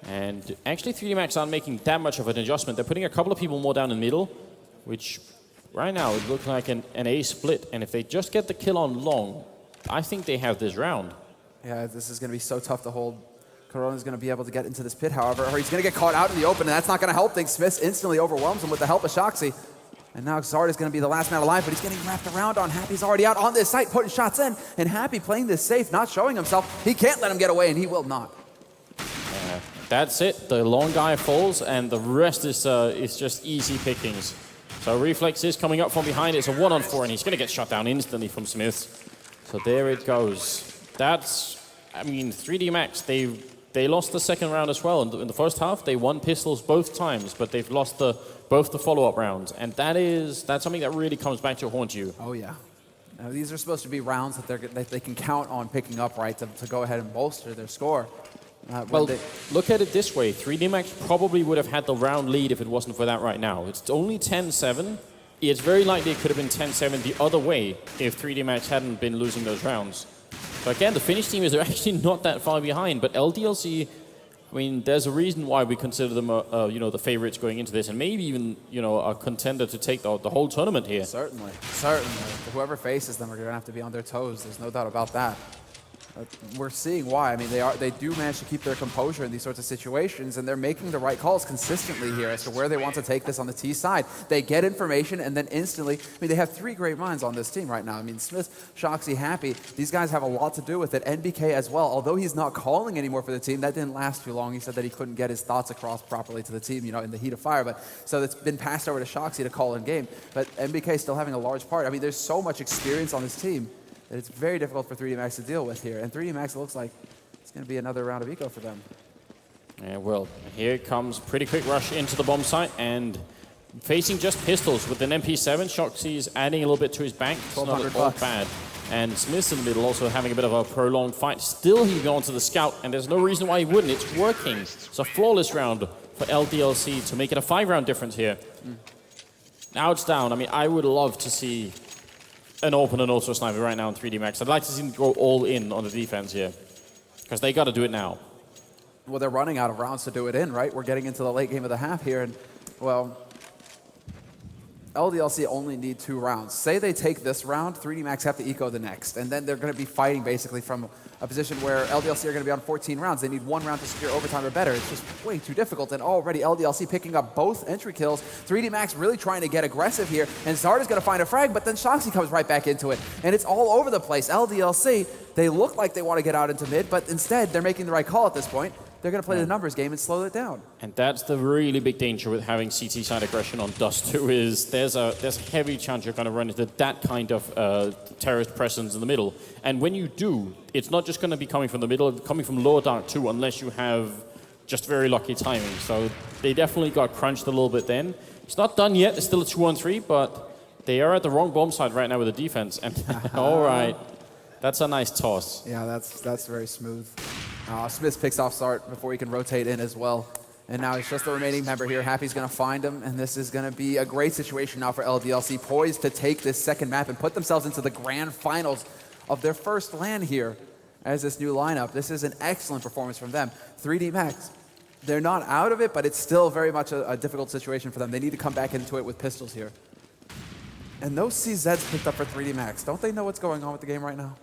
And actually 3D Max aren't making that much of an adjustment. They're putting a couple of people more down in the middle, which right now it looks like an A split. And if they just get the kill on long, I think they have this round. Yeah, this is going to be so tough to hold. Corona's going to be able to get into this pit, however, or he's going to get caught out in the open, and that's not going to help things. Smith instantly overwhelms him with the help of Shoxy. And now Zard is going to be the last man alive, but he's getting wrapped around on Happy's already out on this site, putting shots in. And Happy playing this safe, not showing himself. He can't let him get away, and he will not. That's it. The long guy falls, and the rest is just easy pickings. So Reflex is coming up from behind. It's a 1-on-4, and he's going to get shot down instantly from Smith. So there it goes. That's, I mean, 3D Max, they lost the second round as well. In the first half, they won pistols both times, but they've lost both the follow-up rounds. And that's something that really comes back to haunt you. Oh, yeah. Now, these are supposed to be rounds that they can count on picking up, right, to go ahead and bolster their score. Well, look at it this way. 3D Max probably would have had the round lead if it wasn't for that right now. It's only 10-7. It's very likely it could have been 10-7 the other way if 3D Max hadn't been losing those rounds. So again, the Finnish team is actually not that far behind, but LDLC, I mean, there's a reason why we consider them, the favorites going into this, and maybe even, a contender to take the whole tournament here. Certainly. Whoever faces them are going to have to be on their toes. There's no doubt about that. We're seeing why. I mean, they do manage to keep their composure in these sorts of situations, and they're making the right calls consistently here as to where they want to take this on the T side. They get information, and then instantly, I mean, they have 3 great minds on this team right now. I mean, Smith, Shoxy, Happy, these guys have a lot to do with it. NBK as well. Although he's not calling anymore for the team, that didn't last too long. He said that he couldn't get his thoughts across properly to the team, in the heat of fire. But so it's been passed over to Shoxy to call in game. But NBK still having a large part. I mean, there's so much experience on this team that it's very difficult for 3D Max to deal with here. And 3D Max, it looks like it's going to be another round of eco for them. Yeah, well, here comes pretty quick rush into the bomb site, and facing just pistols with an MP7. Shoxy is adding a little bit to his bank. It's not at all bad. And Smith's in the middle, also having a bit of a prolonged fight. Still, he going to the scout, and there's no reason why he wouldn't. It's working. It's a flawless round for LDLC to make it a 5-round difference here. Now it's down. I mean, I would love to see an open and auto sniper right now in 3D Max. I'd like to see them go all in on the defense here, because they got to do it now. Well, they're running out of rounds to do it in, right? We're getting into the late game of the half here, and, well, LDLC only need 2 rounds. Say they take this round, 3D Max have to eco the next, and then they're going to be fighting basically from a position where LDLC are going to be on 14 rounds. They need 1 round to secure overtime or better. It's just way too difficult, and already LDLC picking up both entry kills. 3D Max really trying to get aggressive here, and Zarda's going to find a frag, but then Shoxy comes right back into it, and it's all over the place. LDLC, they look like they want to get out into mid, but instead they're making the right call at this point. They're going to play the numbers game and slow it down. And that's the really big danger with having CT side aggression on Dust 2 is there's a heavy chance you're going to run into that kind of terrorist presence in the middle. And when you do, it's not just going to be coming from the middle, it's coming from lower dark too, unless you have just very lucky timing. So they definitely got crunched a little bit then. It's not done yet. It's still a 2-on-3, but they are at the wrong bomb side right now with the defense. And all right, that's a nice toss. Yeah, that's very smooth. Smith picks off Sart before he can rotate in as well. And now it's just the remaining member here. Happy's going to find him, and this is going to be a great situation now for LDLC, poised to take this second map and put themselves into the grand finals of their first LAN here as this new lineup. This is an excellent performance from them. 3D Max, they're not out of it, but it's still very much a difficult situation for them. They need to come back into it with pistols here. And those CZs picked up for 3D Max. Don't they know what's going on with the game right now?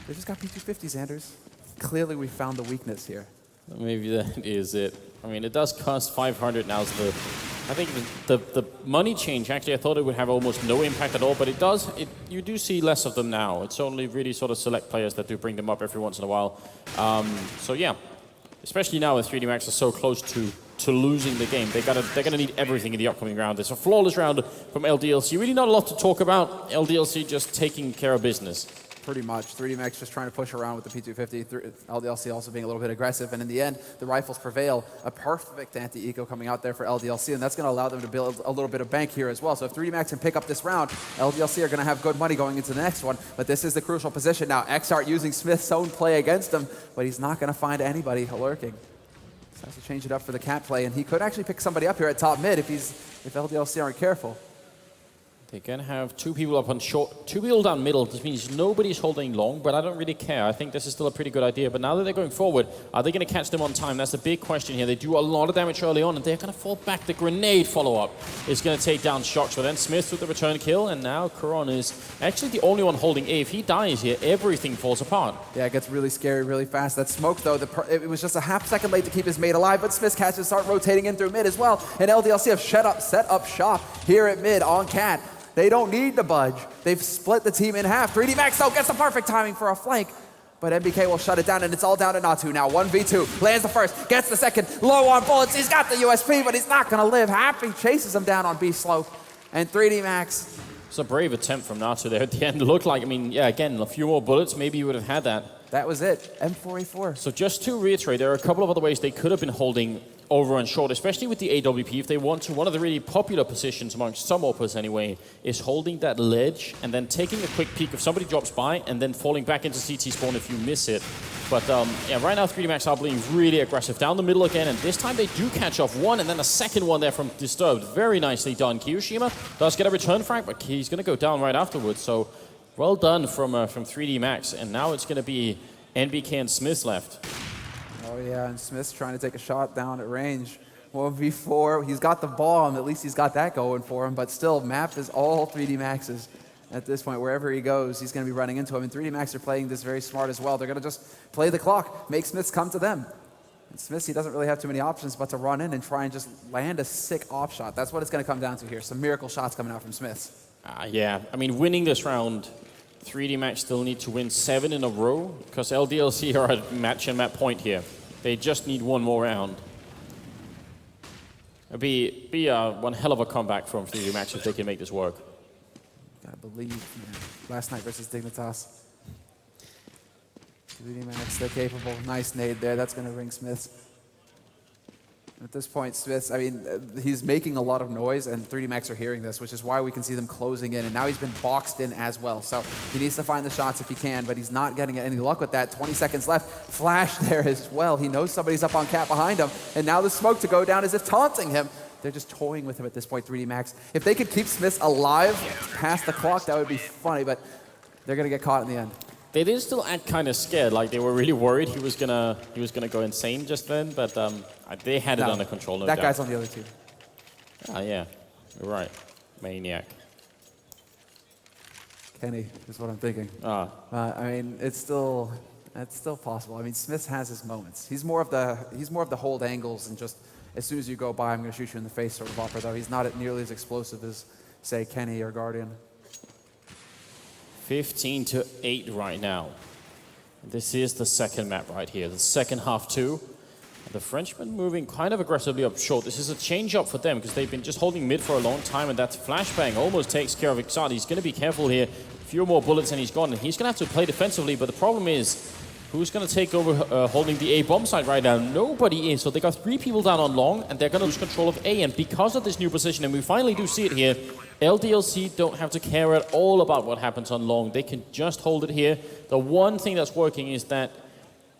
They just got P250s, Anders. Clearly, we found the weakness here. Maybe that is it. I mean, it does cost 500 now. So I think the money change, actually, I thought it would have almost no impact at all, but it does. You do see less of them now. It's only really sort of select players that do bring them up every once in a while. So yeah, especially now with 3D Max are so close to losing the game. They're gonna need everything in the upcoming round. It's a flawless round from LDLC. Really not a lot to talk about. LDLC just taking care of business. Pretty much. 3D Max just trying to push around with the P250. LDLC also being a little bit aggressive. And in the end, the rifles prevail. A perfect anti-eco coming out there for LDLC. And that's going to allow them to build a little bit of bank here as well. So if 3D Max can pick up this round, LDLC are going to have good money going into the next one. But this is the crucial position now. Xart using Smith's own play against him. But he's not going to find anybody lurking. So has to change it up for the cat play. And he could actually pick somebody up here at top mid if LDLC aren't careful. They're going to have 2 people up on short, 2 people down middle. This means nobody's holding long, but I don't really care. I think this is still a pretty good idea. But now that they're going forward, are they going to catch them on time? That's the big question here. They do a lot of damage early on, and they're going to fall back. The grenade follow-up is going to take down Shox. But then Smith with the return kill, and now Kuron is actually the only one holding A. If he dies here, everything falls apart. Yeah, it gets really scary really fast. That smoke, though, it was just a half second late to keep his mate alive, but Smith catches start rotating in through mid as well. And LDLC have set up shop here at mid on Cat. They don't need to budge. They've split the team in half. 3D Max, though, gets the perfect timing for a flank. But MBK will shut it down, and it's all down to Natu now. 1v2. Lands the first, gets the second. Low on bullets. He's got the USP, but he's not going to live. Happy chases him down on B slope. And 3D Max. It's a brave attempt from Natu there at the end. It looked like, I mean, yeah, again, a few more bullets, maybe you would have had that. That was it. M4A4. So just to reiterate, there are a couple of other ways they could have been holding over and short, especially with the AWP if they want to. One of the really popular positions amongst some oppers anyway is holding that ledge and then taking a quick peek if somebody drops by and then falling back into CT spawn if you miss it. But yeah, right now 3D Max are being really aggressive down the middle again, and this time they do catch off one and then a second one there from Disturbed. Very nicely done. Kiyoshima does get a return frag, but he's going to go down right afterwards. So well done from 3D Max, and now it's going to be NBK and Smith left. Oh yeah, and Smith's trying to take a shot down at range. 1v4, he's got the bomb, at least he's got that going for him, but still, map is all 3D Max's at this point. Wherever he goes, he's going to be running into him, and 3D Max are playing this very smart as well. They're going to just play the clock, make Smiths come to them. And Smiths, he doesn't really have too many options but to run in and try and just land a sick off shot. That's what it's going to come down to here, some miracle shots coming out from Smiths. Yeah, I mean, winning this round, 3D Max still need to win 7 in a row, because LDLC are at match and map point here. They just need one more round. It'd be one hell of a comeback from 3D Max if they can make this work. Gotta believe, man. Last night versus Dignitas. 3D Max, they're capable. Nice nade there. That's gonna ring Smiths. At this point, Smith, I mean, he's making a lot of noise, and 3D are hearing this, which is why we can see them closing in, and now he's been boxed in as well. So he needs to find the shots if he can, but he's not getting any luck with that. 20 seconds left. Flash there as well. He knows somebody's up on cap behind him, and now the smoke to go down as if taunting him. They're just toying with him at this point, 3D. If they could keep Smith alive past the clock, that would be funny, but they're going to get caught in the end. They did still act kind of scared, like they were really worried he was gonna go insane just then, but they had it under control. No that doubt. guy's on the other team. Yeah, you're right, Maniac. Kenny is what I'm thinking. I mean, it's still possible. I mean, Smith has his moments. He's more of the hold angles and just as soon as you go by, I'm going to shoot you in the face sort of offer. Though he's not nearly as explosive as say Kenny or Guardian. 15-8 right now. This is the second map right here, the second half too. The Frenchmen moving kind of aggressively up short. This is a change up for them because they've been just holding mid for a long time, and that flashbang almost takes care of Ixad. He's going to be careful here. A few more bullets and he's gone, and he's going to have to play defensively, but the problem is, who's going to take over holding the A bomb site right now? Nobody is. So they got 3 people down on long, and they're going to lose control of A. And because of this new position, and we finally do see it here, LDLC don't have to care at all about what happens on long. They can just hold it here. The one thing that's working is that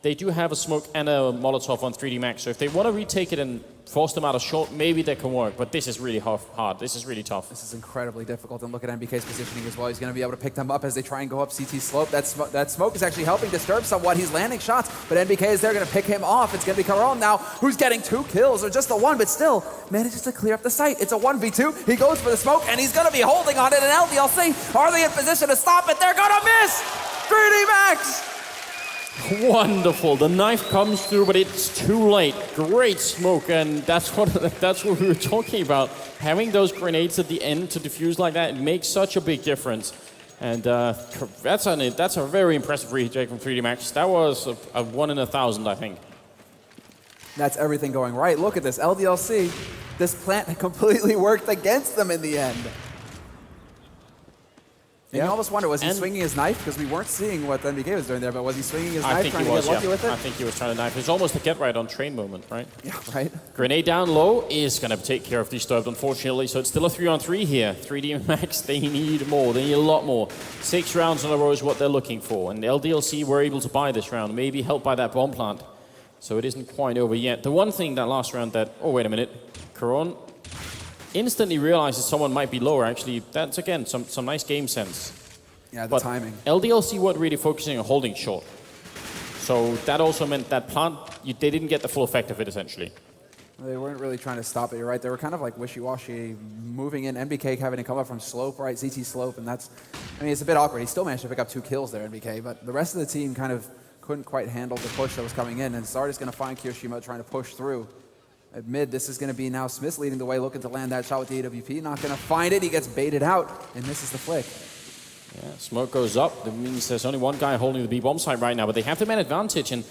they do have a smoke and a Molotov on 3D. So if they want to retake it and force them out of short, maybe that can work. But this is really hard. This is really tough. This is incredibly difficult. And look at MBK's positioning as well. He's going to be able to pick them up as they try and go up CT slope. That smoke is actually helping disturb somewhat. He's landing shots, but MBK is there going to pick him off. It's going to be Caron now, who's getting 2 kills, or just the 1, but still manages to clear up the site. It's a 1v2. He goes for the smoke, and he's going to be holding on it. And LDLC, are they in position to stop it? They're going to miss! 3D. Wonderful. The knife comes through, but it's too late. Great smoke, and that's what we were talking about. Having those grenades at the end to defuse like that, it makes such a big difference. And that's a very impressive retake from 3D. That was a 1 in 1,000, I think. That's everything going right. Look at this. LDLC, this plant completely worked against them in the end. And you almost wonder, was he swinging his knife? Because we weren't seeing what MBK was doing there, but was he swinging his knife trying to get lucky with it? I think he was trying to knife. It's almost a get right on train moment, right? Yeah, right. Grenade down low is going to take care of Disturbed, unfortunately. So it's still a 3-on-3 here. 3D, they need more. They need a lot more. 6 rounds in a row is what they're looking for. And LDLC were able to buy this round, maybe helped by that bomb plant. So it isn't quite over yet. The one thing that last round that... Oh, wait a minute. Caron instantly realizes someone might be lower, actually. That's, again, some nice game sense. Yeah, the timing. LDLC weren't really focusing on holding short. So that also meant that plant, they didn't get the full effect of it, essentially. They weren't really trying to stop it, you're right. They were kind of like wishy-washy, moving in. MBK having to come up from slope, right, CT slope, and that's... I mean, it's a bit awkward. He still managed to pick up 2 kills there, MBK, but the rest of the team kind of couldn't quite handle the push that was coming in, and Zard is going to find Kirishima trying to push through. At mid, this is going to be now Smith leading the way, looking to land that shot with the AWP. Not going to find it. He gets baited out, and misses the flick. Yeah, smoke goes up. That means there's only one guy holding the B bomb site right now, but they have the man advantage. And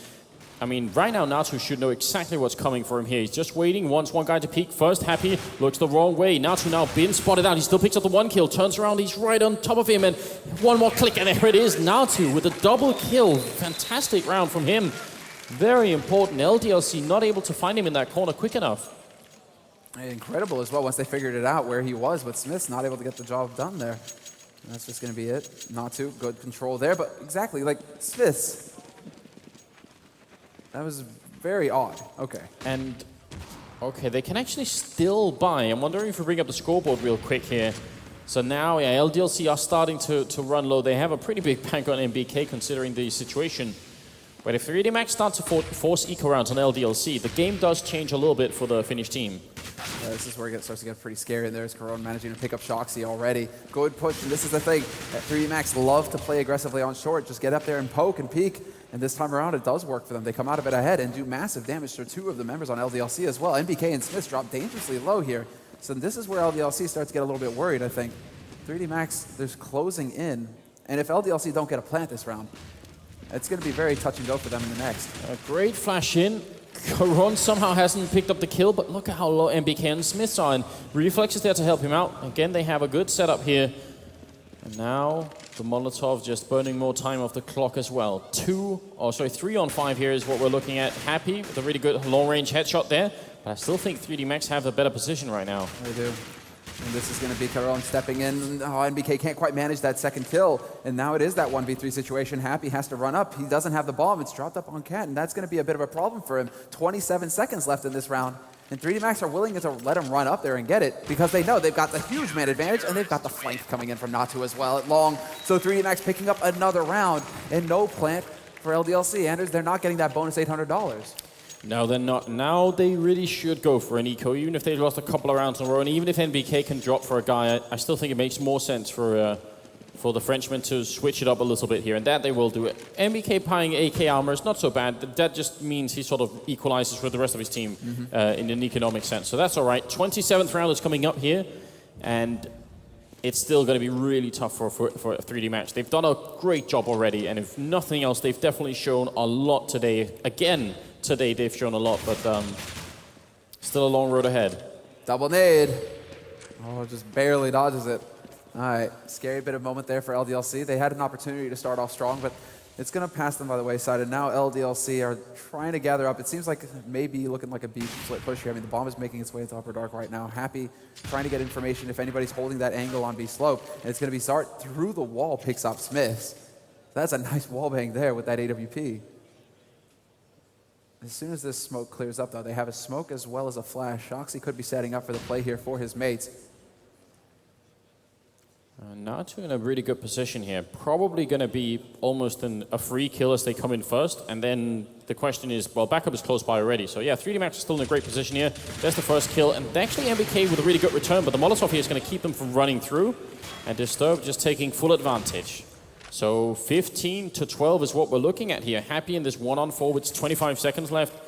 I mean, right now, Natu should know exactly what's coming for him here. He's just waiting, wants one guy to peek first. Happy looks the wrong way. Natu now been spotted out. He still picks up the 1 kill, turns around, he's right on top of him, and one more click, and there it is. Natu with a double kill. Fantastic round from him. Very important. LDLC not able to find him in that corner quick enough. Incredible as well once they figured it out where he was, but Smith's not able to get the job done there. And that's just going to be it. Not too good control there, but exactly like Smith's. That was very odd. Okay. And okay, they can actually still buy. I'm wondering if we bring up the scoreboard real quick here. So now, yeah, LDLC are starting to run low. They have a pretty big bank on MBK considering the situation. But if 3D starts to force eco rounds on LDLC, the game does change a little bit for the Finnish team. Yeah, this is where it starts to get pretty scary. And there's Caron managing to pick up Shoxy already. Good push, and this is the thing. 3D love to play aggressively on short. Just get up there and poke and peek. And this time around, it does work for them. They come out of it ahead and do massive damage to 2 of the members on LDLC as well. MBK and Smith drop dangerously low here. So this is where LDLC starts to get a little bit worried, I think. 3D there's closing in. And if LDLC don't get a plant this round, it's going to be very touch and go for them in the next. A great flash in. Caron somehow hasn't picked up the kill, but look at how low MBK and Smiths are. And Reflex is there to help him out. Again, they have a good setup here. And now The Molotov just burning more time off the clock as well. 3 on 5 here is what we're looking at. Happy with a really good long-range headshot there. But I still think 3D Max have a better position right now. They do. And this is going to be Caron stepping in. Oh, NBK can't quite manage that second kill. And now it is that 1v3 situation. Happy has to run up. He doesn't have the bomb. It's dropped up on Cat, and that's going to be a bit of a problem for him. 27 seconds left in this round. And 3D Max are willing to let him run up there and get it because they know they've got the huge man advantage, and they've got the flank coming in from Natu as well at long. So 3D Max picking up another round, and no plant for LDLC. Anders, they're not getting that bonus $800. No, they're not. Now they really should go for an eco, even if they've lost a couple of rounds in a row. And even if NBK can drop for a guy, I still think it makes more sense for the Frenchman to switch it up a little bit here. And that they will do it. NBK buying AK armor is not so bad. That just means he sort of equalizes with the rest of his team in an economic sense. So that's all right. 27th round is coming up here. And it's still going to be really tough for a 3D Match. They've done a great job already. And if nothing else, they've definitely shown a lot today. Again, today they've shown a lot, but still a long road ahead. Double nade. Oh, just barely dodges it. All right, scary bit of moment there for LDLC. They had an opportunity to start off strong, but it's going to pass them by the wayside. And now LDLC are trying to gather up. It seems like maybe looking like a B split push here. I mean, the bomb is making its way into Upper Dark right now. Happy trying to get information if anybody's holding that angle on B slope. And it's going to be Zart through the wall, picks up Smiths. That's a nice wall bang there with that AWP. As soon as this smoke clears up, though, they have a smoke as well as a flash. Shoxy could be setting up for the play here for his mates. Natu in a really good position here. Probably going to be almost a free kill as they come in first. And then the question is, well, backup is close by already. So yeah, 3D Max is still in a great position here. There's the first kill. And actually MBK with a really good return. But the Molotov here is going to keep them from running through. And Disturb just taking full advantage. So 15 to 12 is what we're looking at here. Happy in this 1-on-4 with 25 seconds left.